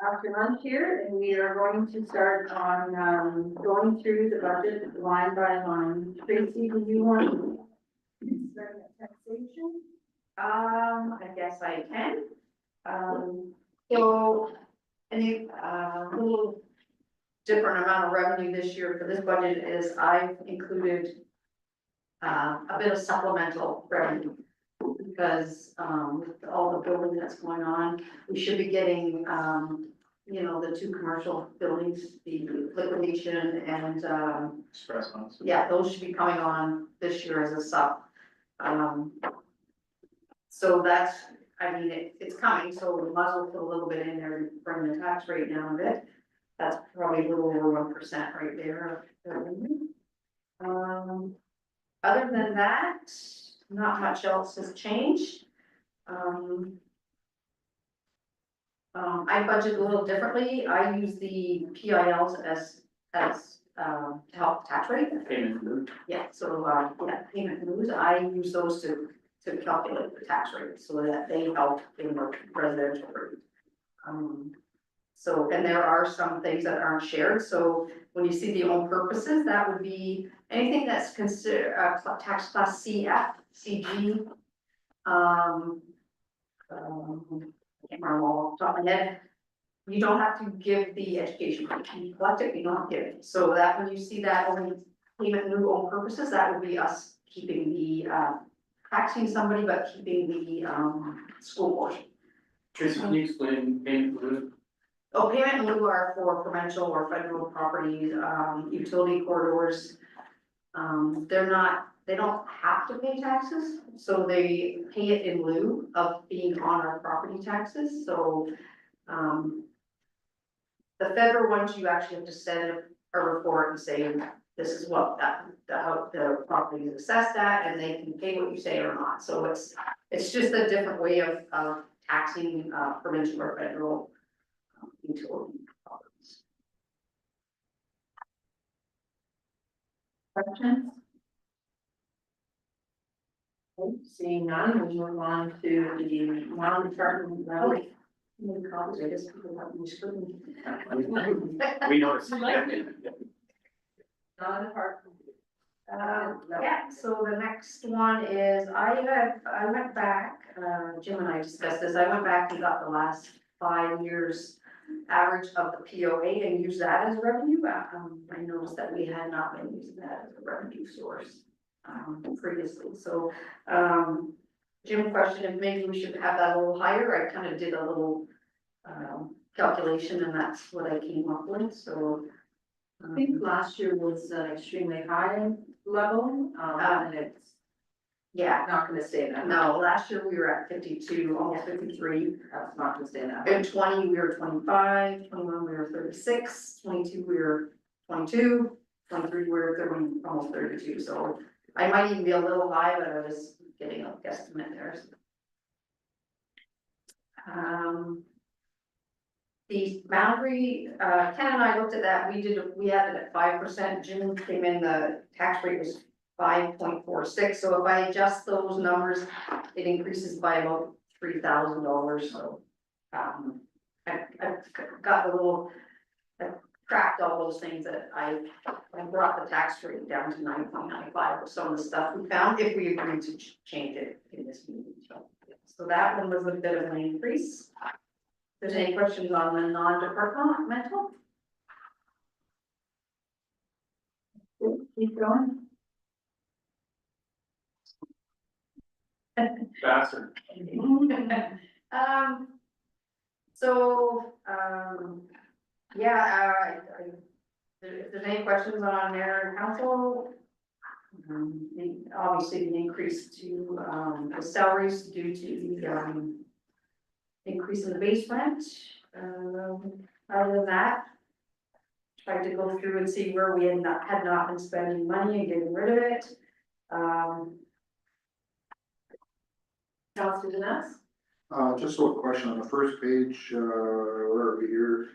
after lunch here, and we are going to start on, going through the budget line by line. Tracy, do you want to start at taxation? I guess I can. So, any, little different amount of revenue this year for this budget is I've included a bit of supplemental revenue. Because, with all the building that's going on, we should be getting, you know, the 2 commercial buildings, the liquidation and, Express ones. yeah, those should be coming on this year as a sub. So that's, I mean, it's coming, so we might as well put a little bit in there to bring the tax rate down a bit. That's probably a little over 1% right there. Other than that, not much else has changed. I budget a little differently. I use the PILs as to help tax rate. Payment loop. Yeah, so, yeah, payment moves, I use those to calculate the tax rate, so that they help in the residential rate. So, and there are some things that aren't shared, so when you see the own purposes, that would be anything that's considered, tax class CF, CG. I can't remember all off the top of my head. You don't have to give the education, you collect it, you don't give it, so that when you see that only payment in lieu own purposes, that would be us keeping the, taxing somebody, but keeping the, school portion. Tracy, can you explain payment loop? Oh, payment in lieu are for provincial or federal properties, utility corridors. They don't have to pay taxes, so they pay it in lieu of being on our property taxes, so, the federal ones, you actually have to send a report and say, this is what how the property is assessed at, and they can pay what you say or not, so it's just a different way of taxing, provincial or federal utility properties. Questions? Okay, seeing none, we move on to the non-department. I guess people have been screwing. We noticed. Non-department. Yeah, so the next one is, I went back, Jim and I discussed this, I went back and got the last 5 years average of the POA and used that as revenue. I noticed that we had not been using that as a revenue source, previously, so, Jim questioned if maybe we should have that a little higher. I kind of did a little, calculation, and that's what I came up with, so. I think last year was an extremely high level, and it's Yeah, not gonna stay that. no, last year we were at 52, almost 53. That's not gonna stay that. In 20, we were 25, 21, we were 36, 22, we were 22, 23, we were 30, almost 32, so I might even be a little high, but I was getting a guesstimate there. The boundary, Ken and I looked at that, we had it at 5%, Jim came in, the tax rate was 5.46, so if I adjust those numbers, it increases by about $3,000, so. I got a little, I cracked all those things that I brought the tax rate down to 9.95 with some of the stuff we found, if we agreed to change it in this meeting. So that one was a bit of an increase. If there's any questions on the non-departmental? Keep going. Faster. Yeah, if there's any questions on mayor and council. Obviously the increase to, the salaries due to the, increase in the base rent. Other than that, tried to go through and see where we had not been spending money and getting rid of it. Councilor Dennis? Just a little question on the first page, where are we here?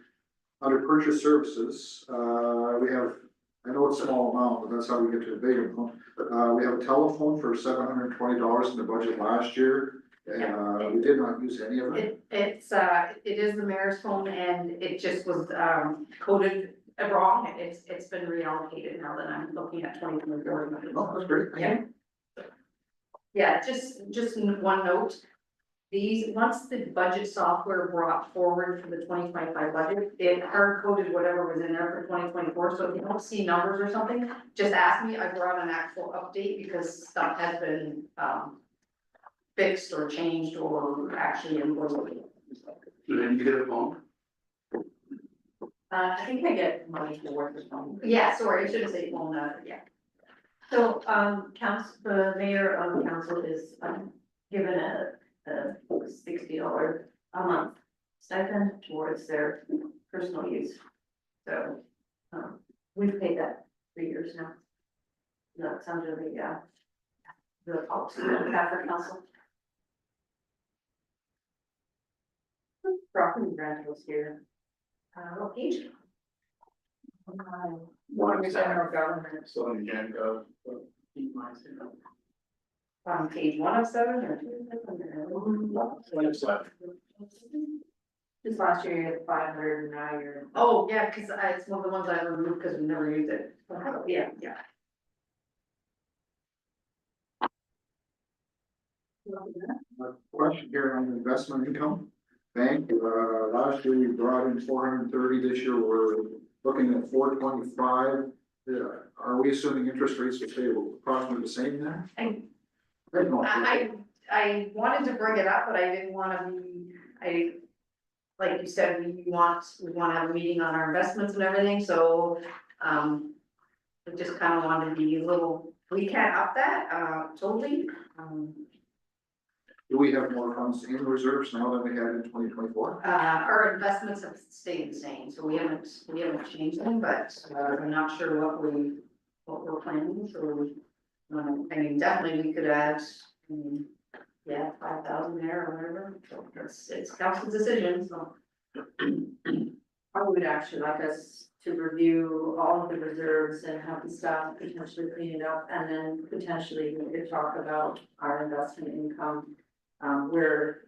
Under purchase services, we have, I know it's a small amount, but that's how we get to the big amount. We have a telephone for $720 in the budget last year, We did not use any of it. It is the mayor's phone and it just was, coded wrong. It's been reallocated now that I'm looking at 2024. Oh, that's great. Yeah. Yeah, just one note. Once the budget software brought forward for the 2025 budget, it hard coded whatever was in there for 2024. So if you don't see numbers or something, just ask me. I brought an actual update because stuff has been, fixed or changed or actually implemented. Did you get a phone? I think I get money for work or something. Yeah, sorry, I should have said phone, yeah. So, the mayor of the council is, given a $60 a month stipend towards their personal use. So, we've paid that 3 years now. That's under the policy that we have for council. Property rentals here. What page? What is general government? So in Gen Gov, keep mine, you know. On page 1 of 7 or 2? Just last year you had 500 and now you're. Oh, yeah, cause it's one of the ones I removed because we never used it. Yeah. Question here on investment income. Bank, last year we brought in 430, this year we're looking at 425. Are we assuming interest rates will stay approximately the same then? I wanted to bring it up, but I didn't wanna be, like you said, we wanna have a meeting on our investments and everything, so, I just kinda wanted to be a little, we can't up that, totally. Do we have more funds in reserves now than we had in 2024? Our investments have stayed the same, so we haven't changed them, but, I'm not sure what we're planning, so. I mean, definitely we could add, 5,000 there or whatever, so it's council's decision, so. I would actually like us to review all of the reserves and have the staff potentially clean it up, and then potentially we could talk about our investment income. We're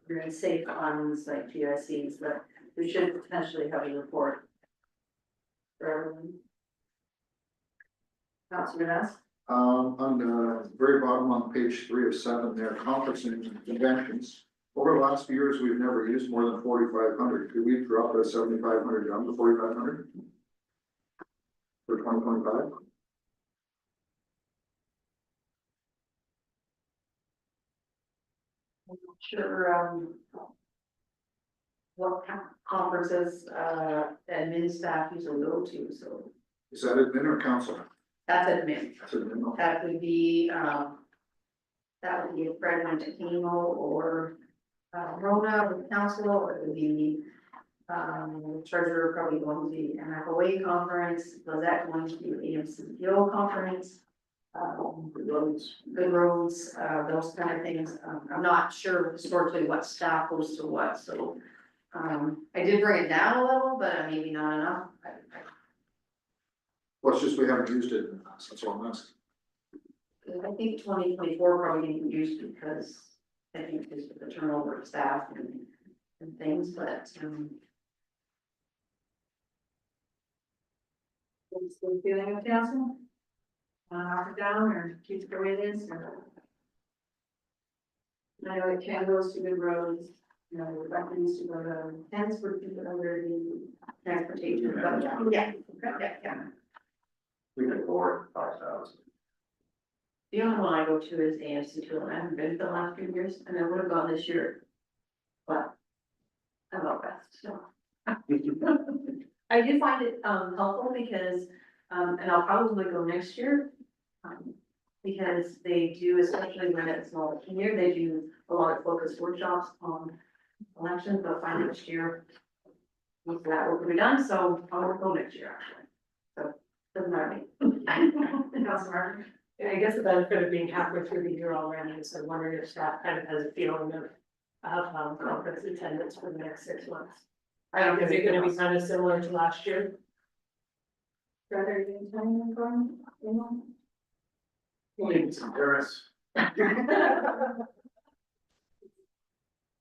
in safe funds like GICs, but we should potentially have a report for everyone. Councilor Ness? On the very bottom on page 3 of 7 there, conferences and conventions. Over the last few years, we've never used more than 4,500. Could we drop that 7,500 down to 4,500? For 2025? Sure, what conferences, admin staff usually go to, so Is that admin or council? that's admin. That's admin, okay. That would be if Fred went to chemo or, Rona with council, or it would be, treasurer probably going to the NFOA conference, Lizette going to the AMCPO conference. Good roads, those kind of things. I'm not sure historically what staff goes to what, so. I did bring it down a little, but maybe not enough. Well, it's just we haven't used it in the past, that's all I'm asking. I think 2024 probably didn't use because I think it's the turnover of staff and things, but, What's the feeling of council? Knock it down or keep it the way it is, or? I know it can goes to good roads, you know, Rebecca used to go to tents for people under the transportation, but yeah. We can afford 5,000. The only one I go to is AMC2, and I haven't been for the last few years, and I would have gone this year. But I'm out west, so. I do find it helpful because, and I'll probably go next year. Because they do, especially when it's an election year, they do a lot of focused workshops on elections, but find next year. Most of that work will be done, so I'll go next year actually. So, doesn't matter to me. Councilor Martin? I guess the benefit of being halfway through the year already is I'm wondering if staff kind of has a feeling of conference attendance for the next 6 months. Is it gonna be kind of similar to last year? Rather than telling them going, you know? Maybe some Paris.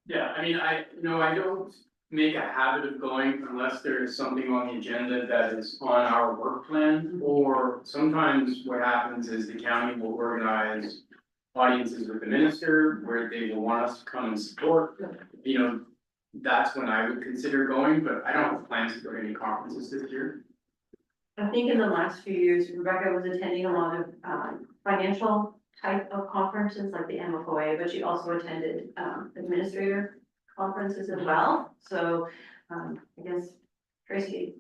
Yeah, I mean, I don't make a habit of going unless there is something on the agenda that is on our work plan. Or sometimes what happens is the county will organize audiences with the minister where they will want us to come and support. You know, that's when I would consider going, but I don't have plans to go to any conferences this year. I think in the last few years, Rebecca was attending a lot of financial type of conferences like the MFOA, but she also attended administrator conferences as well. So I guess Tracy,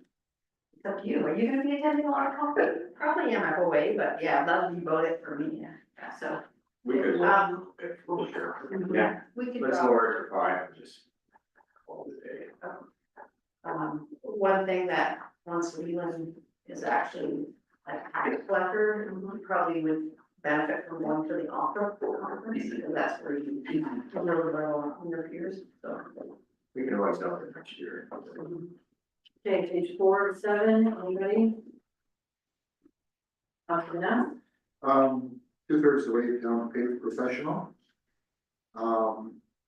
it's up to you. Are you gonna be attending a lot of conferences? Probably MFOA, but yeah, that would be about it for me. Yeah, so. We could, we'll share. Yeah, We could let's drop. lower it to 5 and just call it a day. One thing that once Leland is actually like a collector, we probably would benefit from going to the opera conference, because that's where you really learn on your peers, so. We can always know it next year. Okay, page 4 of 7, anybody? Up to now? 2/3 the way down paid professional.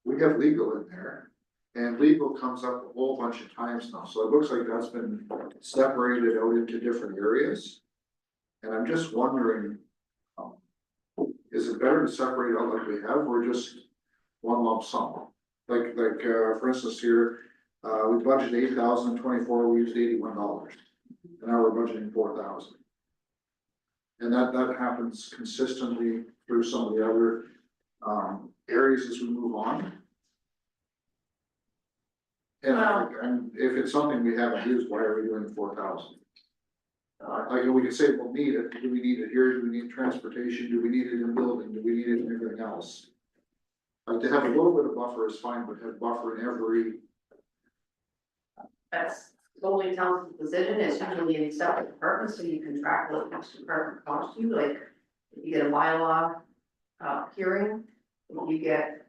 We have legal in there, and legal comes up a whole bunch of times now, so it looks like that's been separated out into different areas. And I'm just wondering, is it better to separate out like we have, or just one lump sum? Like, for instance here, we budgeted 8,000, 24, we used $81, and now we're budgeting 4,000. And that happens consistently through some of the other, areas as we move on. And if it's something we haven't used, why are we doing 4,000? Like, we could say, well, need it, do we need it here, do we need transportation, do we need it in building, do we need it in everything else? Like, to have a little bit of buffer is fine, but have buffer in every. That's solely council's decision, it's usually in separate departments, so you can track what each department costs you, like, if you get a bylaw hearing, if you get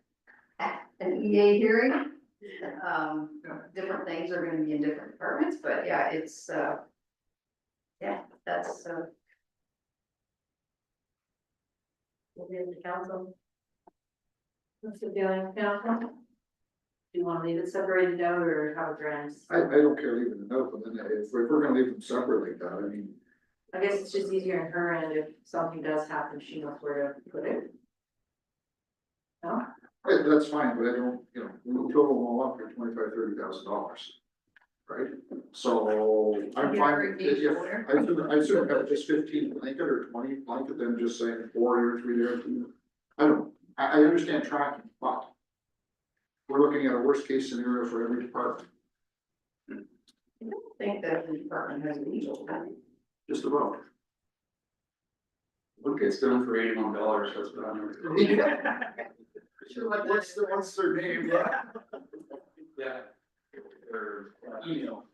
an EA hearing, different things are gonna be in different departments, but yeah, it's, yeah, that's, we'll be in the council. What's the feeling, council? Do you wanna leave it separated out or how it runs? I don't care leaving it out, but then if we're gonna leave them separate like that, I mean, I guess it's just easier on her end if something does happen, she knows where to put it. No? that's fine, but I don't, we total them all up for $25,000-$30,000. Right? So I'm Yeah, fine, for if, each order. I should have just 15 blanket or 20 blanket, then just saying 4 here, 3 there, 2. I understand tracking, but we're looking at a worst case scenario for every department, I don't think that the department has legal, just about. What gets done for $81, that's what I'm. What's their name? Yeah. Yeah. Or email.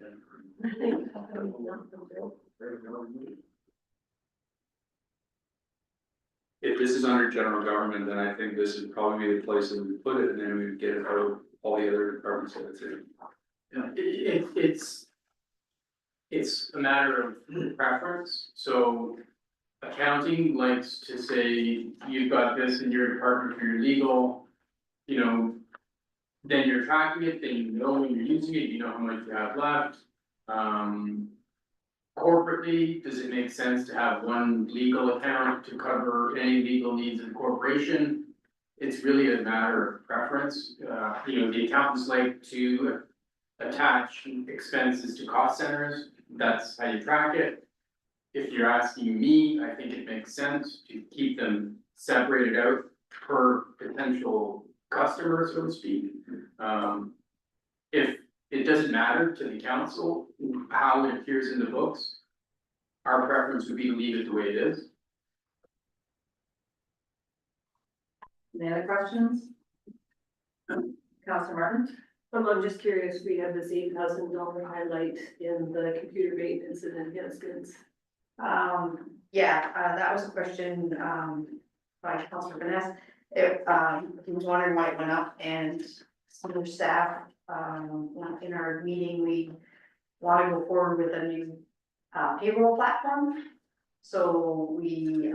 If this is under general government, then I think this is probably the place that we put it, and then we get it out of all the other departments that it's in. Yeah, it's a matter of preference, so accounting likes to say, you've got this in your department for your legal, then you're tracking it, then you know when you're using it, you know how much you have left. Corporately, does it make sense to have one legal account to cover any legal needs of the corporation? It's really a matter of preference. The accountants like to attach expenses to cost centers. That's how you track it. If you're asking me, I think it makes sense to keep them separated out per potential customer, so to speak. If it doesn't matter to the council how it appears in the books, our preference would be to leave it the way it is. Any other questions? Councilor Martin? I'm just curious, we have this $8,000 highlight in the computer maintenance and enhancements. Yeah, that was a question, by Councilor Vanessa. He was wondering why it went up, and some of the staff, in our meeting, we want to go forward with a new payroll platform. So we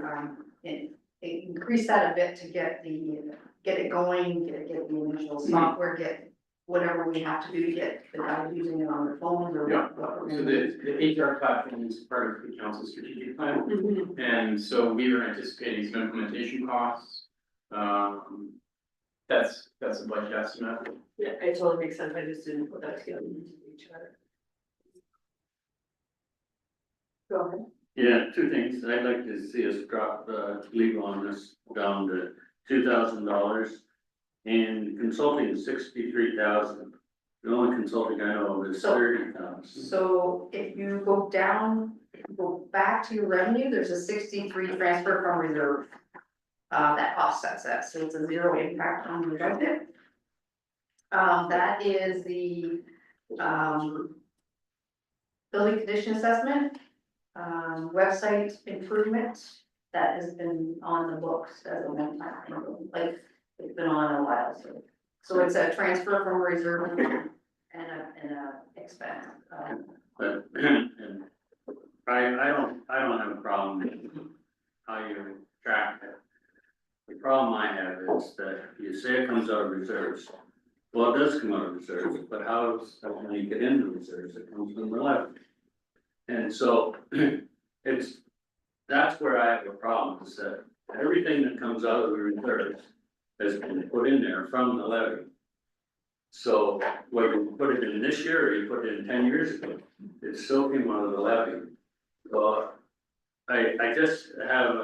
increased that a bit to get the get it going, get the initial software, get whatever we have to do to get the guys using it on their phones or Yeah. what we're So gonna do. the HR platform is part of the council strategic plan. And so we are anticipating some implementation costs. That's a budget estimate. Yeah, it totally makes sense, I just didn't put that together into each other. Go ahead. Yeah, two things. I'd like to see us drop legal on this down to $2,000. And consulting is 63,000. The only consulting I know of is So- 30,000. So if you go down, go back to your revenue, there's a 63 transfer from reserve. That offsets that, so it's a zero impact on the budget. That is the, building condition assessment, website improvement that has been on the books as a one time, like, it's been on a while, so. So it's a transfer from reserve and a expense. But, and I don't have a problem with how you track it. The problem I have is that you say it comes out of reserves. Well, it does come out of reserves, but how does that money get into reserves? It comes from the levy. And so that's where I have a problem, is that everything that comes out of the reserves has been put in there from the levy. So whether you put it in this year or you put it in 10 years ago, it still came out of the levy. So I just have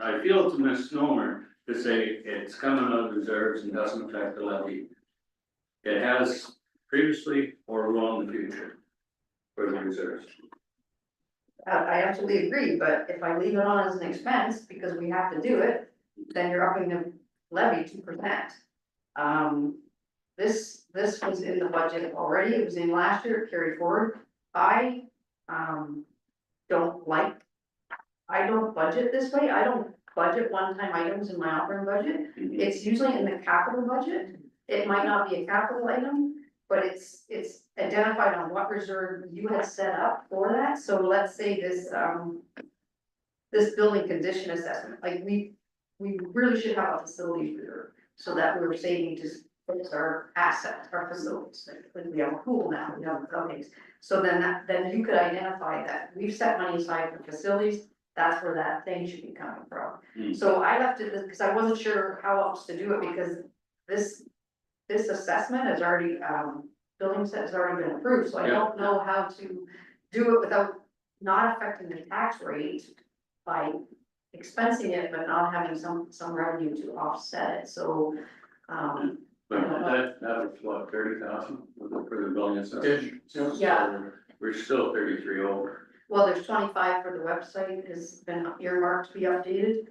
I feel it's a misnomer to say it's coming out of reserves and doesn't affect the levy. It has previously or will in the future for the reserves. I absolutely agree, but if I leave it on as an expense because we have to do it, then you're upping the levy 2%. This was in the budget already, it was in last year, it carried forward. I don't budget this way, I don't budget one-time items in my operating budget. It's usually in the capital budget, it might not be a capital item, but it's identified on what reserve you had set up for that. So let's say this building condition assessment, like we really should have a facility reserve, so that we're saving just our assets, our facilities, like we have a pool now, we have buildings. So then you could identify that we've set money aside for facilities, that's where that thing should be coming from. So I left it, because I wasn't sure how else to do it, because this assessment has already, building set has already been approved, so I don't know how to do it without not affecting the tax rate by expensing it, but not having some revenue to offset it, so, But that was what, 30,000 for the building assessment? Yeah. So we're still 33 over. well, there's 25 for the website has been earmarked to be updated.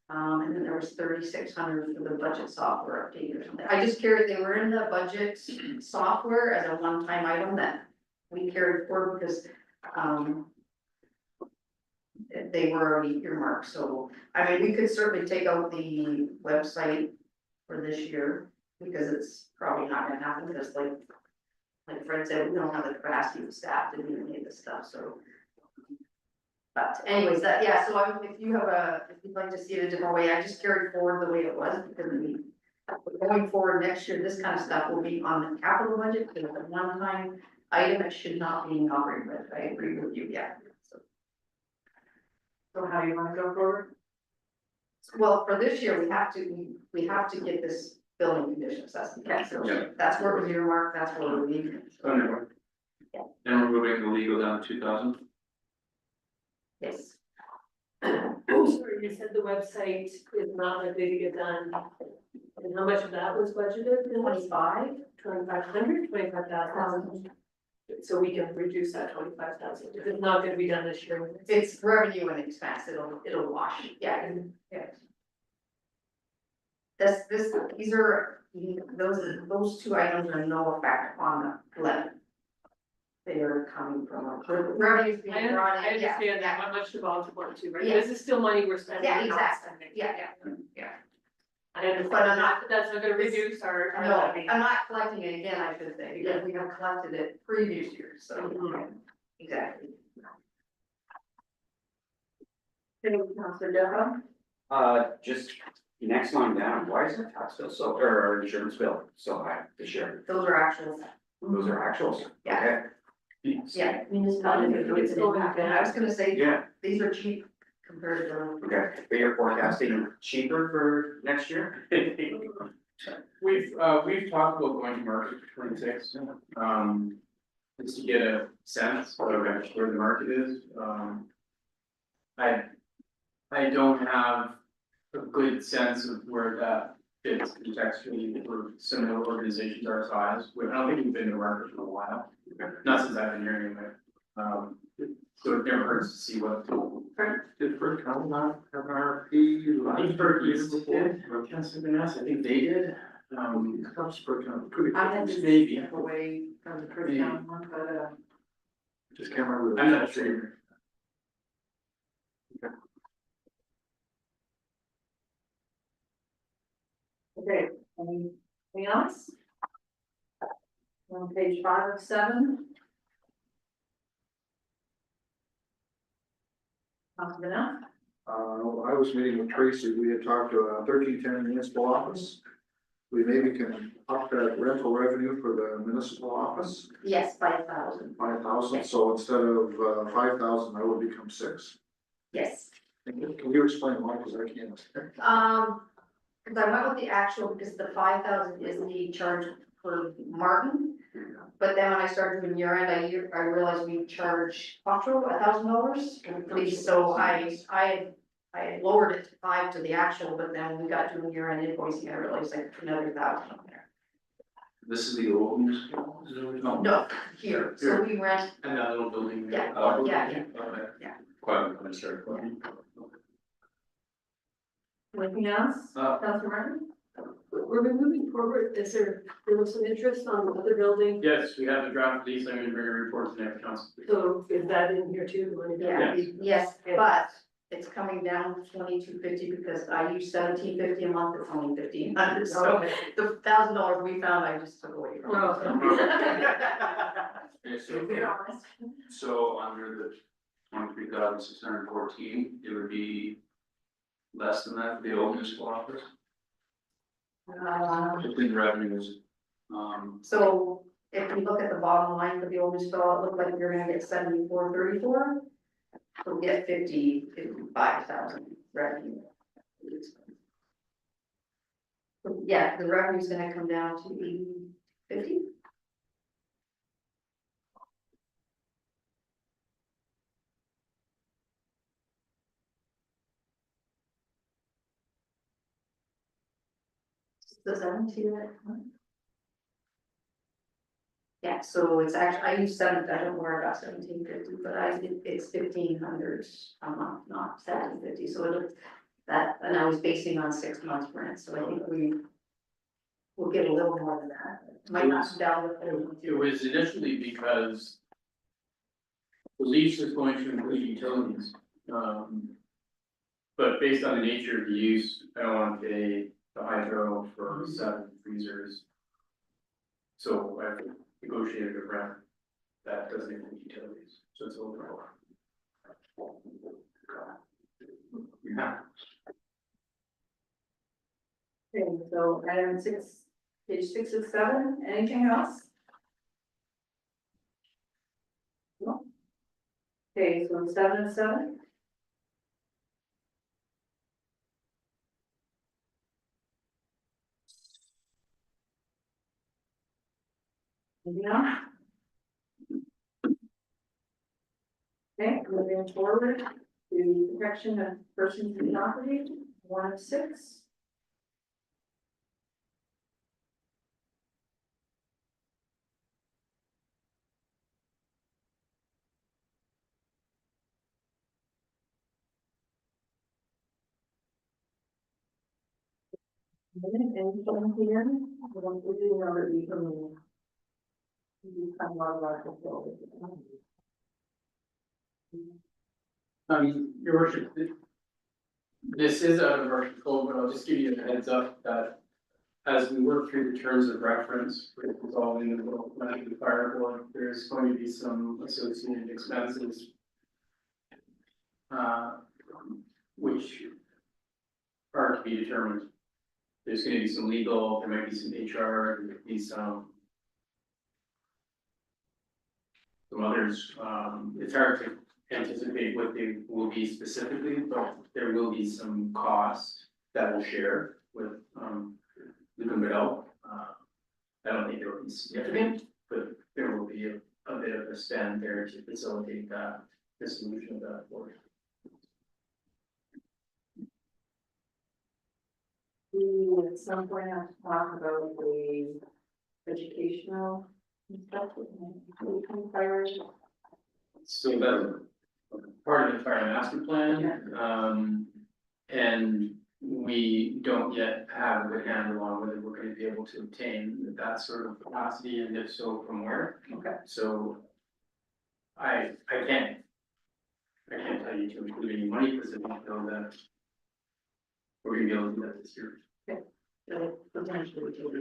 And then there was 3,600 for the budget software update or something. I just carried, they were in the budget software as a one-time item that we carried forward because, they were already earmarked, so, I mean, we could certainly take out the website for this year, because it's probably not gonna happen, because like Fred said, we don't have the capacity of staff to do any of this stuff, so. But anyways, so if you'd like to see it a different way, I just carried forward the way it was, because going forward next year, this kind of stuff will be on the capital budget, because it's a one-time item, it should not be in operating budget, I agree with you, yeah. So how do you wanna go forward? Well, for this year, we have to get this building condition assessment, so Yeah. that's where it was earmarked, that's where we're leaving it. So, Anyway. And we're moving the legal down to 2,000. yes. Sorry, you said the website is not likely to get done. And how much of that was budgeted? 2,500, 25,000. So we can reduce that 25,000, if it's not gonna be done this year. It's revenue and expense, it'll wash, yeah, and, yeah. Those two items are no effect on the levy. They are coming from, revenues being I brought in, yeah, understand that, how much to volunteer to, right? Yeah. This is still money we're spending. Yeah, we're not exactly. spending. yeah. I understand, But I'm not- that's not gonna reduce our No, levy. I'm not collecting it again, I should say, because we have collected it previous years, so, exactly. Councilor Deva? Just next line down, why is our tax bill so, or our insurance bill so high this year? Those are actuals. Those are actuals, Yeah. okay? Yeah, Municipality. it's going up, and I was gonna say, Yeah, these are cheap compared to. okay, but you're forecasting cheaper for next year? We've talked about going to market for 26, just to get a sense of where the market is. I don't have a good sense of where that fits contextually for similar organizations our size. I don't think we've been to market for a while, not since I've been here anyway. So it never hurts to see what. Did Perth County not have an RFP? I think Perth East did, or Kansas Vanessa, I think they did. Comes Perth County, could I had be, to Maybe. step away from the first Maybe. down one, but, just can't remember. I'm not sure. okay, anything else? On page 5 of 7. Councilor Bennett? I was meeting with Tracy, we had talked to 1310 municipal office. We maybe can up that rental revenue for the municipal office, Yes, 5,000, 5,000, so instead of 5,000, that would become 6. yes. Can you explain why, because I can't. Cause I went with the actual, because the 5,000 is the charge for Martin. But then when I started doing year end, I realized we charge Quattro $1,000. Please, so I had lowered it to 5 to the actual, but then when we got to year end invoicing, I realized I put another 1,000 on there. This is the old municipal? No, here, so we rent, And that little building. Yeah, yeah. Okay. Quite, I'm sorry. Anything else? Councilor Martin? We're moving forward, there was some interest on the other building, Yes, we have a draft lease, I'm gonna bring a report to next council. so is that in here too? The money that would be- yes, but it's coming down 2,250 because I use 1,750 a month, it's only 1,500, so Okay. the $1,000 we found, I just took away from. Okay, so under the 23,614, it would be less than that for the old municipal office? Between revenues, So if you look at the bottom line for the old municipal, it looked like we were gonna get 7434. So we get 55,000 revenue. So, yeah, the revenue's gonna come down to 50. Does that see that? Yeah, so it's actually, I use I don't worry about 1,750, but it's 1,500 a month, not 750, so it'll, that, and I was basing on 6 months rent, so I think we'll get a little more than that. Might not come down with. It was initially because the lease is going to include utilities. But based on the nature of the use, I don't want to pay the hydro for 7 freezers. So I've negotiated a rent that doesn't include utilities, so it's overall. yeah. Okay, so item 6, page 6 of 7, anything else? No? Okay, so 7 of 7? Yeah. Okay, moving forward to protection of persons and property, 1 of 6. Anything here, we do know that we can. We come a lot of our control. Your worship, this is out of our control, but I'll just give you a heads up that as we work through the terms of reference, with resolving the local planning and fire board, there's going to be some associated expenses. Which are to be determined. There's gonna be some legal, there might be some HR, there might be some others, it's hard to anticipate what they will be specifically, but there will be some cost that we'll share with, Lumen. I don't think it will be significant, but there will be a bit of a spend there to facilitate that, the solution of that work. We at some point have to talk about the educational stuff. Priority. So that's part of the fire master plan, and we don't yet have a good handle on whether we're gonna be able to obtain that sort of capacity, and if so, from where. Okay. So I can't tell you to include any money, because I don't know that we're gonna be able to do that this year. Potentially we can do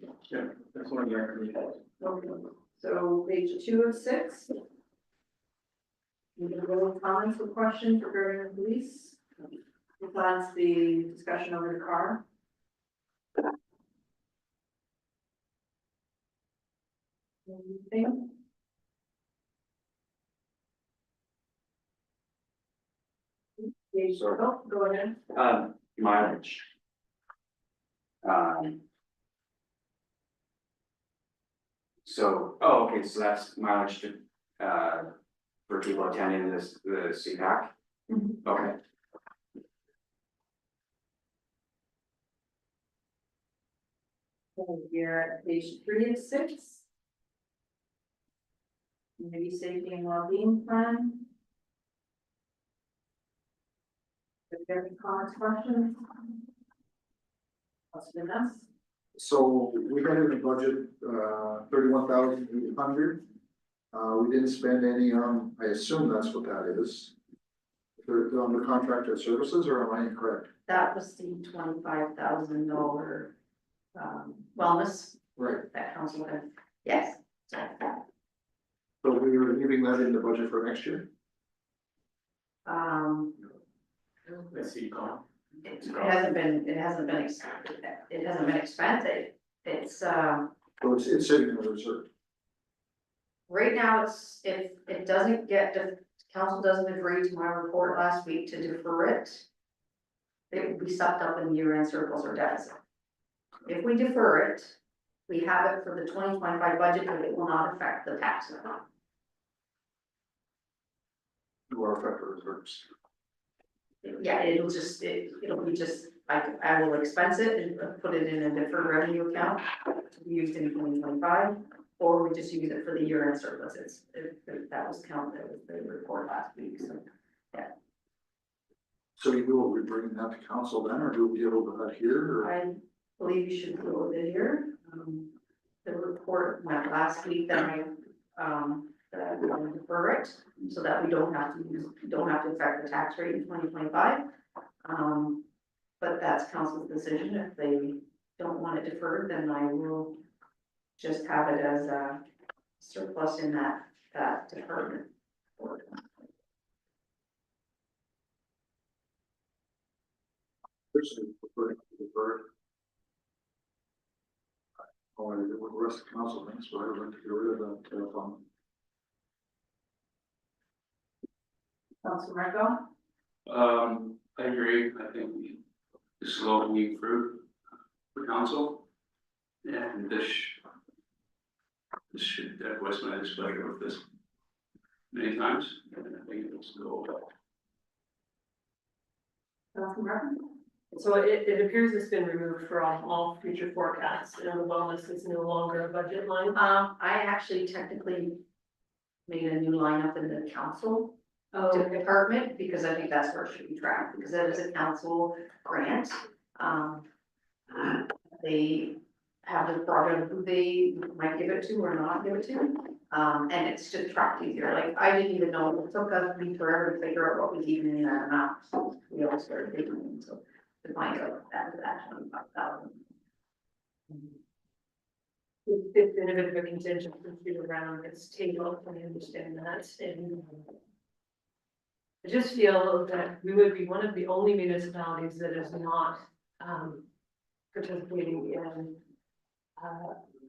that. Yeah, that's one of the recommendations. Okay, so page 2 of 6. Any other comments or questions regarding the police? Besides the discussion over the car? Anything? Page, oh, go ahead. Mileage. So, oh, okay, so that's mileage to, for people attending this, the CPAC? Okay. You're at page 3 of 6. Maybe safety and well-being plan. If there are any comments, questions? What's been us? So we got in the budget, 31,800. We didn't spend any on, I assume that's what that is. On the contracted services, or am I incorrect? That was the $25,000 wellness Right, that council had, yes. so we were leaving that in the budget for next year? Let's see, Colin. It hasn't been expended, it's, So it's sitting in the reserve. right now, it's, if it doesn't get, council doesn't agree to my report last week to defer it, it will be sucked up in year-end surplus or deficit. If we defer it, we have it for the 2025 budget, but it will not affect the tax amount. To our affect the reserves. Yeah, it'll be just, I will expense it and put it in a deferred revenue account to be used in 2025, or we just use it for the year-end surpluses. That was counted, that was the report last week, so, yeah. So you will be bringing that to council then, or do we deal with that here, or? I believe you should go with it here. The report went last week, that I'm going to defer it, so that we don't have to affect the tax rate in 2025. But that's council's decision. If they don't want it deferred, then I will just have it as a surplus in that department. Personally, prefer to defer. Oh, I did what the rest of council thinks, but I would like to get rid of that telephone. Councilor Marco? I agree, I think this is low-hanging fruit for council. And this should, that was my displeasure with this many times, and I think it's go well. Councilor Marco? So it appears it's been removed from all future forecasts, and the wellness is no longer a budget line. I actually technically made a new line up in the council department, because I think that's where it should be tracked, because that is a council grant. They have the problem who they might give it to or not give it to. And it's just tracked easier, like, I didn't even know, it took us forever to figure out what was even in that amount, so we always started digging in, so to find out that was actually 5,000. It's been a bit of a contingency around this table, I understand that, and I just feel that we would be one of the only municipalities that is not, participating in,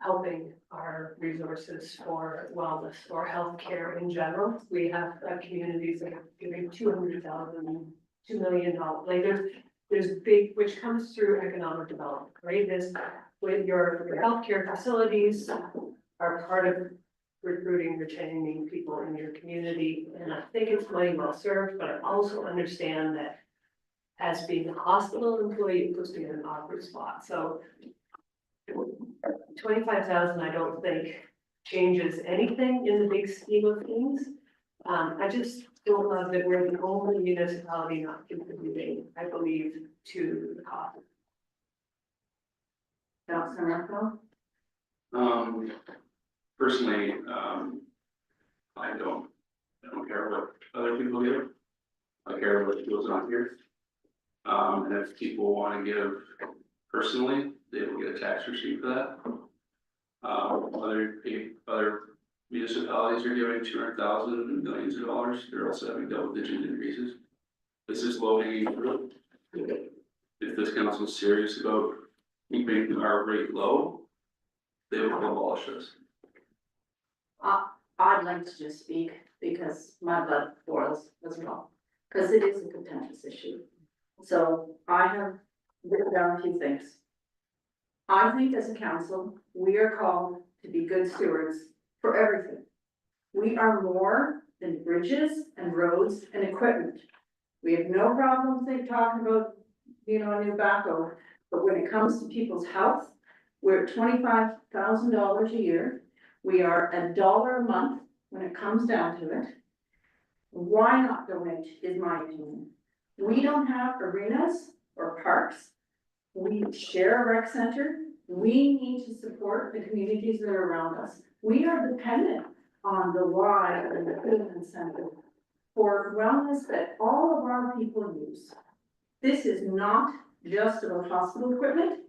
helping our resources for wellness or healthcare in general. We have communities that are giving $200,000, $2 million, like there's big, which comes through economic development, right? This, with your healthcare facilities are part of recruiting, retaining people in your community. And I think it's money well served, but I also understand that as being a hospital employee, it puts me in an awkward spot. So 25,000, I don't think changes anything in the big scheme of things. I just don't love that we're the only municipality not contributing, I believe, to the cost. Councilor Marco? Personally, I don't care what other people give. I care what goes on here. And if people wanna give personally, they will get a tax receipt for that. Other municipalities are giving 200,000 and millions of dollars, they're also having double-digit increases. This is low hanging fruit. If this council is serious about keeping our rate low, they will abolish this. I'd like to just speak because my blood boils as well, because it is a contentious issue. So I have written down a few things. I think as a council, we are called to be good stewards for everything. We are more than bridges and roads and equipment. We have no problem talking about, a new backhoe, but when it comes to people's health, we're at $25,000 a year. We are $1 a month when it comes down to it. Why not donate, is my opinion. We don't have arenas or parks. We share a rec center. We need to support the communities that are around us. We are dependent on the Y and the food incentive for wellness that all of our people use. This is not just about hospital equipment.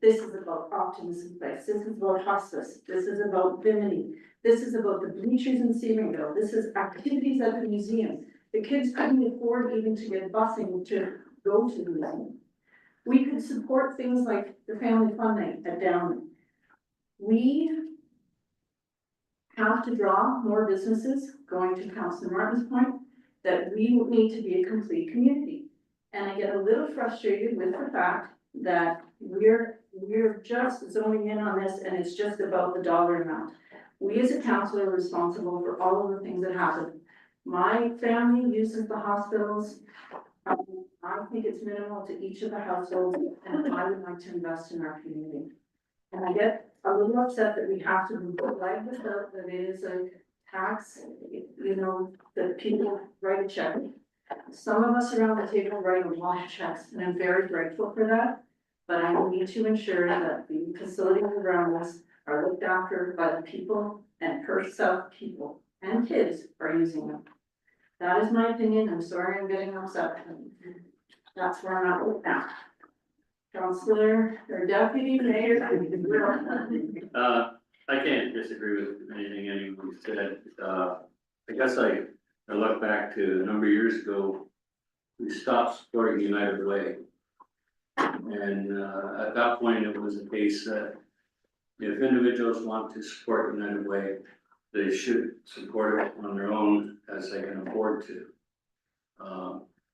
This is about Optimus in Place. This is about hospice. This is about Bimini. This is about the bleachers in Searingville. This is activities at the museum. The kids couldn't afford even to get busing to go to the museum. We could support things like the family fun night at Downey. We have to draw more businesses, going to Councilor Martin's point, that we need to be a complete community. And I get a little frustrated with the fact that we're just zoning in on this and it's just about the dollar amount. We as a council are responsible for all of the things that happen. My family uses the hospitals. I think it's minimal to each of the households, and I would like to invest in our community. And I get a little upset that we have to provide this out, that it is a tax, that people write a check. Some of us around the table write a lot of checks, and I'm very grateful for that. But I need to ensure that the facilities around us are looked after by the people, and Perth South people and kids are using them. That is my opinion. I'm sorry I'm getting upset. That's where I'm at with that. Councilor or Deputy Mayor. I can't disagree with anything anyone said. I guess I look back to a number of years ago, we stopped supporting United Way. And at that point, it was a case that if individuals want to support United Way, they should support it on their own as they can afford to.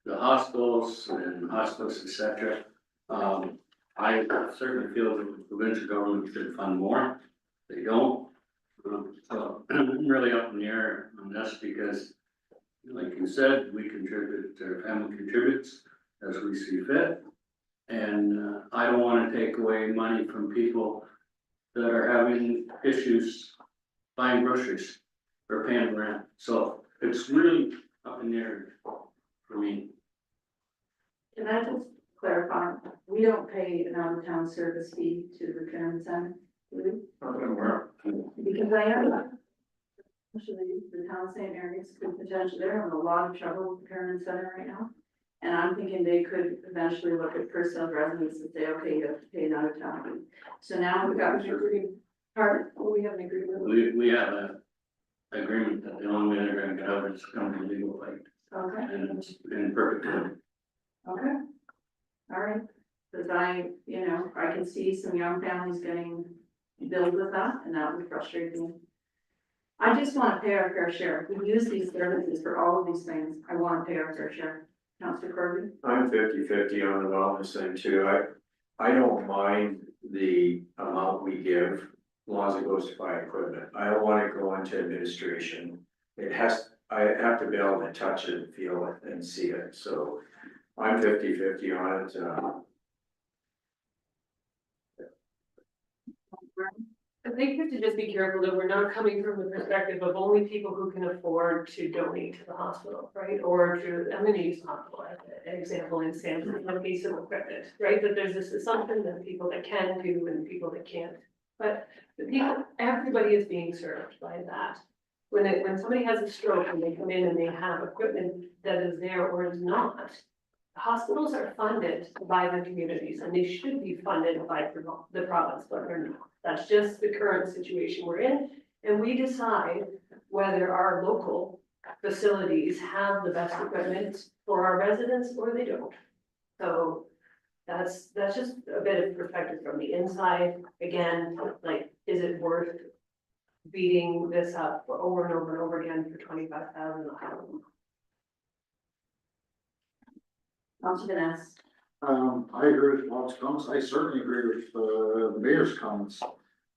The hospitals and hospitals, etc. I certainly feel that the provincial government should fund more. They don't. So I'm really up in the air on this because, like you said, we contribute, our family contributes as we see fit. And I don't want to take away money from people that are having issues buying groceries or paying rent. So it's really up in the air for me. Can I just clarify, we don't pay an out-of-town service fee to the repairman center, do we? Because I am, actually, the town of St. Mary's could potentially, they're having a lot of trouble with the repairman center right now. And I'm thinking they could eventually look at Perth South residents and say, okay, you have to pay an out-of-town fee. So now we've got an agreement, we have an agreement. We have an agreement that the only way they're gonna get out is come to legal fight. Okay. and perfect. Okay. All right, because I can see some young families getting billed with that, and that would frustrate me. I just want to pay our fair share. If we use these services for all of these things, I want to pay our fair share. Councillor Corby? I'm 50-50 on the wellness thing too. I don't mind the amount we give, as long as it goes to buy equipment. I don't want it going to administration. I have to be able to touch it, feel it and see it, so I'm 50-50 on it. I think we have to just be careful that we're not coming from the perspective of only people who can afford to donate to the hospital, right? Or to, I'm gonna use the hospital as an example in Sampson, a piece of equipment, right? That there's this assumption that people that can do and people that can't. But the people, everybody is being served by that. When somebody has a stroke and they come in and they have equipment that is there or is not, hospitals are funded by the communities and they should be funded by the province, but they're not. That's just the current situation we're in, and we decide whether our local facilities have the best equipment for our residents or they don't. So that's just a bit of perspective from the inside. Again, like, is it worth beating this up for over and over and over again for 25,000? Councillor Vanessa? I agree with Bob's comments. I certainly agree with the mayor's comments.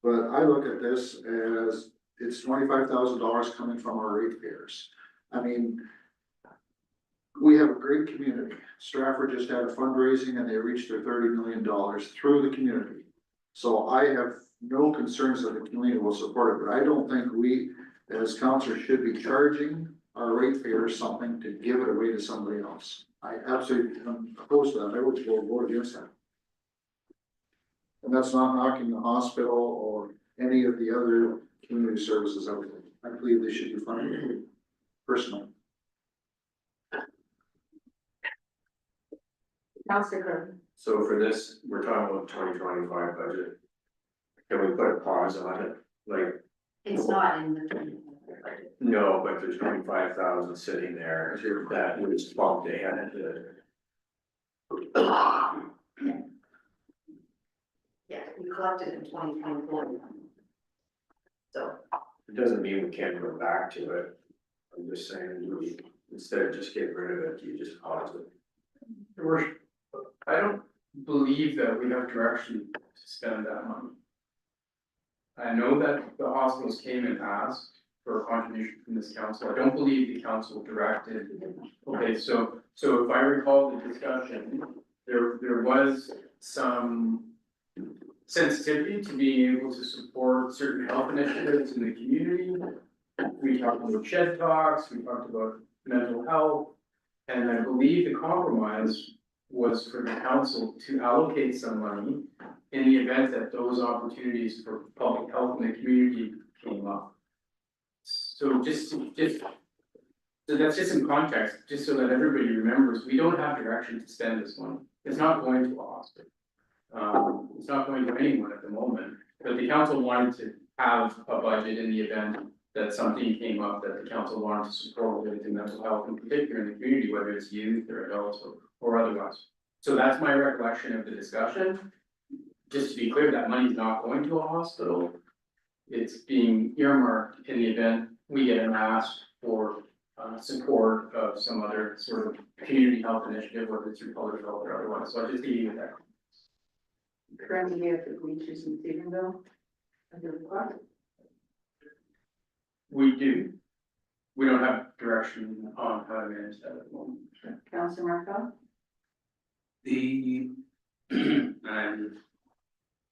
But I look at this as it's $25,000 coming from our ratepayers. I mean, we have a great community. Stratford just had a fundraising and they reached their $30 million through the community. So I have no concerns that the community will support it, but I don't think we as councillors should be charging our ratepayers something to give it away to somebody else. I absolutely am opposed to that. I would go against that. And that's not knocking the hospital or any of the other community services out there. I believe they should be funded personally. Councillor Kirby? So for this, we're talking about 2025 budget. Can we put a pause on it? Like, It's not in the budget. no, but there's 25,000 sitting there, that was bumped ahead Yeah, we collected in 2024. So, it doesn't mean we can't go back to it. I'm just saying, instead of just getting rid of it, you just pause it. Your worship, I don't believe that we have direction to spend that money. I know that the hospitals came and asked for a contribution from this council. I don't believe the council directed. Okay, so if I recall the discussion, there was some sensitivity to being able to support certain health initiatives in the community. We talked about shed talks, we talked about mental health, and I believe the compromise was for the council to allocate some money in the event that those opportunities for public health in the community came up. So so that's just some context, just so that everybody remembers, we don't have direction to spend this money. It's not going to a hospital. It's not going to anyone at the moment, but the council wanted to have a budget in the event that something came up that the council wanted to support related to mental health, in particular in the community, whether it's youth or adults or otherwise. So that's my recollection of the discussion. Just to be clear, that money's not going to a hospital. It's being earmarked in the event we get an ask for support of some other sort of community health initiative, whether it's through public health or otherwise. So I just leave you with that. Currently, we have the bleachers in Stephenville. We do. We don't have direction on how to manage that at the moment. Councillor Marco? I'm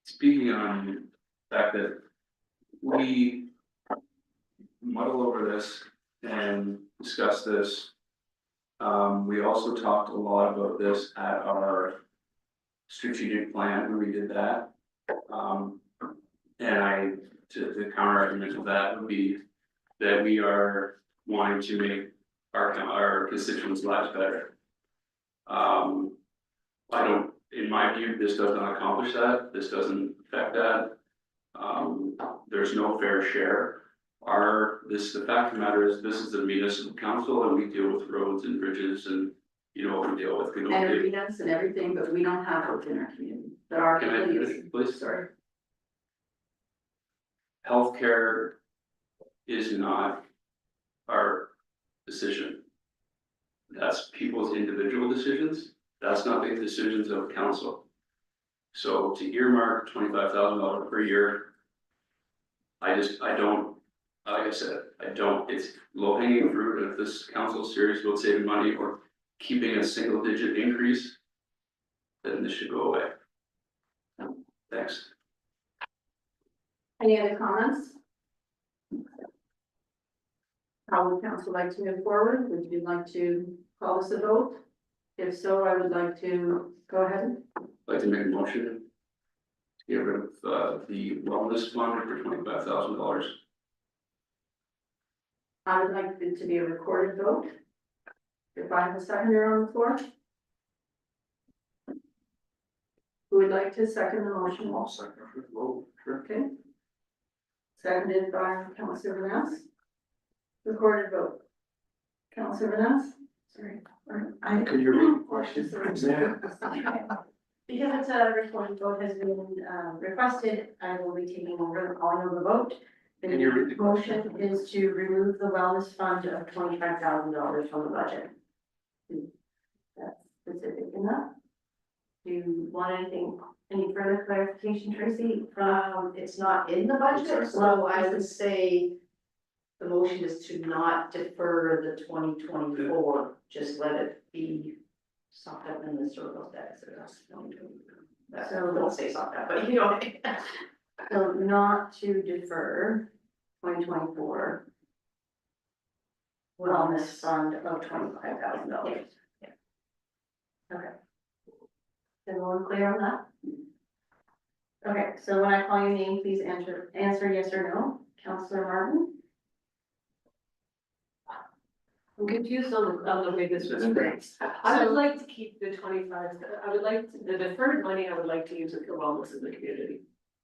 speaking on the fact that we muddle over this and discuss this. We also talked a lot about this at our strategic plan when we did that. And the counter argument to that would be that we are wanting to make our constituents' lives better. In my view, this does not accomplish that. This doesn't affect that. There's no fair share. the fact of the matter is, this is a municipal council and we deal with roads and bridges and, you know, what we deal with, we don't And deal. arenas and everything, but we don't have those in our community. There are. Can I finish, please? Sorry. Healthcare is not our decision. That's people's individual decisions, that's not the decisions of council. So to earmark $25,000 per year, I don't, like I said, it's low hanging fruit, and if this council is serious about saving money or keeping a single digit increase, then this should go away. Thanks. Any other comments? How would council like to move forward? Would you like to call this a vote? If so, I would like to go ahead. I'd like to make a motion to get rid of the wellness fund for $25,000. I would like it to be a recorded vote. If I have a seconder on the floor. Who would like to second the motion? I'll second it. Oh, sure. Okay. Seconded by Councillor Vaness. Recorded vote. Councillor Vaness? Sorry. Can you read the question? Because it's a recorded vote has been requested, I will be taking over calling of the vote. Can you read the question? Motion is to remove the wellness fund of $25,000 from the budget. That's specific enough. Do you want anything, any further clarification, Tracy? It's not in the budget, so I would say the motion is to not defer the 2024, just let it be socked up in the surplus deficit. So don't say socked up, but you know. So not to defer 2024 wellness fund of $25,000. Yeah. Okay. Is everyone clear on that? Okay, so when I call your name, please answer yes or no. Councillor Martin? I'm confused on the way this was phrased. I would like to keep the 25, I would like, the deferred money, I would like to use it for wellness in the community.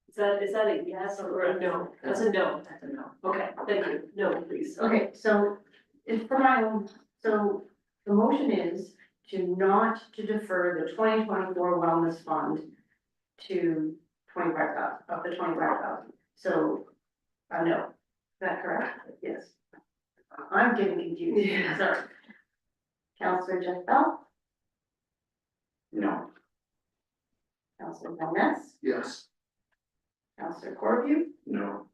Is that a yes or a no? That's a no. That's a no. Okay, thank you. No, please. Okay, so it's for my own, so the motion is to not to defer the 2024 wellness fund to 25,000, up to 25,000. So, no, is that correct? Yes. I'm getting confused. Yeah. Sorry. Councillor Jeff Bell, No. Councillor Van Ness, Yes. Councillor Corview, No.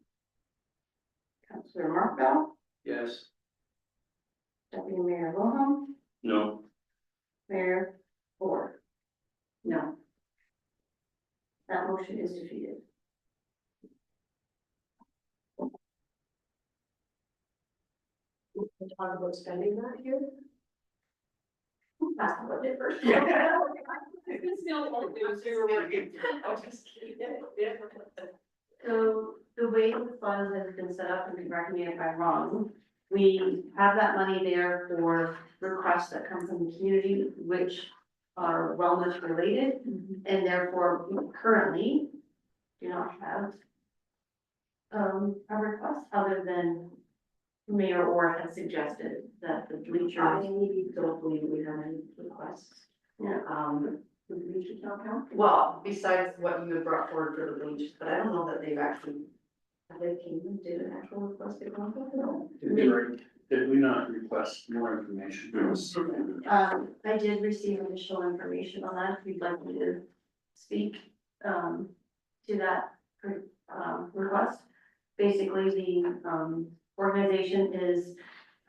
Councillor Mark Bell, Yes. Deputy Mayor Wilhelm, No. Mayor Ford. No. That motion is defeated. We'll talk about spending that here. Pass the budget first. It's still won't do zero working. I'll just keep it. So the way the fund has been set up, and correct me if I'm wrong, we have that money there for requests that come from the community, which are wellness related, and therefore we currently do not have a request other than Mayor Orr had suggested that the bleachers. I don't believe we have any requests. Yeah. The bleachers don't count? Well, besides what you had brought forward for the bleachers, but I don't know that they've actually, have they came and did an actual request to come up? No. Did we not request more information? I did receive additional information on that, if you'd like me to speak, to that, request. Basically, the, organization is,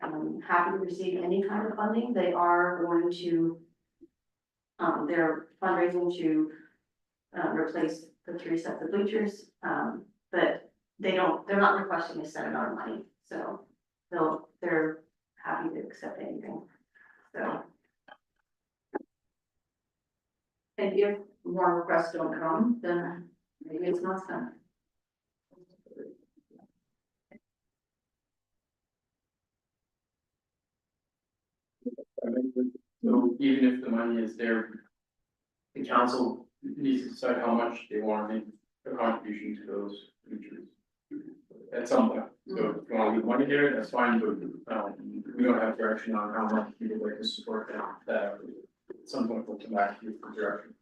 happy to receive any kind of funding. They are going to, they're fundraising to, replace the 3 sets of bleachers, but they're not requesting a set amount of money, so they're happy to accept anything, so. And if more requests don't come, then maybe it's not spent. So even if the money is there, the council needs to decide how much they want to make a contribution to those features. at some point. So if you wanna leave money there, that's fine, but, we don't have direction on how much we would like to support that. At some point, we'll come back to you for direction.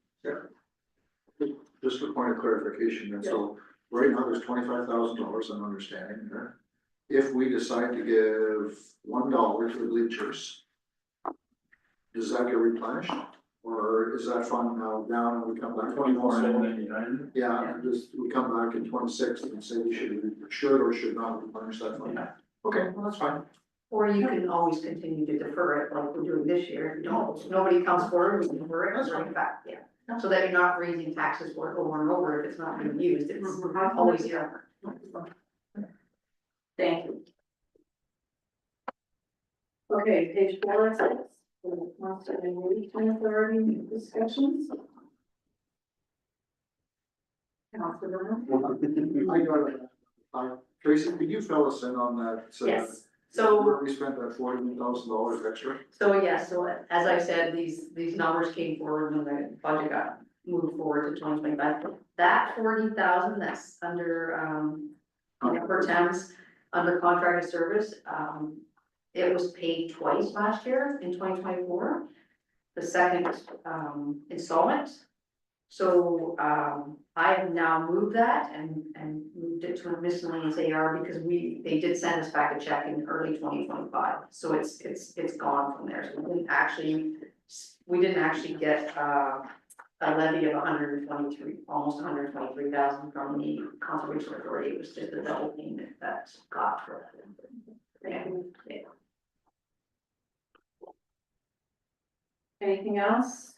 Just a point of clarification, and so right now there's $25,000, I'm understanding there. If we decide to give $1 to the bleachers, does that get replenished? Or is that fund now down and we come back? 24,999. Yeah, and just, we come back in 26 and say we should or should not replenish that fund. Okay, well, that's fine. Or you can always continue to defer it like we're doing this year, if you don't, if nobody comes forward, we defer it and bring it back, yeah. So that you're not raising taxes for it over and over if it's not being used, it's always here. Thank you. Okay, page 4 and 6. Master and Region Authority discussions. Councilor. I got it. Tracy, could you fill us in on that? Yes, so. Where we spent that $41,000 extra? So yes, so as I said, these numbers came forward when the budget got moved forward to 2025. That 40,000 that's under per temps under contracted service, it was paid twice last year in 2024. The second installment. So I have now moved that and moved it to a miscellaneous AR because they did send us back a check in early 2025. So it's gone from there. So we didn't actually get a levy of 123, almost 123,000 from the Conservation Authority. It was just a double payment that got for that. Yeah. Anything else?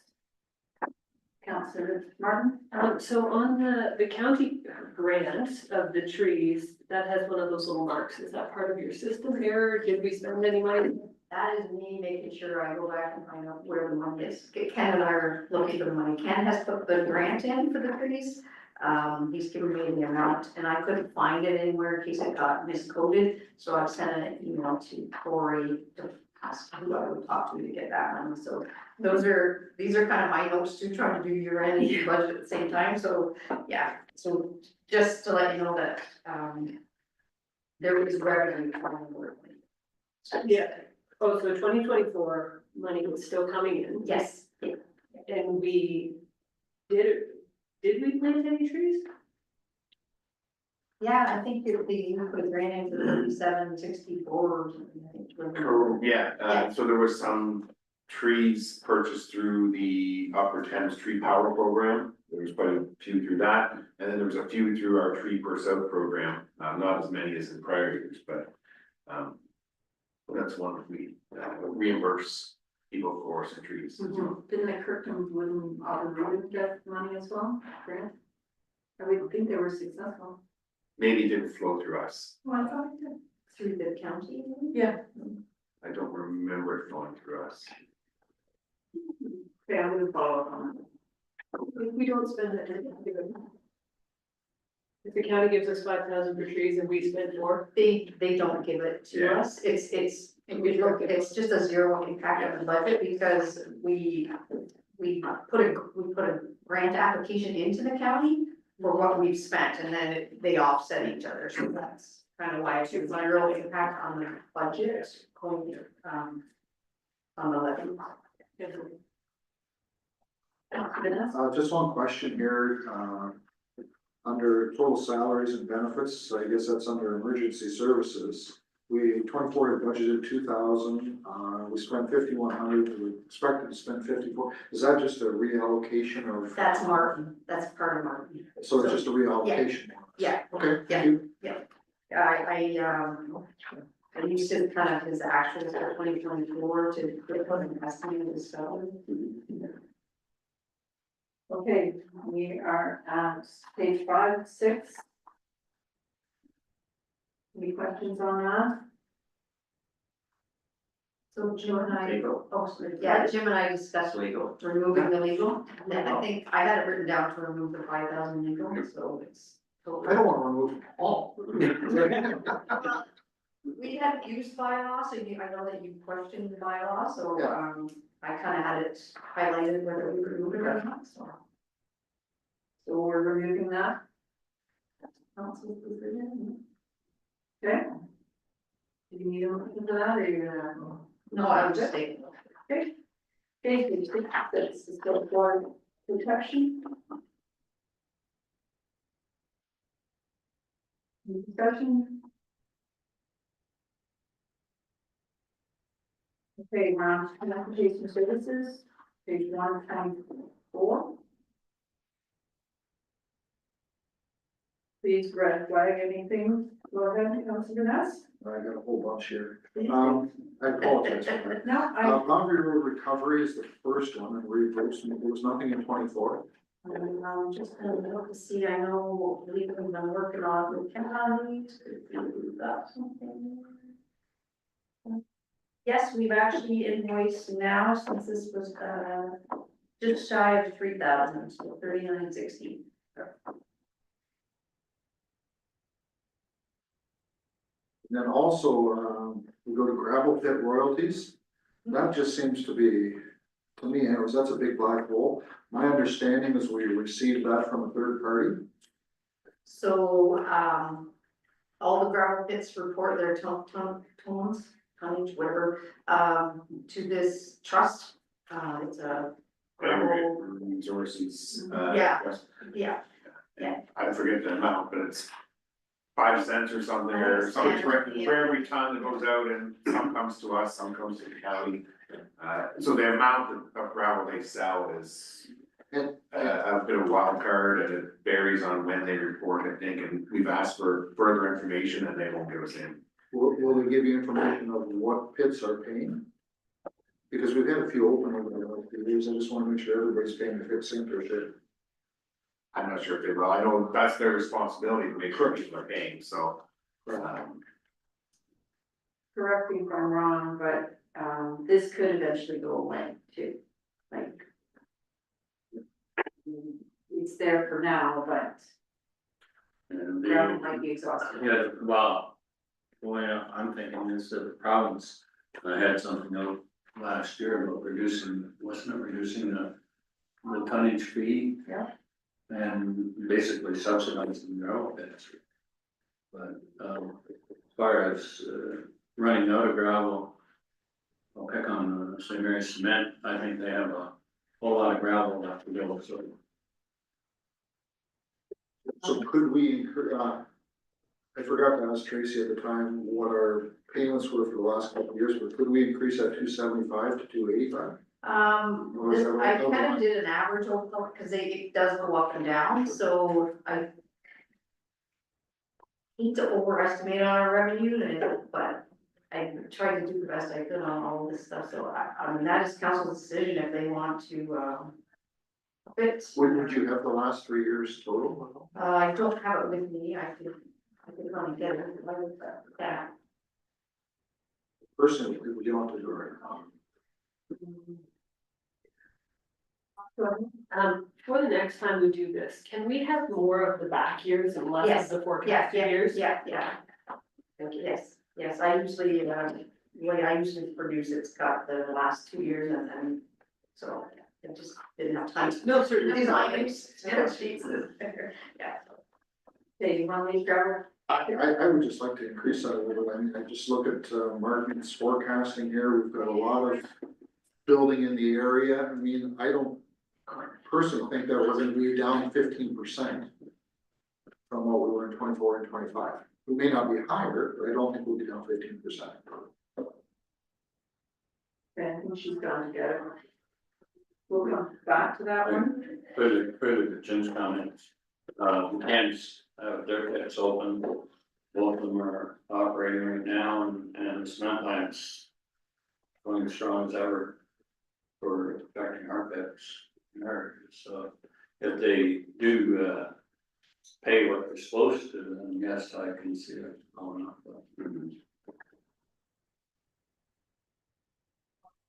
Councillor Martin? So on the county grant of the trees, that has one of those little marks. Is that part of your system error? Did we spend any money? That is me making sure I go back and find out where the money is. Ken and I are looking for the money. Ken has put the grant in for the trees. He's given me the amount and I couldn't find it anywhere in case it got miscoded. So I sent an email to Corey to ask who I would talk to get that money. So these are kind of my notes too, trying to do year end and budget at the same time. So yeah, so just to let you know that there is revenue coming forward. Yeah. Oh, so 2024 money was still coming in. Yes. And we did we plant any trees? Yeah, I think you put a grant in for 3764 or something, I think. Yeah, so there was some trees purchased through the Upper Thames Tree Power Program. There was quite a few through that, and then there was a few through our Tree Per South program, not as many as in prior years, but that's one that we reimburse people for some trees. Didn't the Kirkland Wooden Arboretum get money as well, grant? I would think they were successful. Maybe it didn't flow through us. Well, I thought it did. Through the county? Yeah. I don't remember it flowing through us. Okay, I'm gonna follow up on If we don't spend it, if the county gives us 5,000 for trees and we spend more. They don't give it to Yeah. us, it's just a zero impact on the budget because we put a grant application into the county for what we've spent and then they offset each other, so that's kind of why it's a zero impact on the budget going on the levy. Just one question here, under total salaries and benefits, I guess that's under emergency services. We 24 budgeted 2,000, we spent 5,100, we expected to spend 54. Is that just a reallocation of? That's Martin, that's part of Martin. So it's just a reallocation? Yeah. Okay, thank you. I used to kind of his actions for 2024 to put an estimate of his salary. Okay, we are at page 5, 6. Any questions on that? So Jim and I, Jim and I discussed removing the legal, and then I think I had it written down to remove the 5,000 legal, so it's. I don't want to remove them all. We had used bylaw, so I know that you questioned the bylaw, so Yeah. I kind of had it highlighted whether we remove it or not, so. So we're removing that? Okay. Do you need a motion for that, or you're gonna? No, I would just say, Okay, this is still for protection. Any discussion? Okay, round transportation services, page 124. Please red flag anything, go ahead, Councilor Vaness. I got a whole bunch here. I apologize for that. No, Boundary Road Recovery is the first one, and reimbursement, there was nothing in 24. Just kind of look to see, I know we've been working on with county, we've got something. Yes, we've actually invoiced now, since this was, just shy of 3,000, so 3960. And then also, we go to gravel pit royalties. That just seems to be, to me, anyways, that's a big black hole. My understanding is we received that from a third party. so, all the gravel pits report their tonnage, whatever, to this trust. It's a gravel, Resources, Yeah. trust. yeah, And I forget the amount, but it's 5 cents or something, or something for every ton that goes out, and some comes to us, some comes to the county. So the amount of gravel they sell is a bit of a wild card, and it varies on when they report, I think, and we've asked for further information and they won't give us any. Will they give you information of what pits are paying? Because we've had a few open over the last few years, I just wanna make sure everybody's paying if it's sink or shit. I'm not sure if they will, I know that's their responsibility to make sure people are paying, so. correct me if I'm wrong, but, this could eventually go away too, like. It's there for now, but And gravel might be exhausted. yeah, well, I'm thinking is that the province, I had something out last year about reducing, wasn't it reducing the tonnage fee? Yeah. And basically subsidizing their own pits. But, as far as, running out of gravel, I'll pick on, St. Mary's Cement, I think they have a whole lot of gravel left to go, so. So could we, I forgot to ask Tracy at the time what our payments were for the last couple of years, but could we increase that 275 to 285? Or is that I right? kind of did an average over, because it does go up and down, so I hate to overestimate on our revenue, but I tried to do the best I could on all this stuff, so I mean, that is council's decision if they want to, fit. Would you have the last 3 years total? I don't have it with me, I could probably get it, but, yeah. Personally, we don't have to do it right now. For the next time we do this, can we have more of the back years and less Yes. of the forecasted years? Yeah, Thank you. yes, I usually, the way I usually produce, it's got the last 2 years and then, so I just didn't have time to. No, certainly. Design sheets, yeah. Okay, you want to leave gravel? I would just like to increase that a little bit. I mean, I just look at Martin's forecasting here. We've got a lot of building in the area. I mean, I don't personally think that we're gonna be down 15% from what we were in 24 and 25. We may not be higher, but I don't think we'll be down 15%. Okay, I think she's gone together. We'll come back to that one. Further to Jim's comments, Ken's, their pits open, both of them are operating right now, and the cement plant's going as strong as ever for affecting our pits in our areas. So if they do, pay what they're supposed to, then yes, I can see it going up.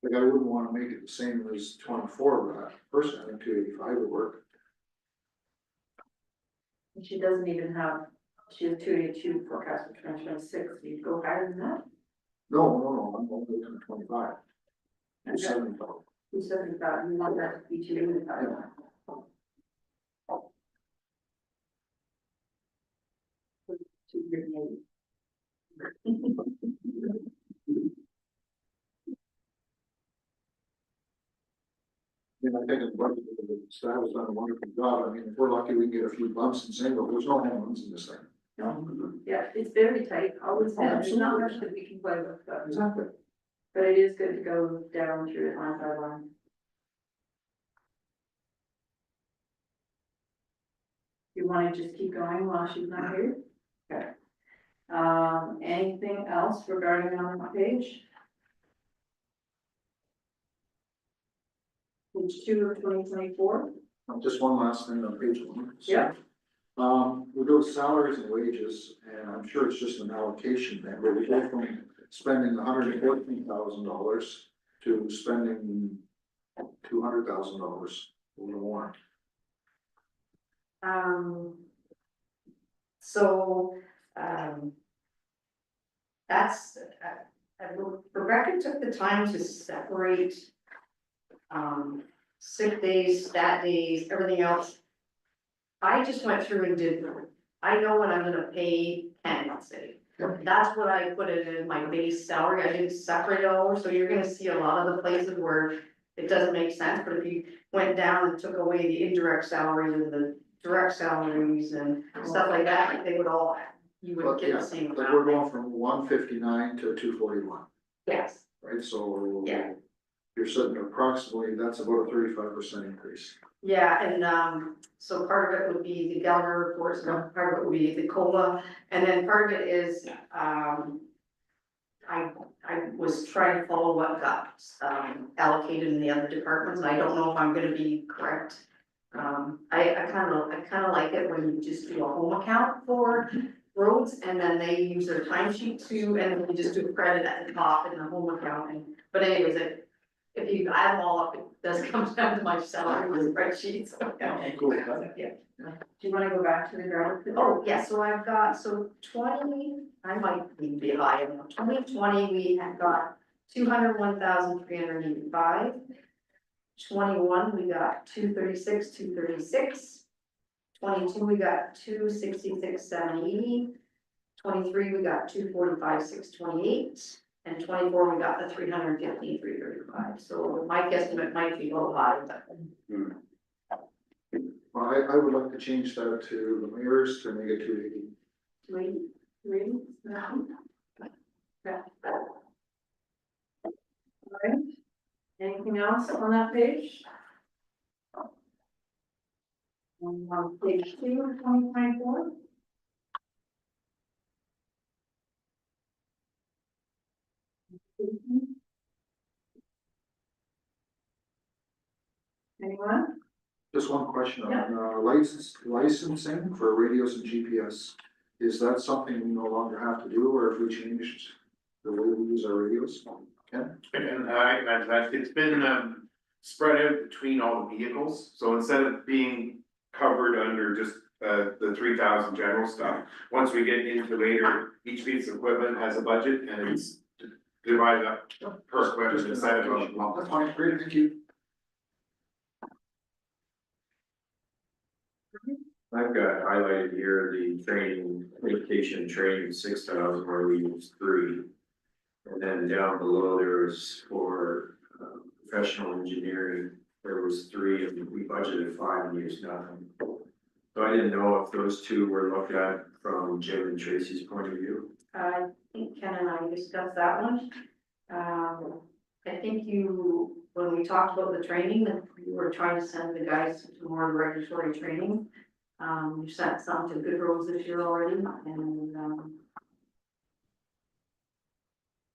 Like I wouldn't wanna make it the same as 24, but personally, I think 285 would work. And she doesn't even have, she has 282 forecast for 2026, you go higher than that? No, I'm only looking at 25. 275. 275, you want that to be 285. I think it's wonderful, the staff has done a wonderful job. I mean, if we're lucky, we can get a few bumps and saying, but there's no home runs in this thing. No, yeah, it's very tight, always has, there's not much that we can play with, Exactly. but it is good to go down through it line by line. You wanna just keep going while she's not here? Okay. Anything else regarding on the page? Page 2 of 2024. Just one last thing on page 1. So, Yeah. we go to salaries and wages, and I'm sure it's just an allocation thing, but we go from spending $114,000 to spending $200,000 over the warrant. So, that's, Rebecca took the time to separate sick days, stat days, everything else. I just went through and did, I know what I'm gonna pay Ken, let's say. That's what I put it in my base salary, I didn't separate it all, so you're gonna see a lot of the places where it doesn't make sense, but if you went down and took away the indirect salaries and the direct salaries and stuff like that, they would all, you would But get yeah, the same like we're amount. going from 159 to 241, Yes, right? So Yeah. you're sitting at approximately, that's about a 35% increase. yeah, and so part of it would be the Gallagher reports, and part of it would be the COLA, and then part of it is, I was trying to follow what got allocated in the other departments, and I don't know if I'm gonna be correct. I kind of like it when you just do a home account for roads, and then they use their timesheet too, and then you just do a credit at the top in the home account, but anyways, if you add them all up, it does come down to my salary with spreadsheets, so, yeah. Cool, okay. Yeah. Do you wanna go back to the graph? Oh, yeah, so I've got, so 20, I might even be high, 2020, we have got 201,385. 21, we got 236. 22, we got 266,780. 23, we got 245,628. And 24, we got the 350,335. So my guesstimate might be a little high, but. Well, I would like to change that to the mayor's to make it 280. Three, no. Okay. All right, anything else on that page? On page 2 of 2024. Anyone? Just one question Yeah. on licensing for radios and GPS. Is that something we no longer have to do, or if we change the way we use our radios? Ken? And it's been spread out between all the vehicles, so instead of being covered under just the 3,000 general stuff, once we get into later, each piece of equipment has a budget and it's divided up per equipment instead of a lump. That's fine, great, thank you. I've got highlighted here the training, education training, 6,000, where we used 3. And then down below there was for professional engineering, there was 3, and we budgeted 5 and used nothing. So I didn't know if those two were looked at from Jim and Tracy's point of view. I think Ken and I discussed that one. I think when we talked about the training, that you were trying to send the guys to more regulatory training. You sent some to Good Roads this year already, and,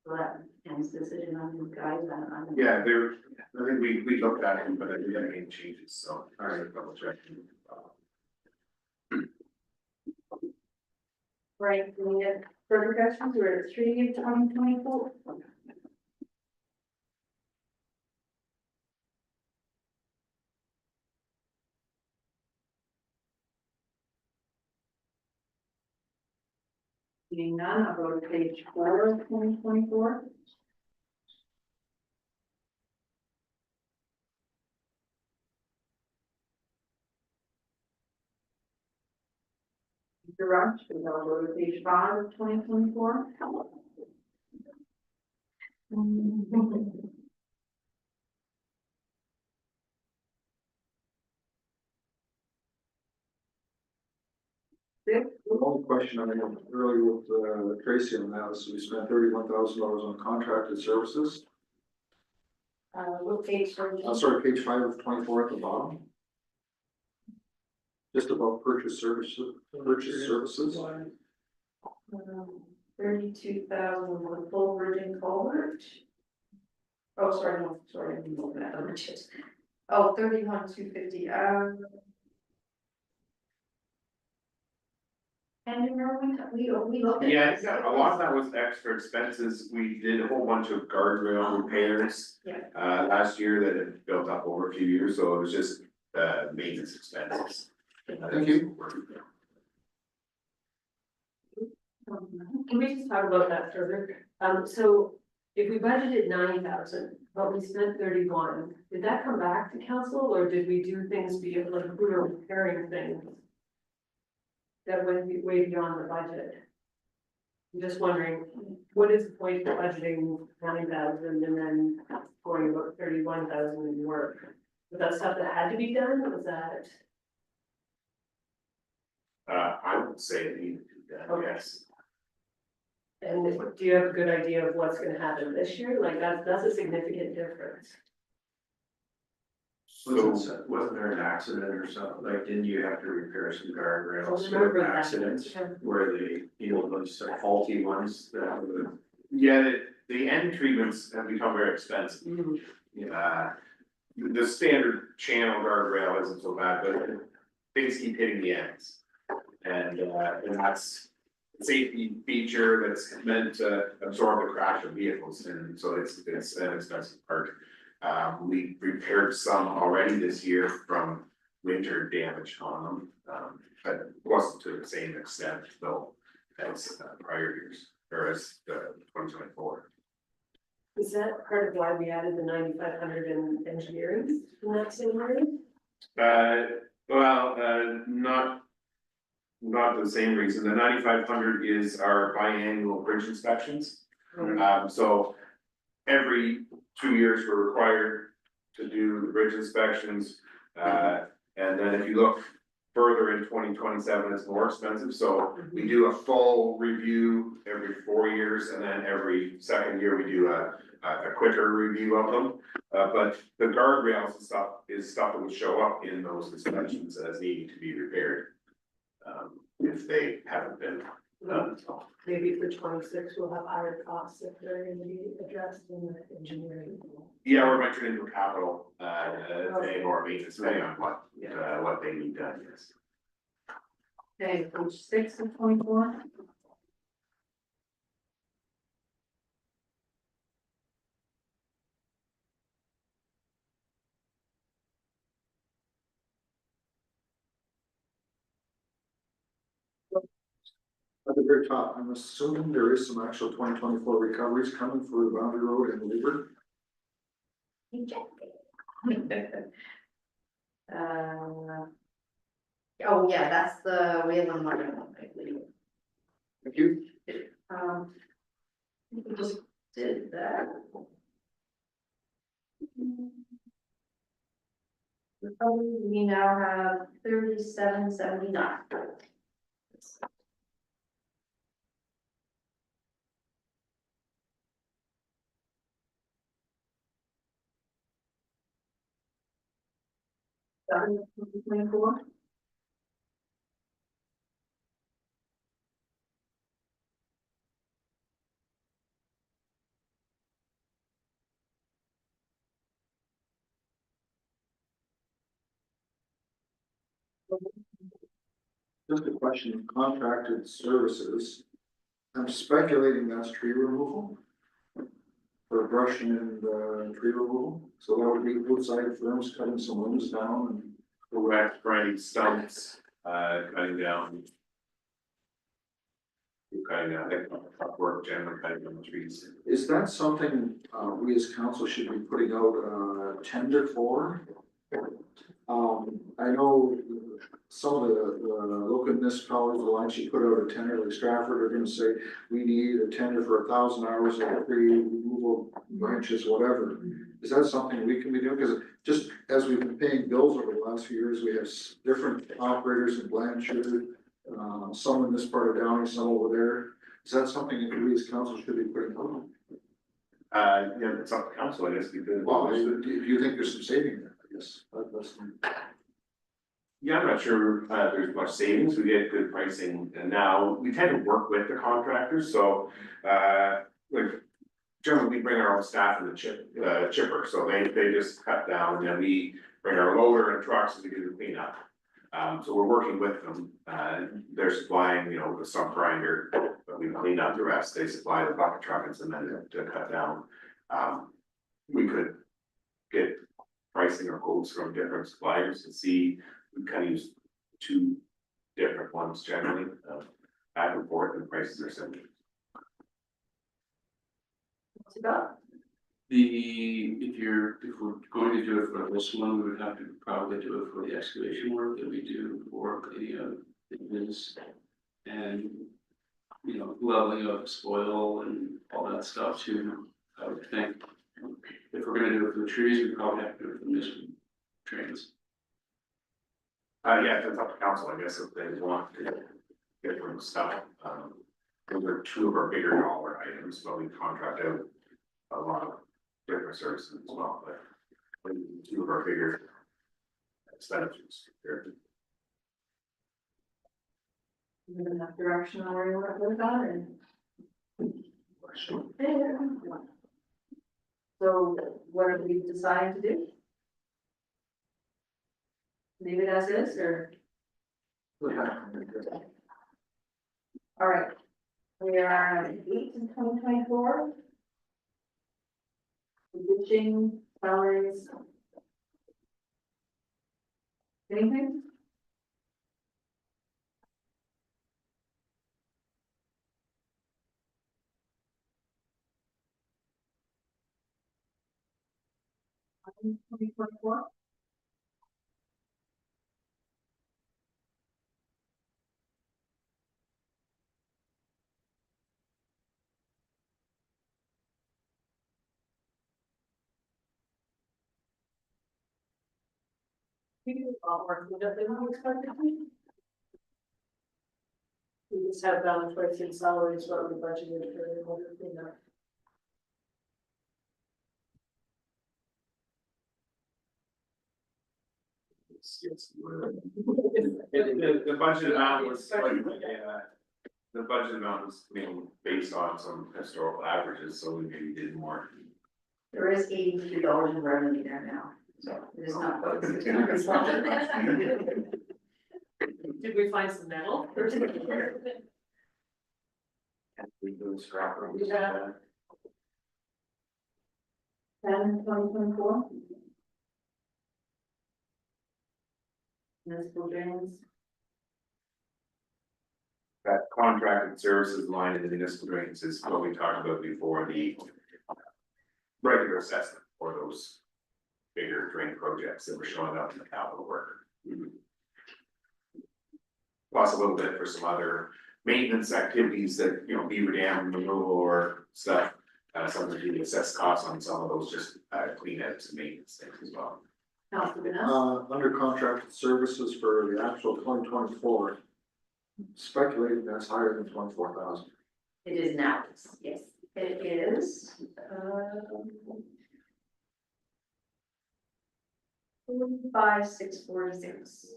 so that ends the decision on you guys, and Yeah, I think we looked at it, but I didn't make any changes, so I already double checked. Right, any further questions? We're at 3 of 2024. Seeing none, I'll go to page 4 of 2024. Rush, because I'll go to page 5 of 2024. The only question I had earlier with Tracy on that is we spent $31,000 on contracted services. What page are you? Sorry, page 5 of 24 at the bottom. Just about purchase services, Um, 32,000 with full virgin culvert. Oh, sorry, no, sorry, I didn't look at that. Oh, 31,250, and you remember we looked at. Yeah, a lot of that was extra expenses. We did a whole bunch of guardrail repairs. Yeah. Last year that had built up over a few years, so it was just, maintenance expenses. Thank you. Can we just talk about that further? So if we budgeted 90,000, but we spent 31, did that come back to council or did we do things beyond, like we were repairing things? That went way beyond the budget? I'm just wondering, what is the point of budgeting 90,000 and then going about 31,000 in work? Was that stuff that had to be done, or was that? I would say it needed to be done, Okay. yes. And do you have a good idea of what's gonna happen this year? Like, that's a significant difference. So, Wasn't there an accident or something, like, didn't you have to repair some guardrails I remember for that. accidents? Where the, those faulty ones that were. yeah, the end treatments have become very expensive. The standard channel guardrail isn't so bad, but things keep hitting the ends. And that's a safety feature that's meant to absorb the crash of vehicles, and so it's an expensive part. We repaired some already this year from winter damage on them, but it wasn't to the same extent though as prior years, or as 2024. Is that part of why we added the 9,500 in engineering in that same area? Not the same reason. The 9,500 is our biannual bridge inspections. So every 2 years, we're required to do the bridge inspections. And then if you look further in 2027, it's more expensive. So we do a full review every 4 years, and then every second year we do a quicker review of them. But the guardrails and stuff is stuff that would show up in those inspections as needing to be repaired. If they haven't been done. Maybe for 26, we'll have higher costs if they're gonna be addressed in the engineering. Yeah, we're venturing into a capital, thing or maintenance, depending on what they need done, yes. Okay, page 6 of 24. At the very top, I'm assuming there is some actual 2024 recoveries coming for Boundary Road and Weaver. Oh, yeah, that's the Wayland one, I believe. Thank you. We just did that. We now have 3779. Done, 24. Just a question of contracted services. I'm speculating that's tree removal. For brushing and tree removal, so that would be outside firms cutting some limbs down and. Correct, grinding stumps, cutting down. Cutting down, work generally cutting down the trees. Is that something we as council should be putting out a tender for? I know some of the local municipalities, the lines you put out a tender, like Stratford, are gonna say, we need a tender for 1,000 hours of tree removal, branches, whatever. Is that something we can be doing? Because just as we've been paying bills over the last few years, we have different operators in Blanchard, some in this part of Downey, some over there. Is that something that we as council should be putting on? Yeah, it's up to council, I guess, because. Well, do you think there's some saving there? I guess that's. Yeah, I'm not sure, there's much savings, we get good pricing, and now we tend to work with the contractors, so, like. Generally, we bring our own staff in the chipper, so they just cut down, and then we bring our loader and trucks to do the cleanup. So we're working with them, they're supplying, you know, the stump grinder, but we clean up the rest, they supply the bucket truck and cement to cut down. We could get pricing or quotes from different suppliers and see, we kind of use two different ones generally, back and forth, and the prices are similar. What's it about? If we're going to do it for this one, we would have to probably do it for the excavation work that we do for any of this. And, you know, leveling of spoil and all that stuff too, I would think. If we're gonna do it for the trees, we probably have to do it for the municipal trains. Yeah, it's up to council, I guess, if they want to get different stuff. Those are two of our bigger dollar items, but we contract out a lot of different services as well, but two of our bigger expenditures here. Is there enough direction on where you want to put that and? So what are we deciding to do? Leave it as is, or? All right, we are at 8 in 2024. Ditching, salaries. Anything? In 2024. We do a lot more than we expected to. We just have balance rates and salaries, what we budgeted for the whole thing. The budget amount was like, the budget amount was, I mean, based on some historical averages, so we maybe did more. There is $83 in revenue there now, so it is not quite. Did we find some metal? We do scrap rooms. Yeah. 2024. Municipal drains. That contracted services line in the municipal drains is what we talked about before, the regular assessment for those bigger drain projects that were showing up in the capital work. Plus a little bit for some other maintenance activities that, you know, beaver dam removal or stuff. Something to assess costs on some of those, just cleanups and maintenance things as well. Under contracted services for the actual 2024, speculating that's higher than 24,000. It is now, yes, it is. 5,646.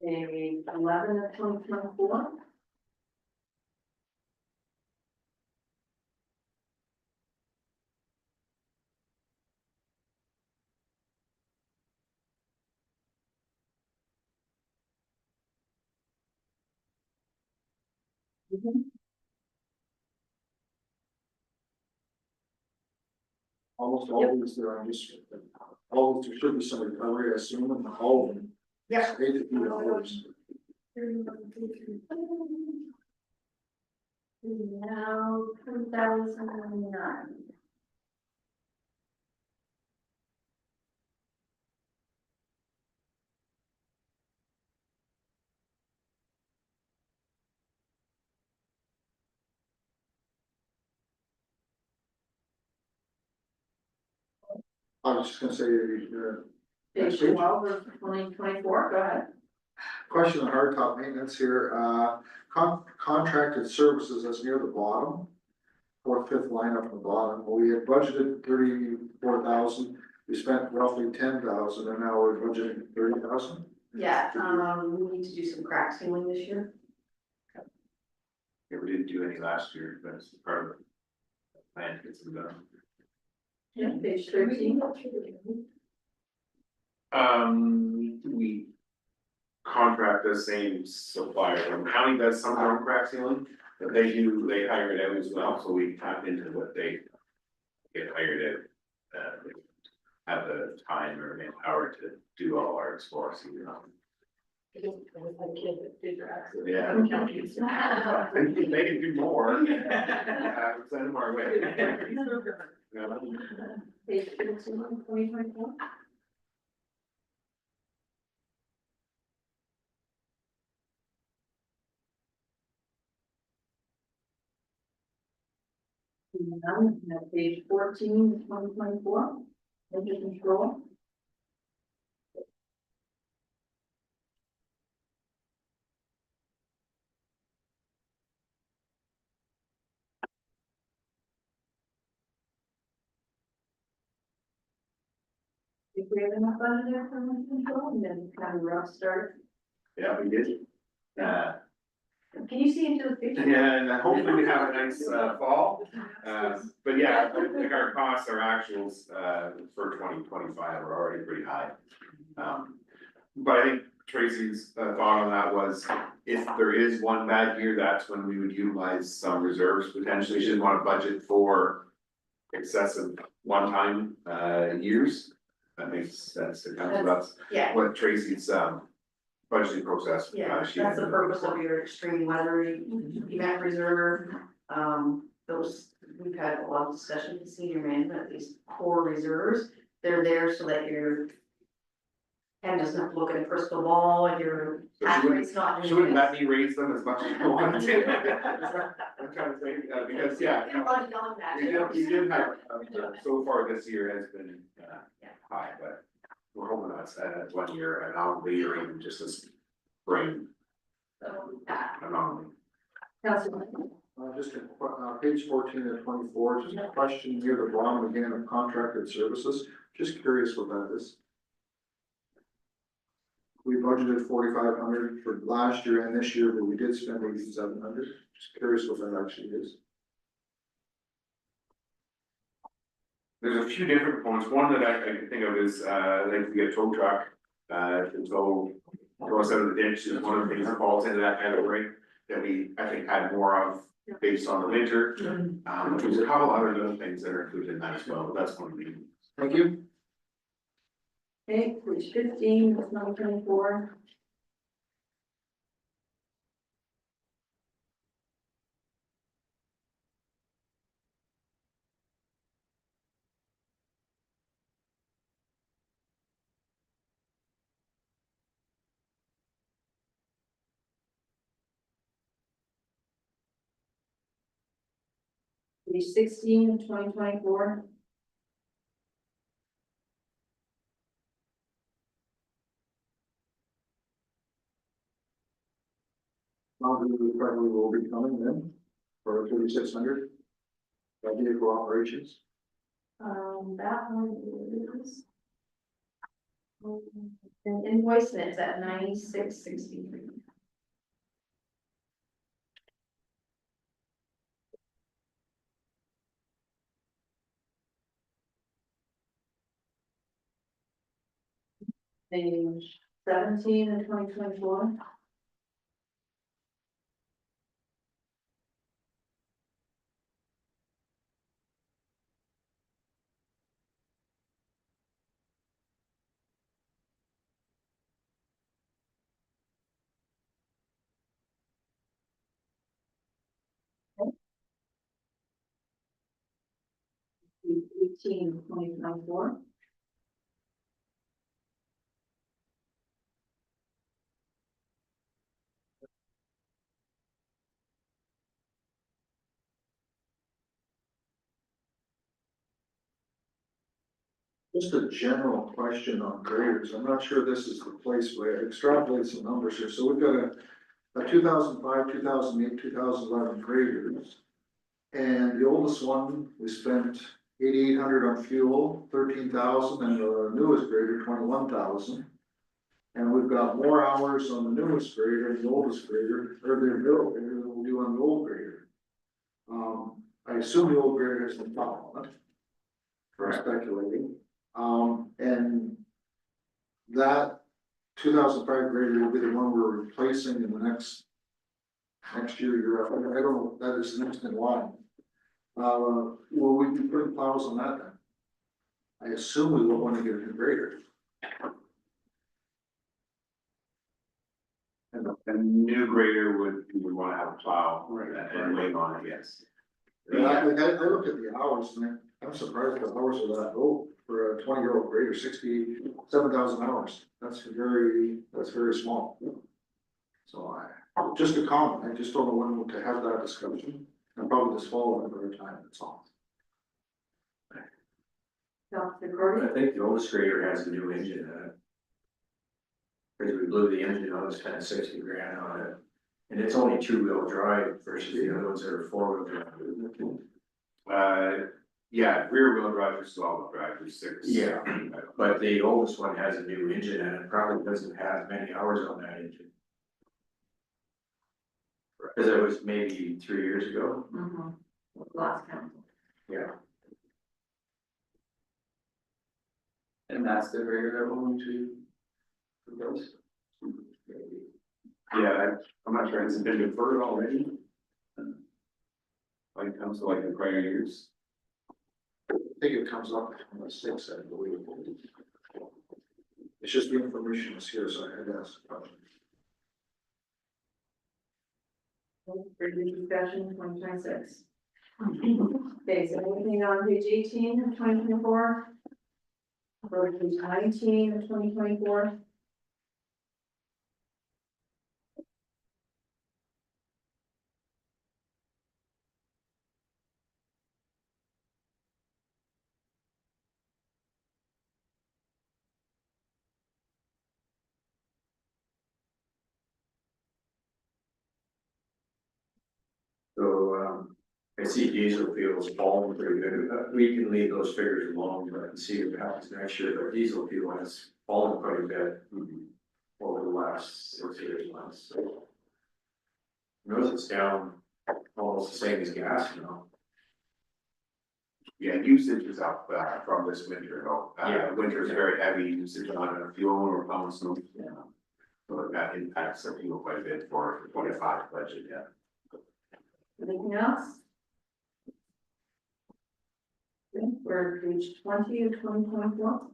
A 11 of 2024. Almost all of these there are just, all of there should be some recovery, I assume, and all of them. Yeah. $82. Now, 2009. I was just gonna say, Page Next page. 12 of 2024, go ahead. question on hardtop maintenance here, contracted services, that's near the bottom. Fourth, fifth line up on the bottom, well, we had budgeted 34,000, we spent roughly 10,000, and now we're budgeting 30,000. Yeah, we need to do some crack sealing this year. Yeah, we didn't do any last year, but it's part of the plan to get some done. Yeah, page 13. We contract the same supplier, the county does some of their own crack sealing, but they hire it out as well, so we tap into what they get hired out. Have the time or manpower to do all our explore sealing. Yeah. And they can do more. Send them our way. Yeah. Page 15 of 2024. Now, page 14 of 2024. Energy control. If we have enough budget there for energy control, and then kind of rough start. Yeah, we did. Can you see into the future? Yeah, and hopefully we have a nice fall. But yeah, like our costs, our actuals for 2025 are already pretty high. But I think Tracy's thought on that was, if there is one bad year, that's when we would utilize some reserves potentially. She didn't want to budget for excessive one-time years. That makes sense to council. That's Yeah, what Tracy's budgeting process. yeah, she that's the had. purpose of your extreme weather event reserve. Those, we've had a lot of discussion with senior management, these core reserves, they're there so that your and doesn't have to look at a crystal ball and your So accurate's not. she wouldn't let me raise them as much as you want to. I'm trying to say, because, yeah. You did have, so far this year has been, high, but we're hoping that's, 1 year anomaly or even just a spring anomaly. Councilor. Just page 14 of 24, just a question near the bottom again of contracted services, just curious what that is. We budgeted 4,500 for last year and this year, but we did spend 8,700. Just curious what that actually is. There's a few different components. One that I can think of is, like we get a tow truck, to throw us out of the ditch is one of the things that falls into that category that we, I think, had more of based on the winter. There's a couple other little things that are included in that as well, but that's one of the. Thank you. Okay, page 15 of 2024. Page 16 of 2024. We probably will be coming then for 3,600. Vehicle operations. That one is. An invoice that's at 9663. Page 17 of 2024. Page 18 of 2024. Just a general question on graders, I'm not sure this is the place where I extrapolate some numbers here, so we've got a 2005, 2008, 2011 graders. And the oldest one, we spent 8,800 on fuel, 13,000, and the newest grader, 21,000. And we've got more hours on the newest grader and the oldest grader, or the middle grader than we'll do on the old grader. I assume the old grader has been plow on it. For speculating. And that 2005 grader will be the one we're replacing in the next year, year after. I don't know, that is the next in line. Will we be putting plows on that then? I assume we will want to get a new grader. And a new grader would wanna have a plow Right. and wait on it, yes. And I look at the hours and I'm surprised the hours are that low for a 20-year-old grader, 67,000 hours. That's very small. So just a comment, I just don't know when to have that discussion. And probably this fall at another time, that's all. Dr. Gordon? I think the oldest grader has a new engine in it. Because we blew the engine on, it's kind of 60 grand on it. And it's only 2-wheel drive versus the other ones that are 4-wheel drive. Yeah, rear wheel drive versus all-wheel drive is 6. Yeah, but the oldest one has a new engine and it probably doesn't have many hours on that engine. Because it was maybe 3 years ago. Mm-hmm. Last count. Yeah. And that's the grader that we're going to propose. Yeah, I'm not sure, has it been deferred already? When it comes to like the prior years? I think it comes up on the 6th, I believe. It's just the information is here, so I had to ask the question. Further discussion, 2026. Okay, so anything on page 18 of 2024? Or page 19 of 2024? So, I see diesel fuel's falling pretty good. We can leave those figures alone, but see what happens next year. But diesel fuel has fallen quite a bit over the last 6 or 8 months. So, notice it's down almost the same as gas now. Yeah, usage is up from this winter though. Yeah. Winter is very heavy usage on fuel or pumps, so that impacts the fuel quite a bit for 25 budget, yeah. Anything else? Okay, we're page 20 of 2024.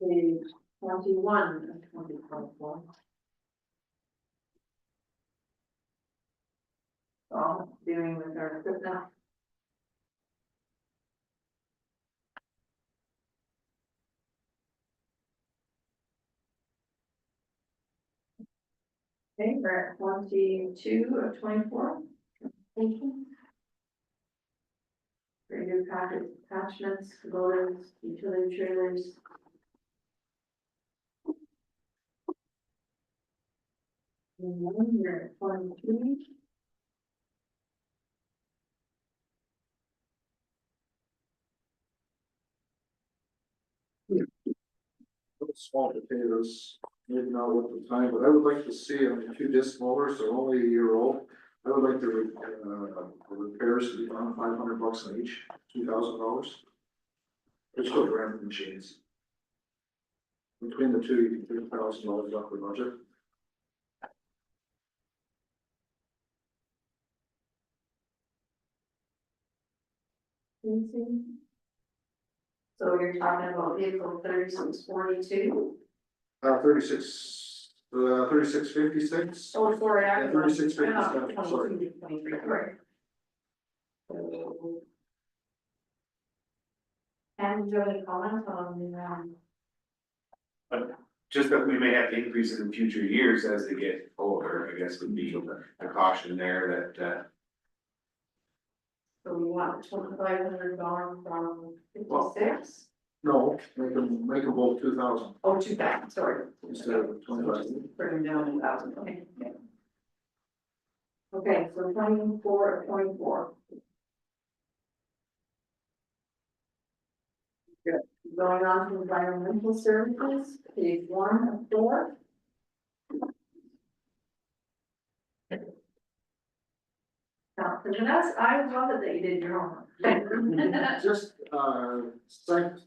Page 21 of 2024. All dealing with our equipment. Okay, we're at 22 of 24. Thank you. Radio package attachments, loaders, utility trailers. And then we're at 23. Small potatoes, maybe not at the time, but I would like to see, I mean, 2 disc mowers, they're only a year old. I would like the repairs to be around $500 on each, $2,000. They're still brand new machines. Between the two, you can get $1,000 off the budget. So you're talking about vehicle 3642? 36 36, 56. Oh, sorry, I Yeah, was. 36, 57, 22, sorry. 23, sorry. So. And do you have any comments on, Just that we may have to increase it in future years as they get older, I guess would be a caution there that, so we want $2,500 from 56? No, make them both 2,000 Oh, 2,000, sorry. instead of 25. Bring them down 1,000, okay. Okay, so 24 of 24. Good. Going on to environmental services, page 1 of 4. Now, I love it that you did your homework. Just,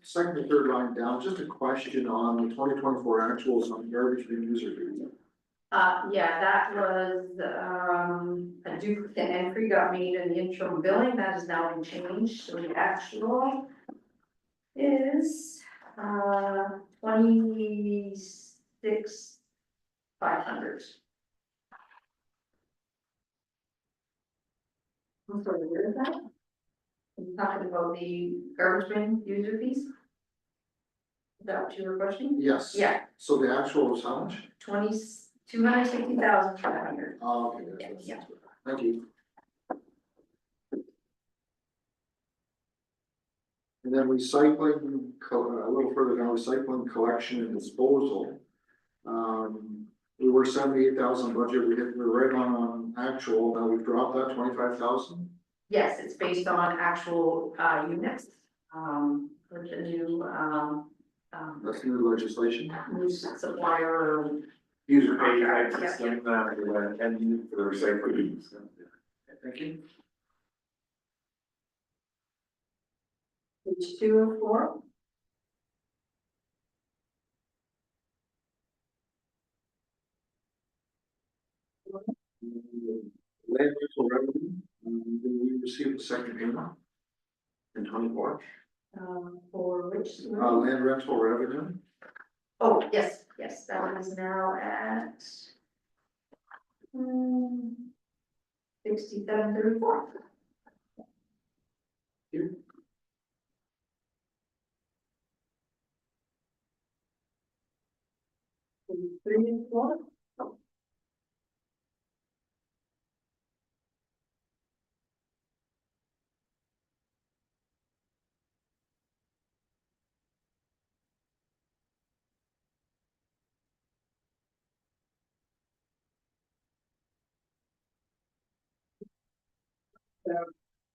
second or third line down, just a question on the 2024 actuals on garbage bin user fees. Yeah, that was, a duplicate entry got made in the interim billing, that has now been changed, so the actual is, 26,500. I'm sorry, where is that? I'm talking about the garbage bin user fees? Is that what you were questioning? Yes. Yeah, So the actual is how much? 260,500. Oh, okay, that's, Yeah. thank you. And then recycling, a little further down, recycling collection and disposal. We were 78,000 budget, we're right on actual, now we've dropped that 25,000. Yes, it's based on actual, units, with the new, That's new legislation. new supplier. user pay type Yeah. system, and for the recycling. Thank you. Page 2 of 4. Land rental revenue, we received the second payment in 24. For which? Land rental revenue, Oh, yes, yes, that one is now at. 6734. Page 3 and 4.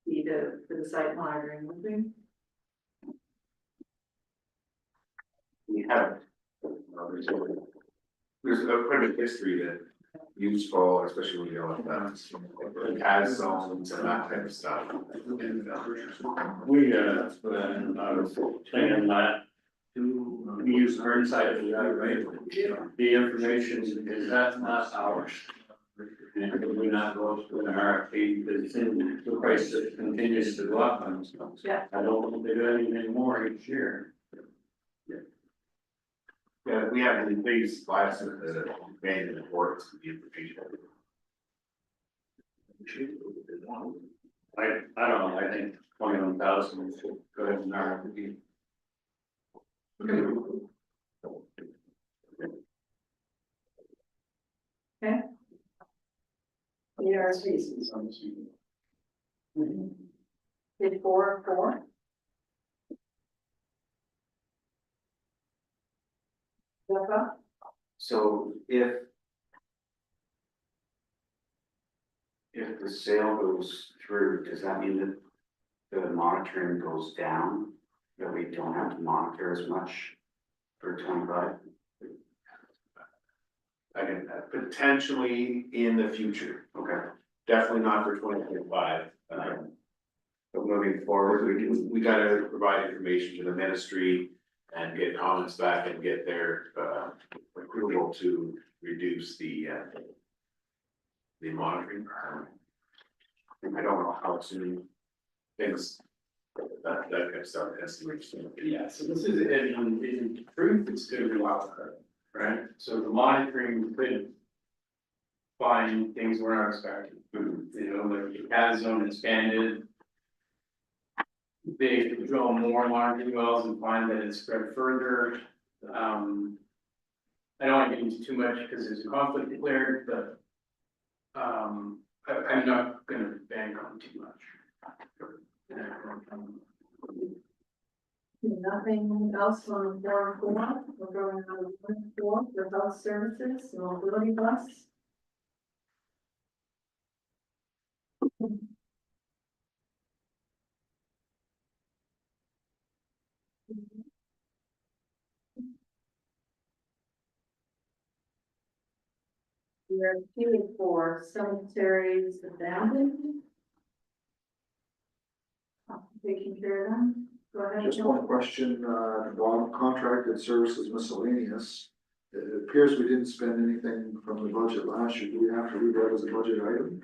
Be for the site monitoring, would we? We have. There's quite a bit of history that useful, especially when you're like has zones and that type of stuff. We, I was saying that we use our inside of that, right? The information is that's not ours. And we not go through an RFP because the price continues to go up on stuff. Yeah. I don't think they do anything more each year. Yeah, we have the biggest slides of the main reports, the information. I don't know, I think 21,000 is good in RFP. Okay. ERCs. Page 4 of 4. Jessica? So if the sale goes through, does that mean that the monitoring goes down? That we don't have to monitor as much for 25? I can, potentially in the future, Okay, definitely not for 2025. But moving forward, we gotta provide information to the ministry and get comments back and get their, approval to reduce the monitoring. I don't know how soon things, that kind of stuff has to reach. Yeah, so this is, in truth, it's gonna be wild card, right? So the monitoring could find things we're not expecting, you know, like the cat zone expanded. They could drill more monitoring wells and find that it's spread further. I don't want to get into too much because there's a conflict declared, but I'm not gonna bank on too much. Nothing else on 404, we're going on 4 for health services, mobility bus. We are appealing for cemeteries abandoned. Taking care of them, go ahead. Just one question, the bottom contracted services miscellaneous. It appears we didn't spend anything from the budget last year. Do we have to read that as a budget item?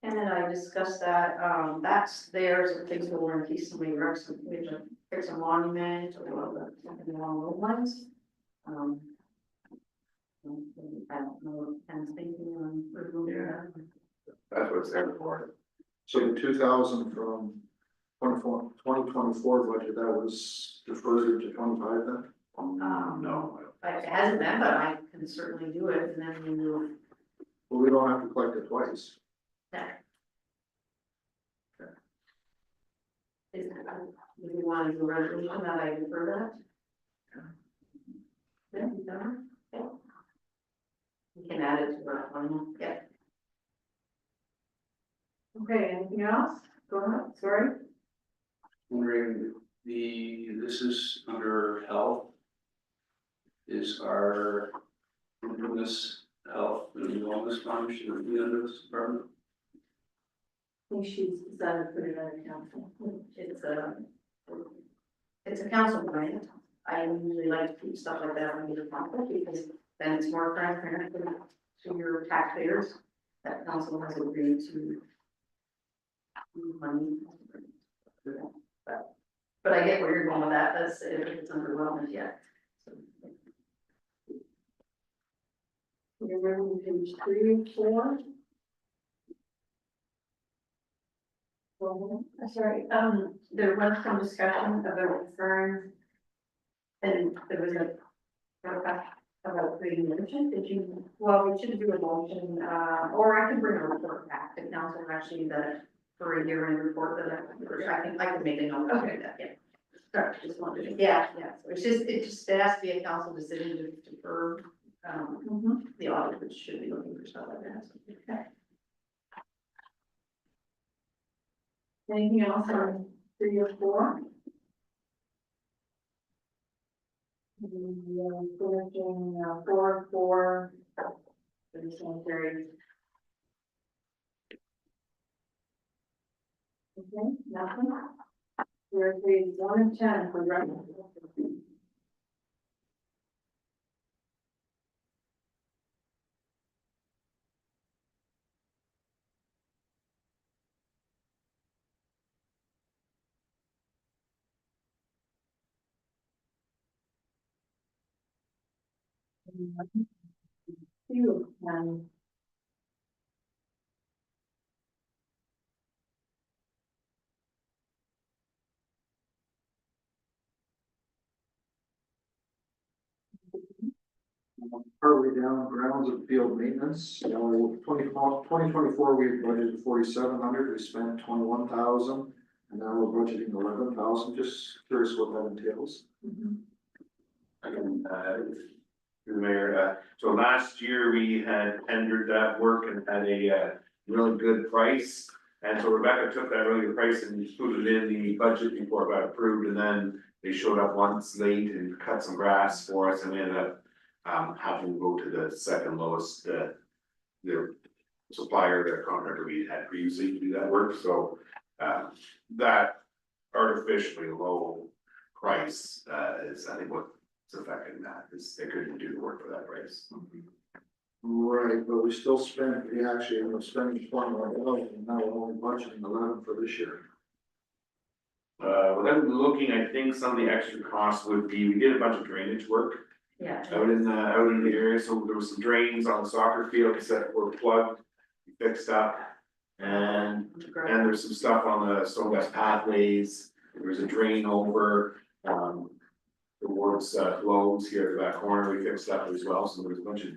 And then I discussed that, that's theirs, a placeholder in case somebody wrecks some, we have to fix a monument or something along those lines. I don't know, and thinking on removing that. That's what it's there for. So the 2,000 from 2024 budget, that was deferred to 25 then? No. It hasn't been, but I can certainly do it, and then we will. Well, we don't have to collect it twice. Is, do you want to do a resolution that I defer that? Yeah, you done? Okay. We can add it to our one, yeah. Okay, anything else? Go ahead, sorry. Wondering, this is under health. Is our wellness, health and wellness fund should it be under this department? I think she's decided to put it on council. It's a council grant. I usually like to keep stuff like that on your pocket because then it's more transparent to your taxpayers. That council has agreed to move money. But I get where you're going with that. That's if it's under wellness yet. We're ready to page 3 and 4. Sorry, there was some discussion about concerns. And there was about creating a motion, did you, well, we should do a motion, or I can bring a report back to council actually that for a year-end report that I can make a note of that, yeah. Sorry, just wanted to, yeah, so it has to be a council decision to defer, the audit, which should be looking for stuff like that. Okay. Anything else on 3 or 4? Finishing 4 for the cemetery. Okay, nothing. We're at page 1 and 10 for revenue. Few, Partly down grounds of field maintenance, 2024, we had budgeted 4,700, we spent 21,000. And now we're budgeting 11,000, just curious what that entails. I can, through the mayor, so last year we had tendered that work and had a, really good price. And so Rebecca took that really good price and put it in the budget before it got approved, and then they showed up once late and cut some grass for us, and we ended up having to go to the second lowest, their supplier, their contractor we had previously to do that work, so that artificially low price is, I think, what's affecting that, is they couldn't do the work for that price. Right, but we still spent, we actually ended up spending 21,000, and now we're only budgeting 11 for this year. Without looking, I think some of the extra costs would be, we did a bunch of drainage work Yeah. out in the area, so there was some drains on the soccer field that were plugged, fixed up. And there's some stuff on the Stone West pathways, there's a drain over, towards, Globes here at that corner, we fixed up as well, so there's a bunch of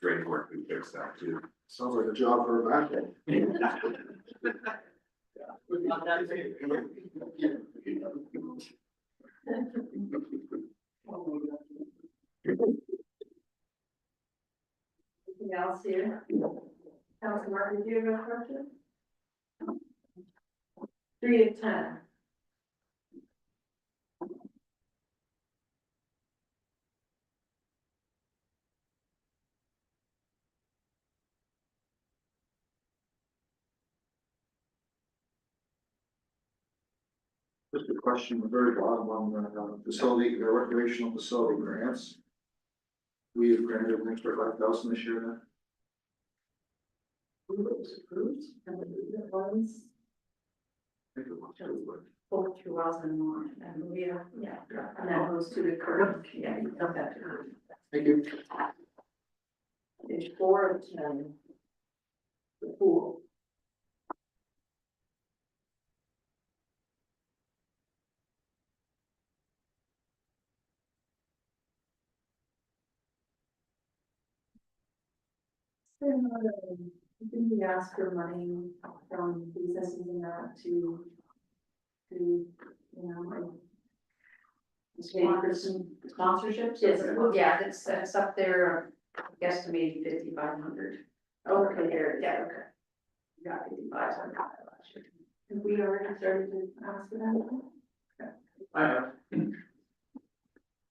drain work we fixed up too. Sounds like a job for a backhoe. Anything else here? Councilor Martin, do you have a question? 3 of 10. Just a question, the very bottom on the facility, the recreational facility grants. We have granted an extra 5,000 this year now. Who was approved? And the ones I think it was two, but Both through us and more, and we are, yeah, and that goes to the current, yeah, you got that. thank you. Page 4 of 10. The pool. Didn't we ask for money from businesses and that to, you know, like. Pay for some sponsorships? yes, well, yeah, that's up there, guesstimated 5,500. Oh, okay, there, yeah, okay. Got 5,500 last year. Have we already started to ask for that? I have.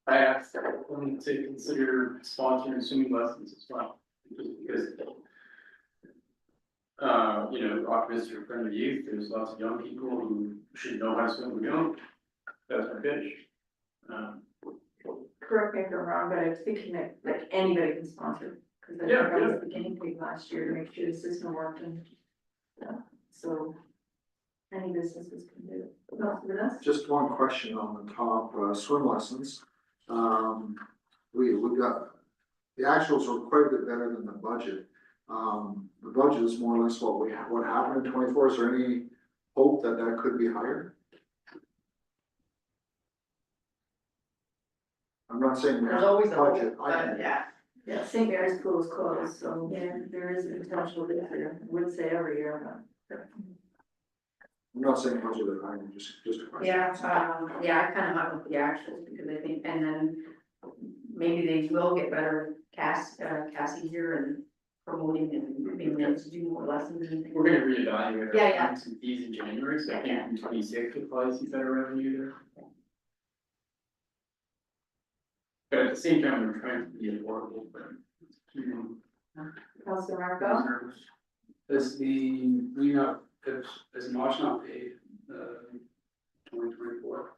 I asked them to consider sponsoring swimming lessons as well, just because. You know, optimistic for friendly youth, there's lots of young people who should know how to swim, we don't. That's my pitch. Correct me if I'm wrong, but I was thinking that like anybody can sponsor, because I think Yeah, I was the guinea pig last year to make sure the system worked and. Yeah, so. Any businesses can do it. Not with us. Just one question on the top, swim lessons. We got, the actuals were quite a bit better than the budget. The budget is more or less what happened in 24. Is there any hope that that could be higher? I'm not saying we There's have always a a hope, budget. but yeah. Yeah, St. Mary's Pool is closed, so yeah, there is a potential this year. I wouldn't say every year, but. I'm not saying budget, I'm just a question. Yeah, I kind of went with the actuals because I think, and then maybe they will get better Cassie here and promoting and being able to do more lessons and things. We're gonna reevaluate Yeah, our yeah. plans and fees in January, so I think Yeah. in 26 we'll probably see better revenue there. But at the same time, we're trying to be affordable, but. Councilor Marco? Does we not, is March not paid, 2024?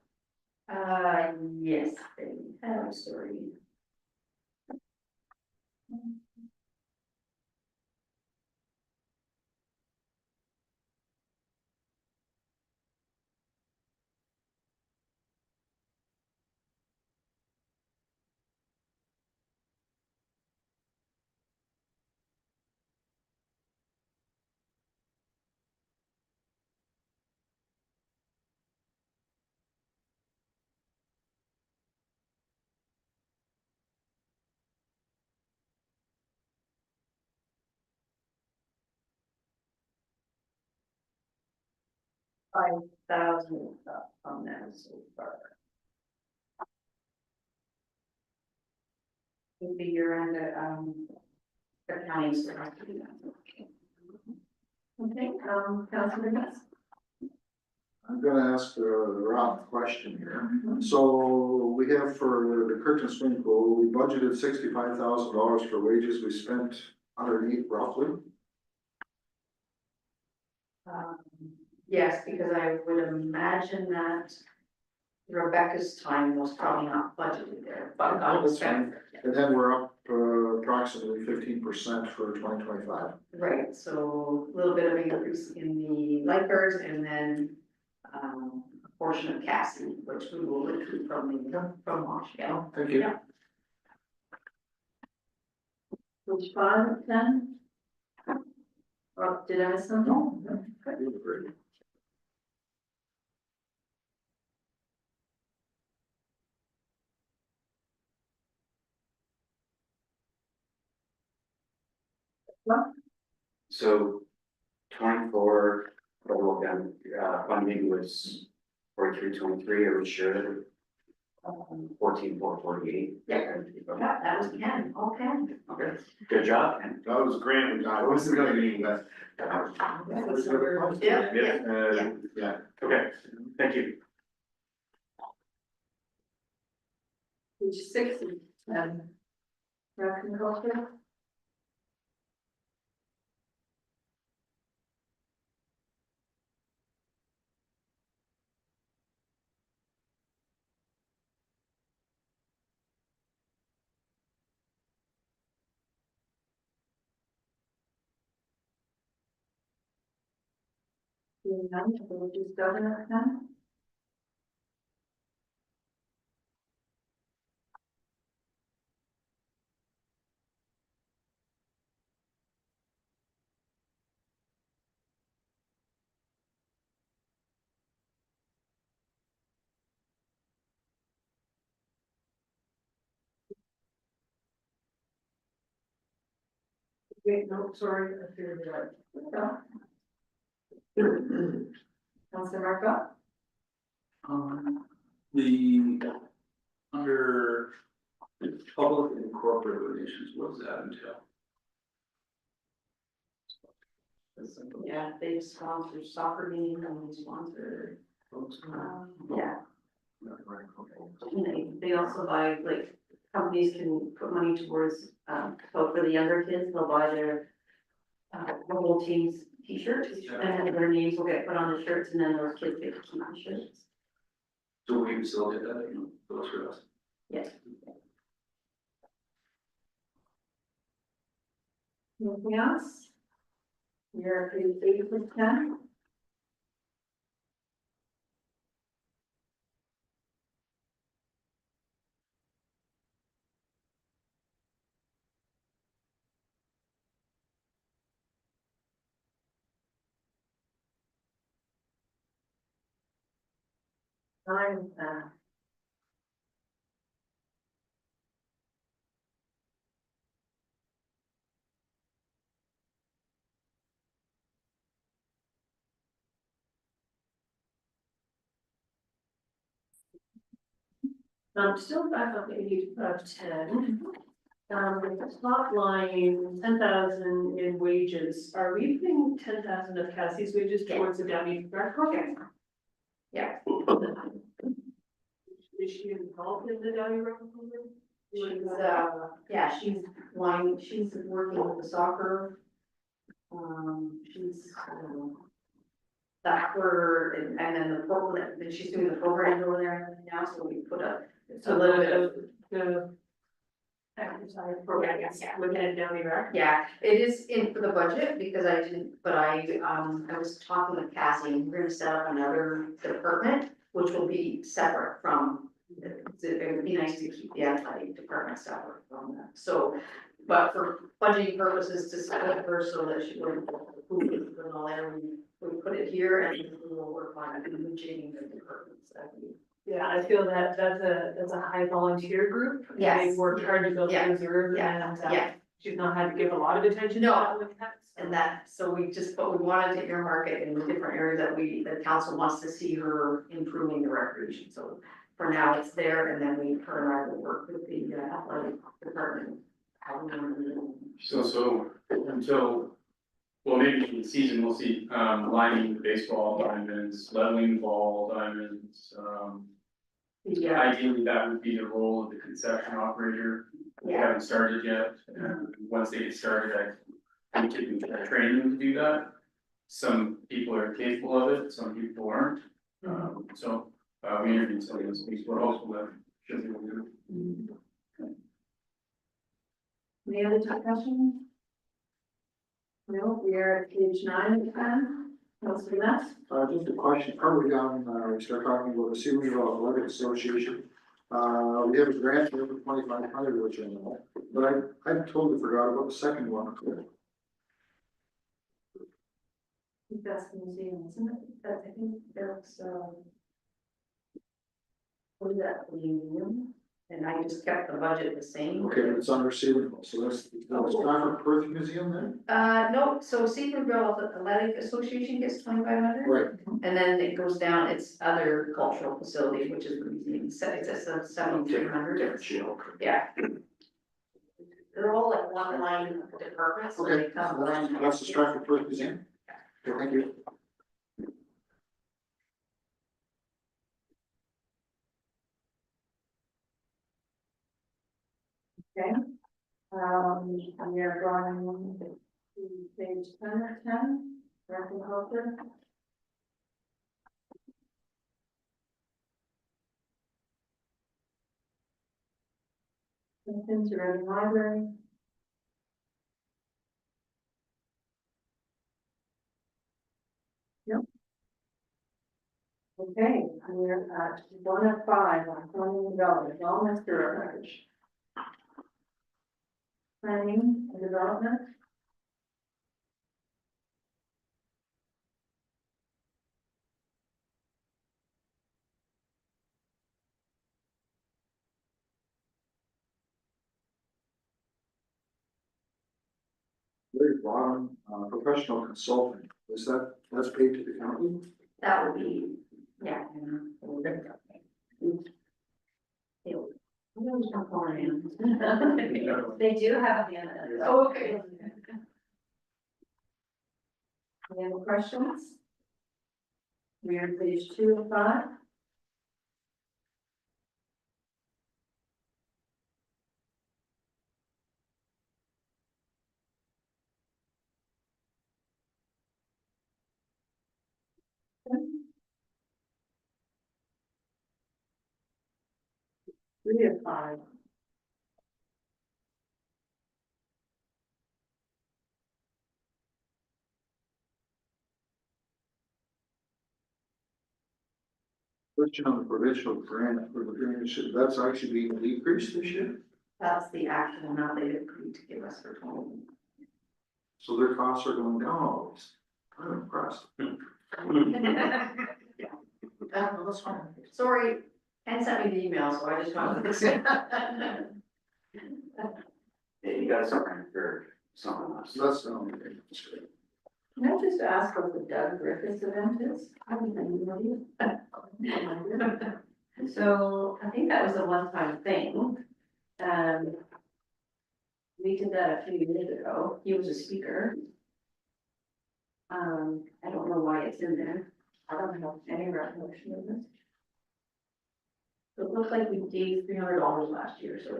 Yes, they have, sorry. $5,000 on that so far. Would be your end, the counties would have to do that. Okay, Councilor Ness? I'm gonna ask the wrong question here. So we have for the Kirkton swimming pool, we budgeted $65,000 for wages. We spent underneath roughly. Yes, because I would imagine that Rebecca's time was probably not budgeted there, but Oh, not that's spent. And then we're up approximately 15% for 2025. Right, so a little bit of increase in the lifeguards and then a portion of Cassie, which we will recruit from Montreal. Thank you. Yeah. Which 5 of 10? Or did I miss something? So 24, total again, funding was 4323, are we sure? 14,448. Yeah. That was Ken, okay. Okay, good job, Ken. That was a grant we got, I wasn't gonna need that. Yeah, Yeah. Okay, thank you. Page 6 is, rec and culture. Seeing none, we'll just go to next time. Wait, no, sorry, I figured it out. Councilor Marco? The, under public and corporate relations, what does that entail? yeah, they sponsor soccer games and they sponsor, yeah. And they also buy, like, companies can put money towards, so for the younger kids, they'll buy their, the whole team's t-shirts, and then their names will get put on the shirts, and then those kids get to keep the shirts. So we still get that, those for us? Yes. Anything else? You're at page 8 of 10. I'm, Still back on page of 10. The top line, 10,000 in wages, are we putting 10,000 of Cassie's wages towards the Downey Rec program? Yeah. Is she involved in the Downey Rec program? She's, yeah, she's working with the soccer. She's, that's where, and then the program, and she's doing the program over there now, so we put So a little bit of the exercise program, Yeah. within Downey Rec. Yeah, it is in for the budget, because I didn't, but I was talking with Cassie, and we're gonna set up another department, which will be separate from, it would be nice to keep the athletic department separate from that, so, but for budgeting purposes, to split her so that she wouldn't, and all that, we put it here, and we will work on it, and changing the departments that we. Yeah, I feel that that's a high volunteer group. Yes. They've worked hard to build Yeah. the reserve, Yeah. and Yeah. she's not had to give a lot of attention to No. that with that. And that, so we just, but we wanted to earmark it in the different areas that the council wants to see her improving the recreation, so. For now, it's there, and then her and I will work with the athletic department. How we want to do it. So until, well, maybe in the season, we'll see, lining the baseball diamonds, leveling the ball diamonds, Yeah, ideally, that would be the role of the concession operator. We yeah, haven't started yet, and once they get started, I think you can train them to do that. Some people are capable of it, some people aren't, so, we interviewed some of those people, we're hopeful that should be able to do. Any other discussion? No, we are at page 9 of 10. Councilor Net? Just a question, probably down, we start talking about the Seaward Athletic Association. We have a grant here for 2,500, which I know, but I totally forgot about the second one. That's the museum, isn't it? That, I think that's, what is that, the museum? And I just kept the budget the same. Okay, but it's under Sealand, so that's Stratford Perth Museum then? No, so Seaforthville Athletic Association gets 2,500. Right. And then it goes down, it's other cultural facilities, which is the museum, so it's a 7,300. Different shield. Yeah. They're all like one line departments, so they Okay, come blend. that's the Stratford Perth Museum. Okay, thank you. Okay. We are going to page 10 or 10, agriculture. Into the library. Yep. Okay, we're at 105 on $20 million, almost through average. Planning and development. Very bottom, professional consulting, that's paid to the county? That would be, yeah. They do have a hand in it. Oh, okay. Any other questions? We are on page 2 of 5. Three of 5. Question on the provincial grant for the drainage, that's actually being decreased this year? That's the actual amount they agreed to give us for 20. So their costs are going down always. I'm impressed. That's fine. Sorry, Ken sent me the email, so I just wanted to say. Yeah, you got something for something else. So that's, okay, that's great. Can I just ask what the Doug Griffiths event is? I don't know. So I think that was a one-time thing. We did that a few years ago. He was a speaker. I don't know why it's in there. I don't have any recollection of this. So it looks like we gave $300 last year, so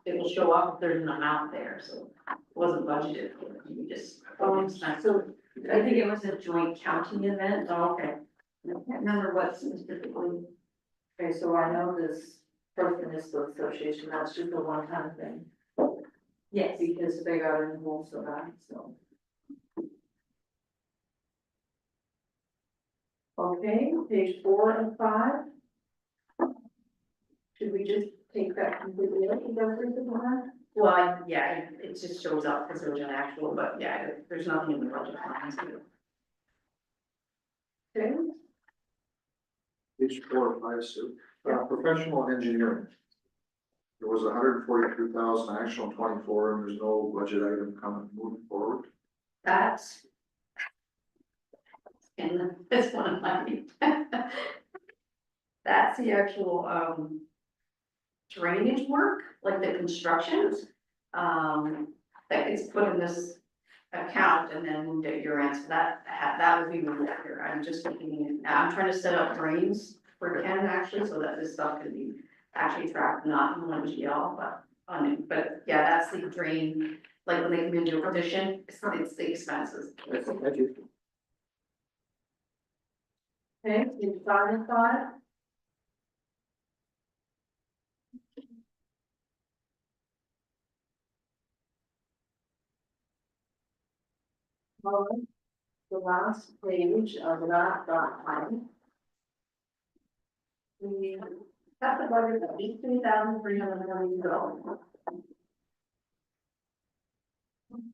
it will show up if there's an amount there, so it wasn't budgeted. We just. So I think it was a joint county event. Oh, okay. I can't remember what specifically. okay, so I know this Perth Municipal Association, that's just a one-time thing. Yes. Because they got involved so bad, so. Okay, page 4 and 5. Should we just take that completely out? Is that what we're doing? Well, yeah, it just shows up because there was an actual, but yeah, there's nothing in the budget lines here. Okay, Page 4 or 5, Sue. Professional engineering. There was 143,000 actual in 24, and there's no budget item coming moving forward. That's. And this one might be. That's the actual, drainage work, like the constructions. That gets put in this account and then moved at your end, so that would be moved out here. I'm just looking, I'm trying to set up drains for Ken actually, so that this stuff can be actually tracked, not in one GL, but on it. But yeah, that's the drain, like when they come into a addition, it's the expenses. Thank you. okay, page 5 and 5. On the last page of that document. We That's the budget, $18,300.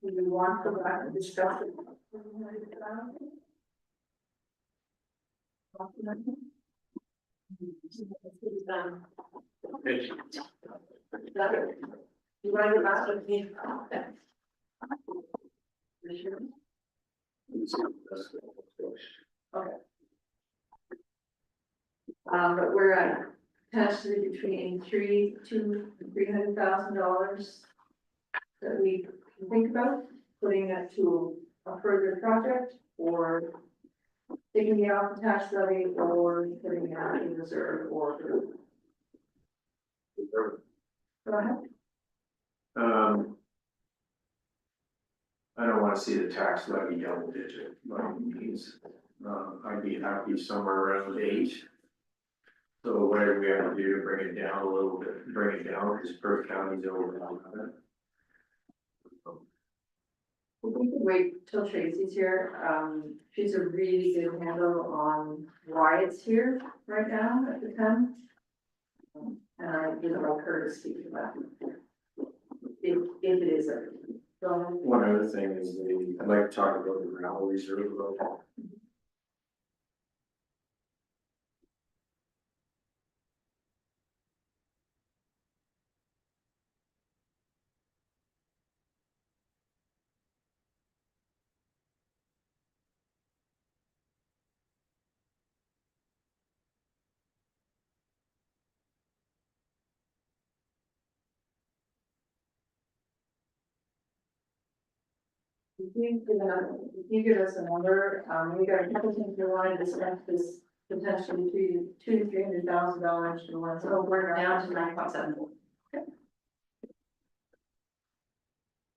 Do you want to go back and discuss it? You want to go back and be? Okay. But we're at potentially between $300,000 that we can think about putting that to a further project or taking it off the tax levy or putting it out in reserve or. Go ahead. I don't wanna see the tax levy double digit, by any means. I'd be happy somewhere around 8. So whatever we have to do to bring it down a little bit, bring it down, because Perth County's over on it. We could wait till Tracy's here. She's a really good handle on why it's here right now at the time. And I would like her to speak about it. If it is a. One other thing is I'd like to talk about the gravel reserve a little bit. If you give us a number, we got a couple things we wanted to discuss this potentially $200,000 to $300,000 to one. So we're down to 9.74.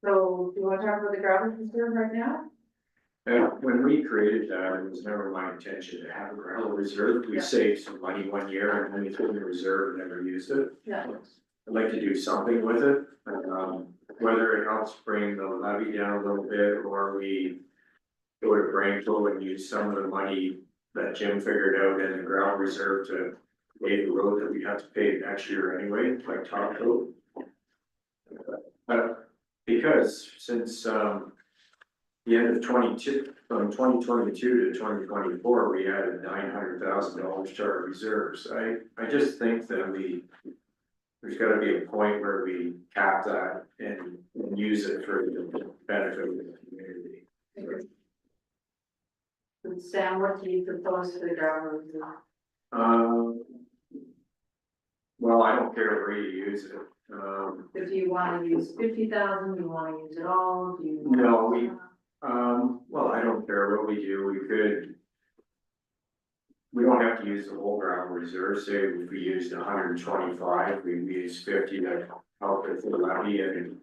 So do you want to talk about the gravel reserve right now? When we created that, it was never my intention to have a gravel reserve. We saved some money one year and then we put it in the reserve and never used it. Yeah. I'd like to do something with it, whether it helps bring the levy down a little bit, or we go to Brainpool and use some of the money that Jim figured out in the ground reserve to pave the road that we have to pave next year anyway, like top coat. Because since, the end of 22, from 2022 to 2024, we added $900,000 to our reserves. I just think that there's gotta be a point where we cap that and use it for the benefit of the community. And Sam, what do you propose for the gravel reserve? Well, I don't care where you use it. If you want to use 50,000, you want to use it all, do you? No, well, I don't care what we do, we don't have to use the whole gravel reserve. Say if we used 125, we use 50 to help with the levy and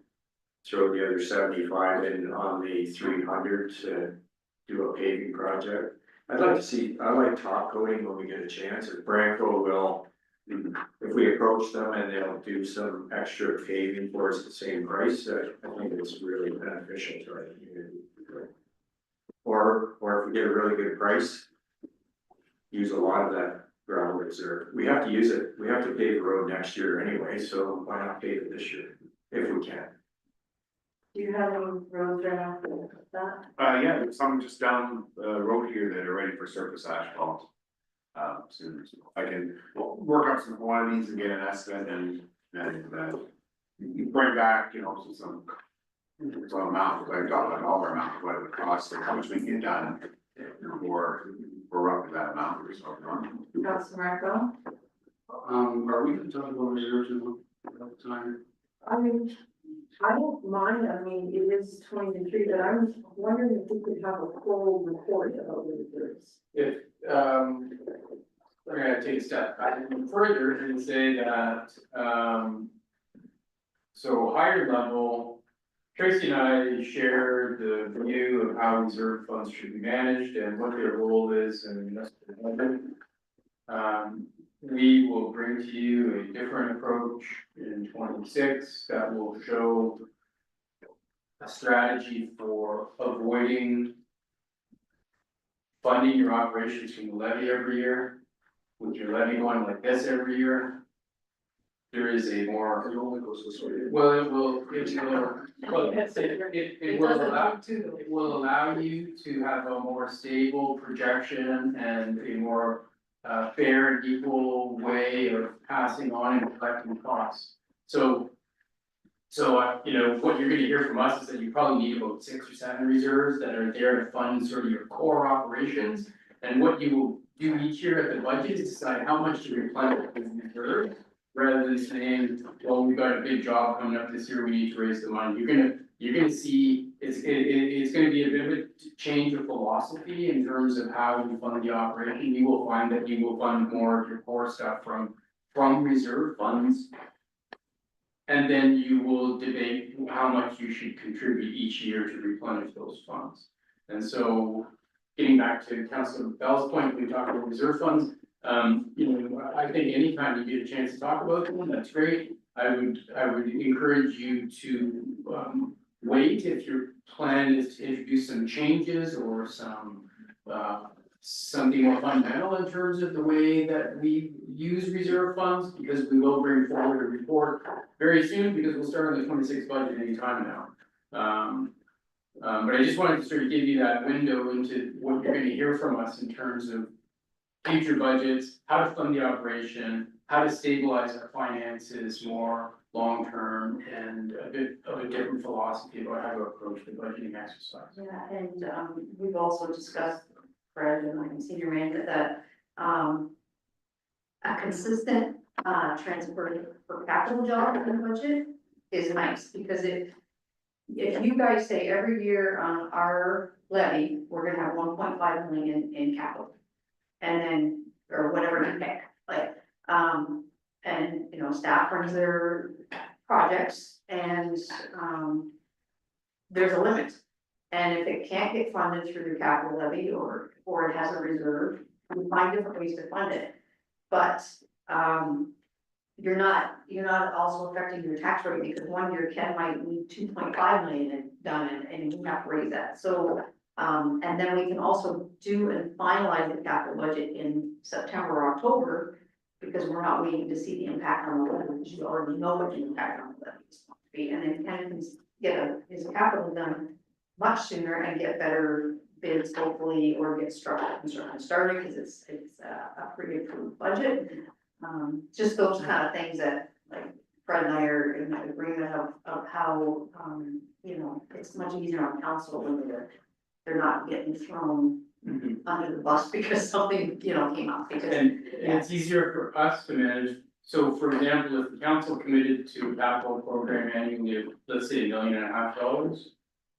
throw the other 75 in on the 300 to do a paving project. I like top coating when we get a chance. If Branco will, if we approach them and they'll do some extra paving for us at the same price, I think it's really beneficial to our community. Or if we get a really good price, use a lot of that gravel reserve. We have to use it. We have to pave the road next year anyway, so why not pave it this year if we can? Do you have any roads right after that? Yeah, there's some just down the road here that are ready for surface asphalt. Soon, so I can work up some quantities and get an estimate and bring back, some amount, I got a dollar amount, what it would cost and how much we can get done. Or roughly that amount or so. Councilor Marco? Are we gonna talk about reserves in the time? I mean, I don't mind, it is 23, but I was wondering if we could have a full report about the reserves. If, we're gonna take a step back further and say that, so higher level, Tracy and I shared the view of how reserve funds should be managed and what their role is in the municipal budget. We will bring to you a different approach in 26 that will show a strategy for avoiding funding your operations from the levy every year, with your levy going like this every year. there is a more, It only goes this way. well, it will, it will allow you to have a more stable projection and a more fair and equal way of passing on and collecting costs. So, you know, what you're gonna hear from us is that you probably need about 6 or 7 reserves that are there to fund sort of your core operations. And what you will do each year at the budget is decide how much to replenish the reserve, rather than saying, well, we've got a big job coming up this year, we need to raise the money. You're gonna see, it's gonna be a bit of a change of philosophy in terms of how you fund the operation. You will find that you will fund more of your core stuff from reserve funds. And then you will debate how much you should contribute each year to replenish those funds. And so, getting back to Councilor Bell's point, we talked about reserve funds. You know, I think anytime you get a chance to talk about them, that's great. I would encourage you to wait if your plan is to introduce some changes or some something more fundamental in terms of the way that we use reserve funds, because we will bring forward a report very soon, because we'll start on the 26th budget anytime now. But I just wanted to sort of give you that window into what you're gonna hear from us in terms of future budgets, how to fund the operation, how to stabilize our finances more long-term, and a bit of a different philosophy about how to approach the budgeting exercise. Yeah, and we've also discussed, Fred and I can see your man, that a consistent transfer for capital job in the budget is nice, because if you guys say every year on our levy, we're gonna have 1.5 million in capital. And then, or whatever you pick, like, and, you know, staff runs their projects and, there's a limit. And if it can't get funded through the capital levy or it has a reserve, we find different ways to fund it. But, you're not also affecting your tax rate, because one year Ken might need 2.5 million done and you have to raise that. So, and then we can also do and finalize the capital budget in September or October, because we're not waiting to see the impact on the levy, because you already know what the impact on the levy is going to be. And then Ken can get his capital done much sooner and get better bids hopefully, or get structural construction started, because it's a pre-approved budget. Just those kind of things that, like, Fred and I are in agreement of how, you know, it's much easier on council when they're not getting thrown under the bus because something, you know, came up. Because, And it's easier for us to manage. So for example, if the council committed to a capital program annually of, let's say, $1.5 million,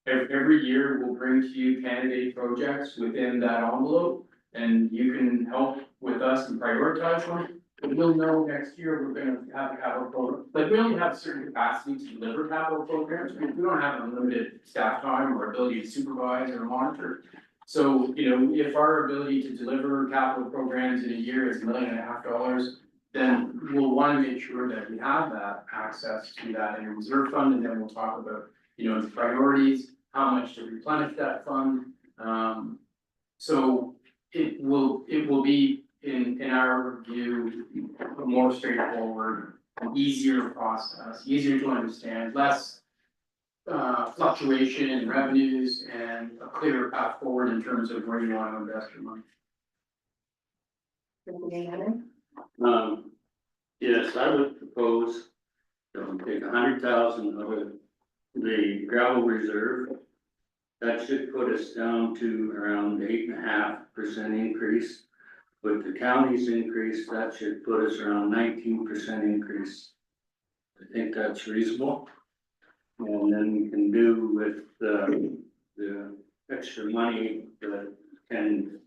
every year we'll bring to you candidate projects within that envelope, and you can help with us and prioritize them. But we'll know next year we're gonna have a capital program, like we only have a certain capacity to deliver capital programs, we don't have unlimited staff time or ability to supervise or monitor. So, you know, if our ability to deliver capital programs in a year is $1.5 million, then we'll wanna make sure that we have that access to that in a reserve fund, and then we'll talk about, you know, the priorities, how much to replenish that fund. So it will be, in our view, a more straightforward, easier process, easier to understand, less fluctuation in revenues, and a clearer path forward in terms of where you want to invest your money. Yes, I would propose that we take 100,000 of the gravel reserve. That should put us down to around 8.5% increase. With the county's increase, that should put us around 19% increase. I think that's reasonable. And then we can do with the extra money that can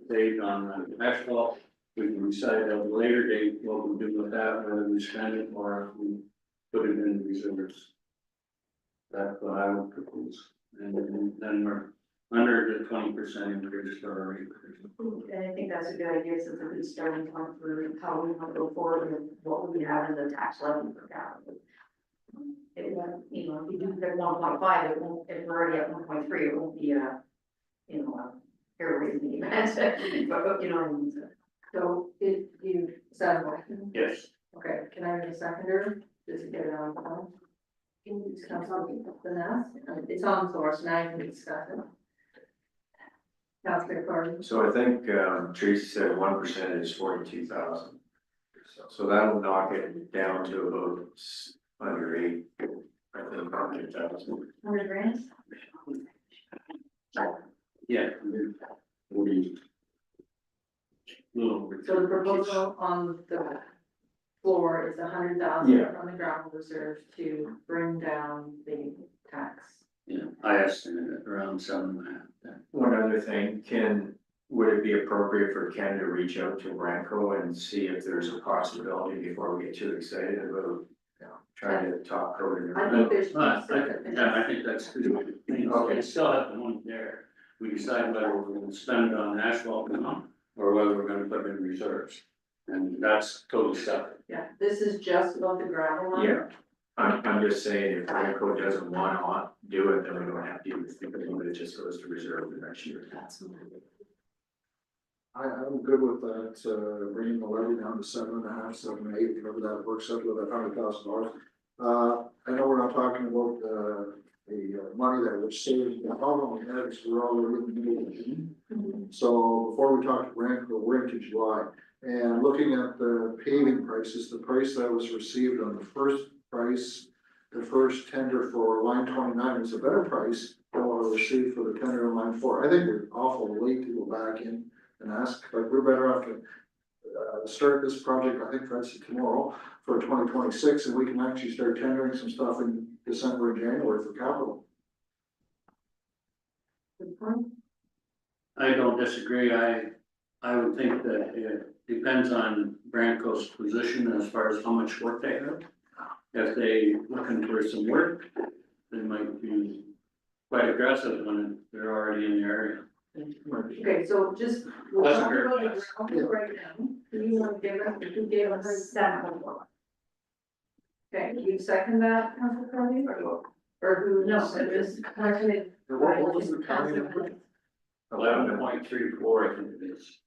save on the asphalt. We can decide at a later date what we do with that, whether we spend it or if we put it in reserves. That's what I would propose. And then we're under the 20% increase for our rate. And I think that's a good idea, since it's a good starting point for how we want to go forward and what we have in the tax levy for capital. It won't, you know, if you do the 1.5, it won't, if we're already at 1.3, it won't be a, you know, a hair raising event, but, you know what I mean? So, did you sound like? Yes. Okay, can I get a seconder, just to get it on the phone? Can you just come talk Vanessa? It's on the floor, so now you can discuss it. Councilor Carter. So I think, Tracy said 1% is 42,000. So that'll knock it down to about under 8, I think, 100,000. 100 grand? Yeah. 40. Little. So the proposal on the floor is 100,000 Yeah. from the gravel reserve to bring down the tax. Yeah, I estimated it around 7.5. One other thing, would it be appropriate for Ken to reach out to Branco and see if there's a possibility before we get too excited about, trying to talk code? I think there's. Yeah, I think that's good. Okay. We still have the money there. We decide whether we're gonna spend it on asphalt or not, or whether we're gonna put it in reserves. And that's totally separate. Yeah, this is just about the gravel line. Yeah, I'm just saying, if Branco doesn't want to do it, then we don't have to even think about it, it just goes to reserve the next year. I'm good with that, bringing the levy down to 7.5, 7.8, whatever that works out with that $100,000. I know we're not talking about, the money that we're saving, the problem we have is we're already in the middle of June. So before we talk to Branco, we're into July, and looking at the paving prices, the price that was received on the first price, the first tender for line 29 was a better price than what we received for the tender on line 4. I think we're awful late to go back in and ask, like, we're better off to start this project, I think that's tomorrow, for 2026, and we can actually start tendering some stuff in December and January for capital. Good point. I don't disagree. I would think that it depends on Branco's position as far as how much work they have. If they looking for some work, they might be quite aggressive when they're already in the area. Okay, so just, we'll That's a talk fair about the guess. gravel right now. Do you want to give us, who gave us 7? Okay, you second that, Councilor Carney? Or who, no, it was, actually. What was the county number? 11.34, I think it is.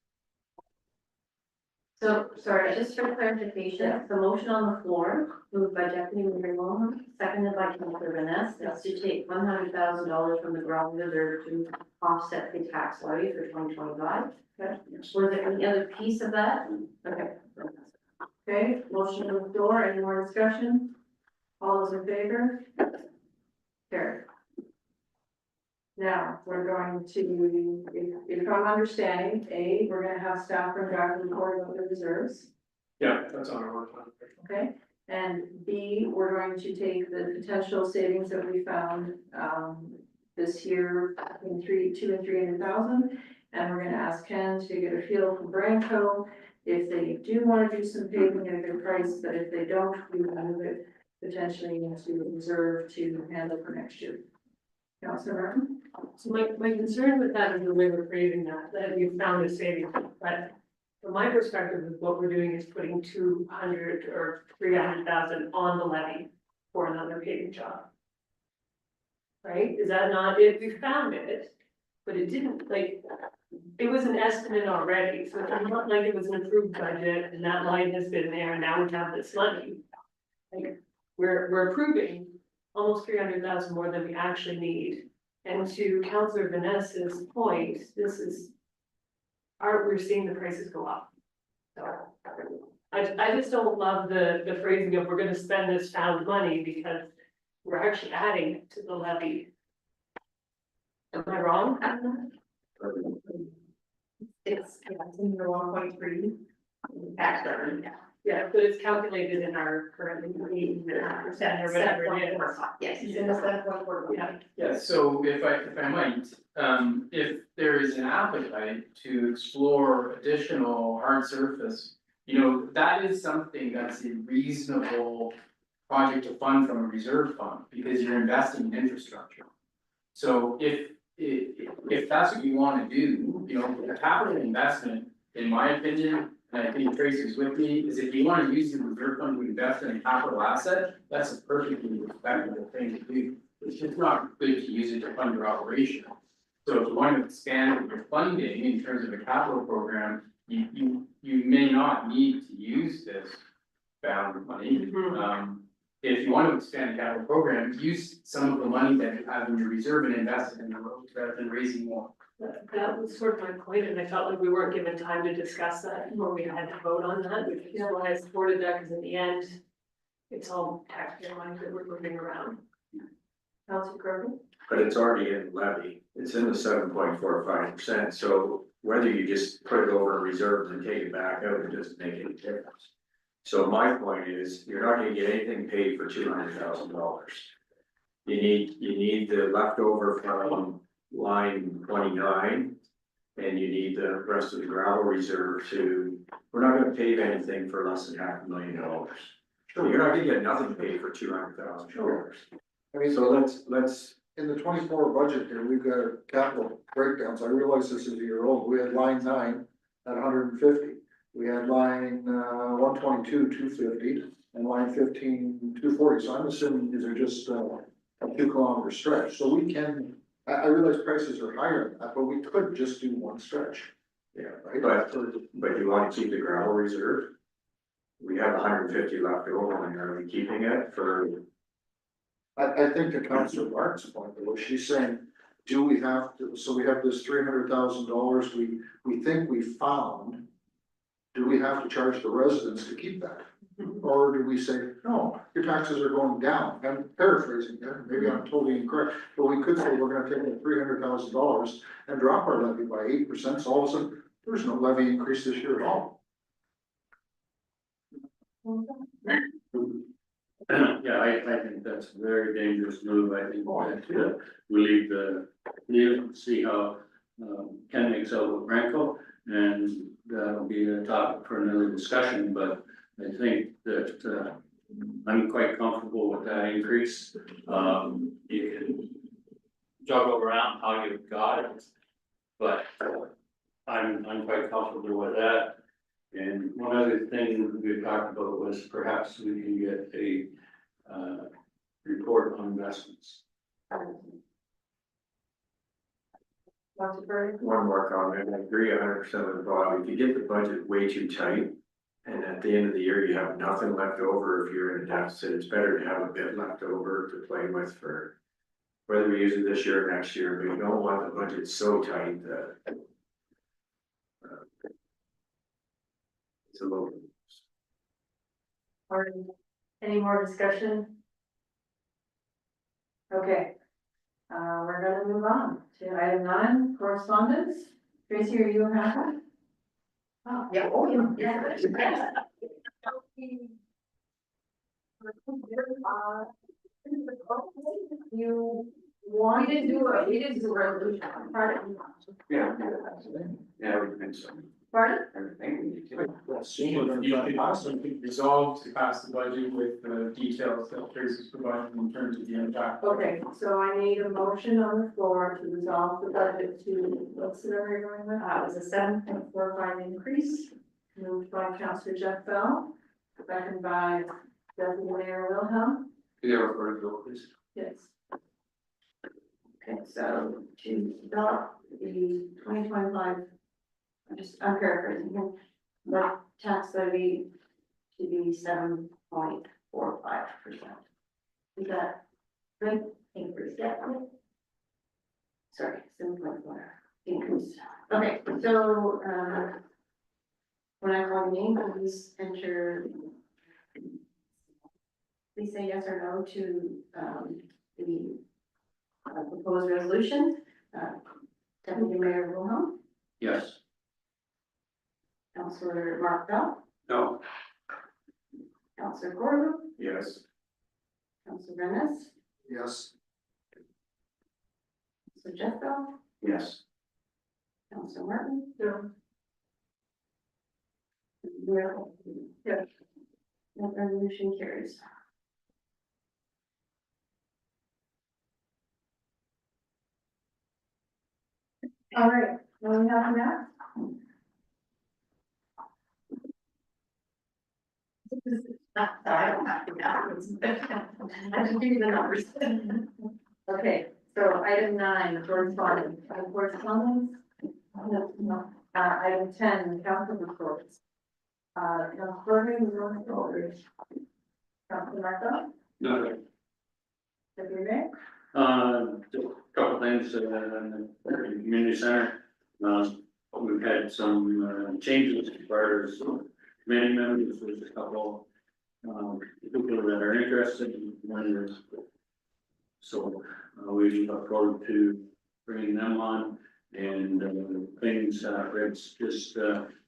So, sorry, just for clarification, the motion on the floor, moved by Deputy Mayor Long, seconded by Councilor Vanessa, is to take $100,000 from the gravel reserve to offset the tax levy for 2025. Okay. Was there any other piece of that? Okay. Okay, motion on the floor, any more discussion? All those in favor? Carried. Now, we're going to, if I'm understanding, A, we're gonna have staff from back and report about the reserves, Yeah, that's on our work plan. okay? And B, we're going to take the potential savings that we found, this year in 200,000 and 300,000. And we're gonna ask Ken to get a feel from Branco, if they do wanna do some paving at a good price, but if they don't, we will move it potentially into reserve to handle for next year. Councilor Martin? So my concern with that is the way we're phrasing that we found a savings, but from my perspective, what we're doing is putting 200 or 300,000 on the levy for another paving job. Right, is that not it? We found it, but it didn't, like, it was an estimate already, so it's not like it was an approved budget and that line has been there and now we have this money. Like, we're approving almost 300,000 more than we actually need. And to Councilor Vanessa's point, we're seeing the prices go up. So I just don't love the phrasing of we're gonna spend this found money because we're actually adding it to the levy. Am I wrong? It's in your 1.3 tax revenue. Yeah, but it's calculated in our current 8% or whatever it is. Yes, it's in the 7.4. Yeah. Yeah, so if I might, if there is an appetite to explore additional hard surface, you know, that is something that's a reasonable project to fund from a reserve fund, because you're investing in infrastructure. So if that's what you wanna do, you know, a capital investment, in my opinion, and I think Tracy's with me, is if you wanna use the reserve fund to invest in a capital asset, that's a perfectly respectable thing to do. It's just not good to use it to fund your operation. So if you want to expand your funding in terms of a capital program, you may not need to use this bound money. If you want to expand the capital program, use some of the money that you have in your reserve and invest it in the roads rather than raising more. That was sort of my point, and I felt like we weren't given time to discuss that, when we had to vote on that, which is why I supported that, because in the end, it's all taxpayer money that we're moving around. Councilor Grogan? But it's already in levy, it's in the 7.45%, so whether you just put it over in reserves and take it back out, it doesn't make any difference. So my point is, you're not gonna get anything paid for $200,000. You need the leftover from line 29. And you need the rest of the gravel reserve we're not gonna pave anything for less than $500,000. So you're not gonna get nothing paid for $200,000. I mean, So let's, in the 24 budget here, we've got capital breakdowns. I realize this is a year old. We had line 9 at 150. We had line 122, 250, and line 15, 240. So I'm assuming these are just a 2 kilometer stretch. So we can, I realize prices are higher than that, but we could just do one stretch. yeah, Right? but you wanna keep the gravel reserve? We have 150 left over, and are we keeping it for? I think to Councilor Martin's point, though, she's saying, do we have to, so we have this $300,000 we think we found. Do we have to charge the residents to keep that? Or do we say, no, your taxes are going down? I'm paraphrasing here, maybe I'm totally incorrect, but we could say we're gonna take that $300,000 and drop our levy by 8%, so all of a sudden, there's no levy increase this year at all. Yeah, I think that's a very dangerous move. I think that, we leave it, see how, Ken makes out with Franco. And that'll be a topic for another discussion, but I think that, I'm quite comfortable with that increase. You can juggle around how you've got it, but I'm quite comfortable with that. And one other thing we talked about was perhaps we can get a report on investments. One more comment, I agree 100% with Bob, if you get the budget way too tight. And at the end of the year, you have nothing left over if you're in a deficit, it's better to have a bit left over to play with for. Whether we use it this year or next year, but you don't want the budget so tight that. It's a little. Any more discussion? Okay. We're gonna move on to item 9, correspondence. Tracy, are you happy? Oh, yeah, oh, yeah. You want to do a, we didn't do a resolution, pardon? Yeah, everything, so, Pardon? everything we need to. You can resolve to pass the budget with the details that Tracy's provided in terms of the impact. Okay, so I need a motion on the floor to resolve the budget to, what's the number you're going with? It was a 7.45 increase, moved by Councillor Jeff Bell, seconded by Deputy Mayor Wilhelm. Can you refer to Bill, please? Yes. Okay, so to adopt the 2025, I'm paraphrasing here, the tax levy to be 7.45%. Is that good increase? Yeah. Sorry, 7.4 increase. Okay, so, when I call your name, please enter, please say yes or no to, the proposed resolution. Deputy Mayor Wilhelm, Yes. Councillor Mark Bell, No. Councillor Gordon, Yes. Councillor Rennes, Yes, Councillor Jeff Bell, Yes. Councillor Martin. No. Yeah. That resolution carries. All right, what do we have now? I don't have to, I can give you the numbers. Okay, so item 9, correspondence, correspondence. No, item 10, council reports. no further, we don't have orders. Councilor Marco, No, Deputy Mayor? just a couple things, in the community center. We've had some, changes as far as committee members, there's a couple, people that are interested in members. So, we look forward to bringing them on and, things, Rick's just,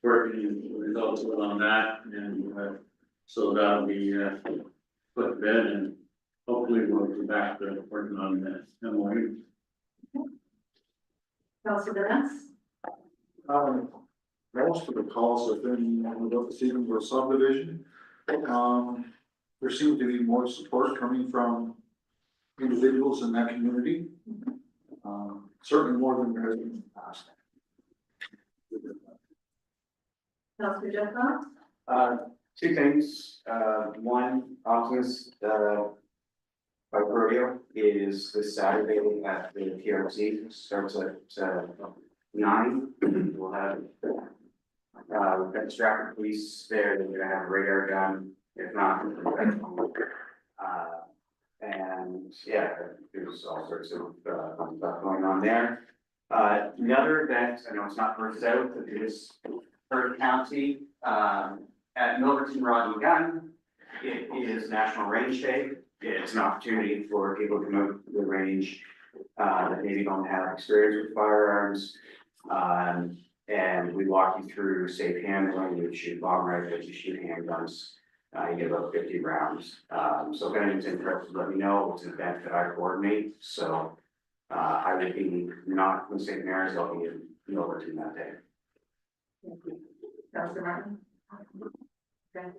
working the results on that and, so that'll be, put to bed and hopefully we'll be back to working on that. Councilor Vaness? Most of the calls have been about the Stephenville subdivision. There seemed to be more support coming from individuals in that community. Certainly more than there has been in the past. Councilor Jeff? Two things, one, Optimus, bike rodeo is this Saturday at the PRC, starts at 9. We'll have, we've got distracted police there, they're gonna have a radar gun, if not, and yeah, there's all sorts of, stuff going on there. The other event, I know it's not Perth South, but it is Perth County, at Milverton Rod and Gun. It is National Range Day. It's an opportunity for people to come out to the range, that maybe don't have experience with firearms. And we walk you through safe handling, you shoot bomb rifles, you shoot handguns, you get about 50 rounds. So if anyone's interested, let me know. It's an event that I coordinate, so I will be not in St. Mary's, I'll be in Milverton that day. Thank you. Councilor Martin? Okay.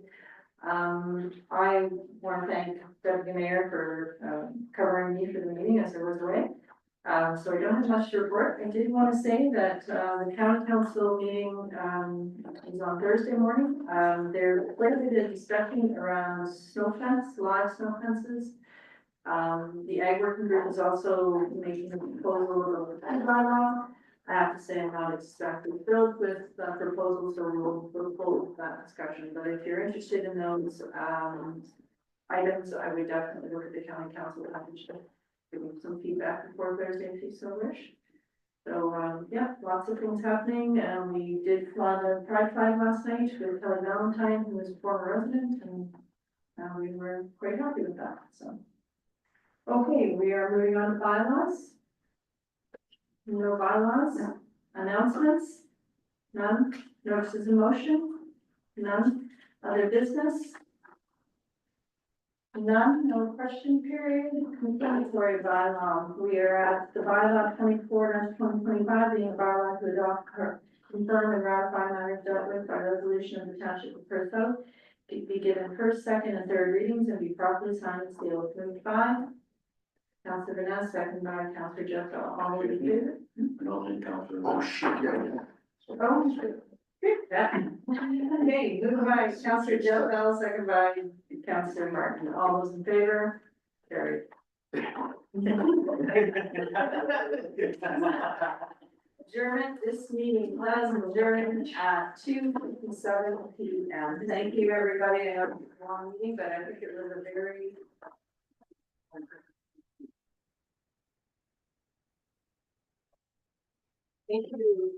I want to thank Deputy Mayor for covering me for the meeting as I was away. So I don't have much to report. I did want to say that the county council meeting is on Thursday morning. There's quite a bit of discussion around snow fence, live snow fences. The ag working group is also making a proposal of a fence bylaw. I have to say I'm not exactly thrilled with the proposal, so we'll forward that discussion. But if you're interested in those items, I would definitely look at the county council package to give me some feedback before Thursday if you so wish. So yeah, lots of things happening. We did fly the Pride flag last night with Kelly Valentine, who was a former resident, and we were quite happy with that. So okay, we are moving on to bylaws. No bylaws, announcements, none, notices in motion, none, other business, none, no question period, confirmatory bylaw. We are at the bylaw 24/2025, being a bylaw to adopt, confirm and ratify matters dealt with by resolution of the Township of Perth South. It be given first, second, and third readings and be properly signed and sealed. 25. Councilor Vanessa, second by Councilor Jeff, all in favor? Oh, shit, yeah. Oh, shit. Okay, moved by Councilor Jeff Bell, second by Councilor Martin. All those in favor? Carried. Adjournment, this meeting was adjourned at 2:57 p.m. Thank you, everybody. I know it's a long meeting, but I think it was a very thank you,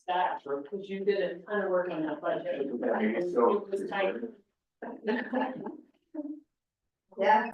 staff, because you did a ton of work on that budget. It was tight. Yeah.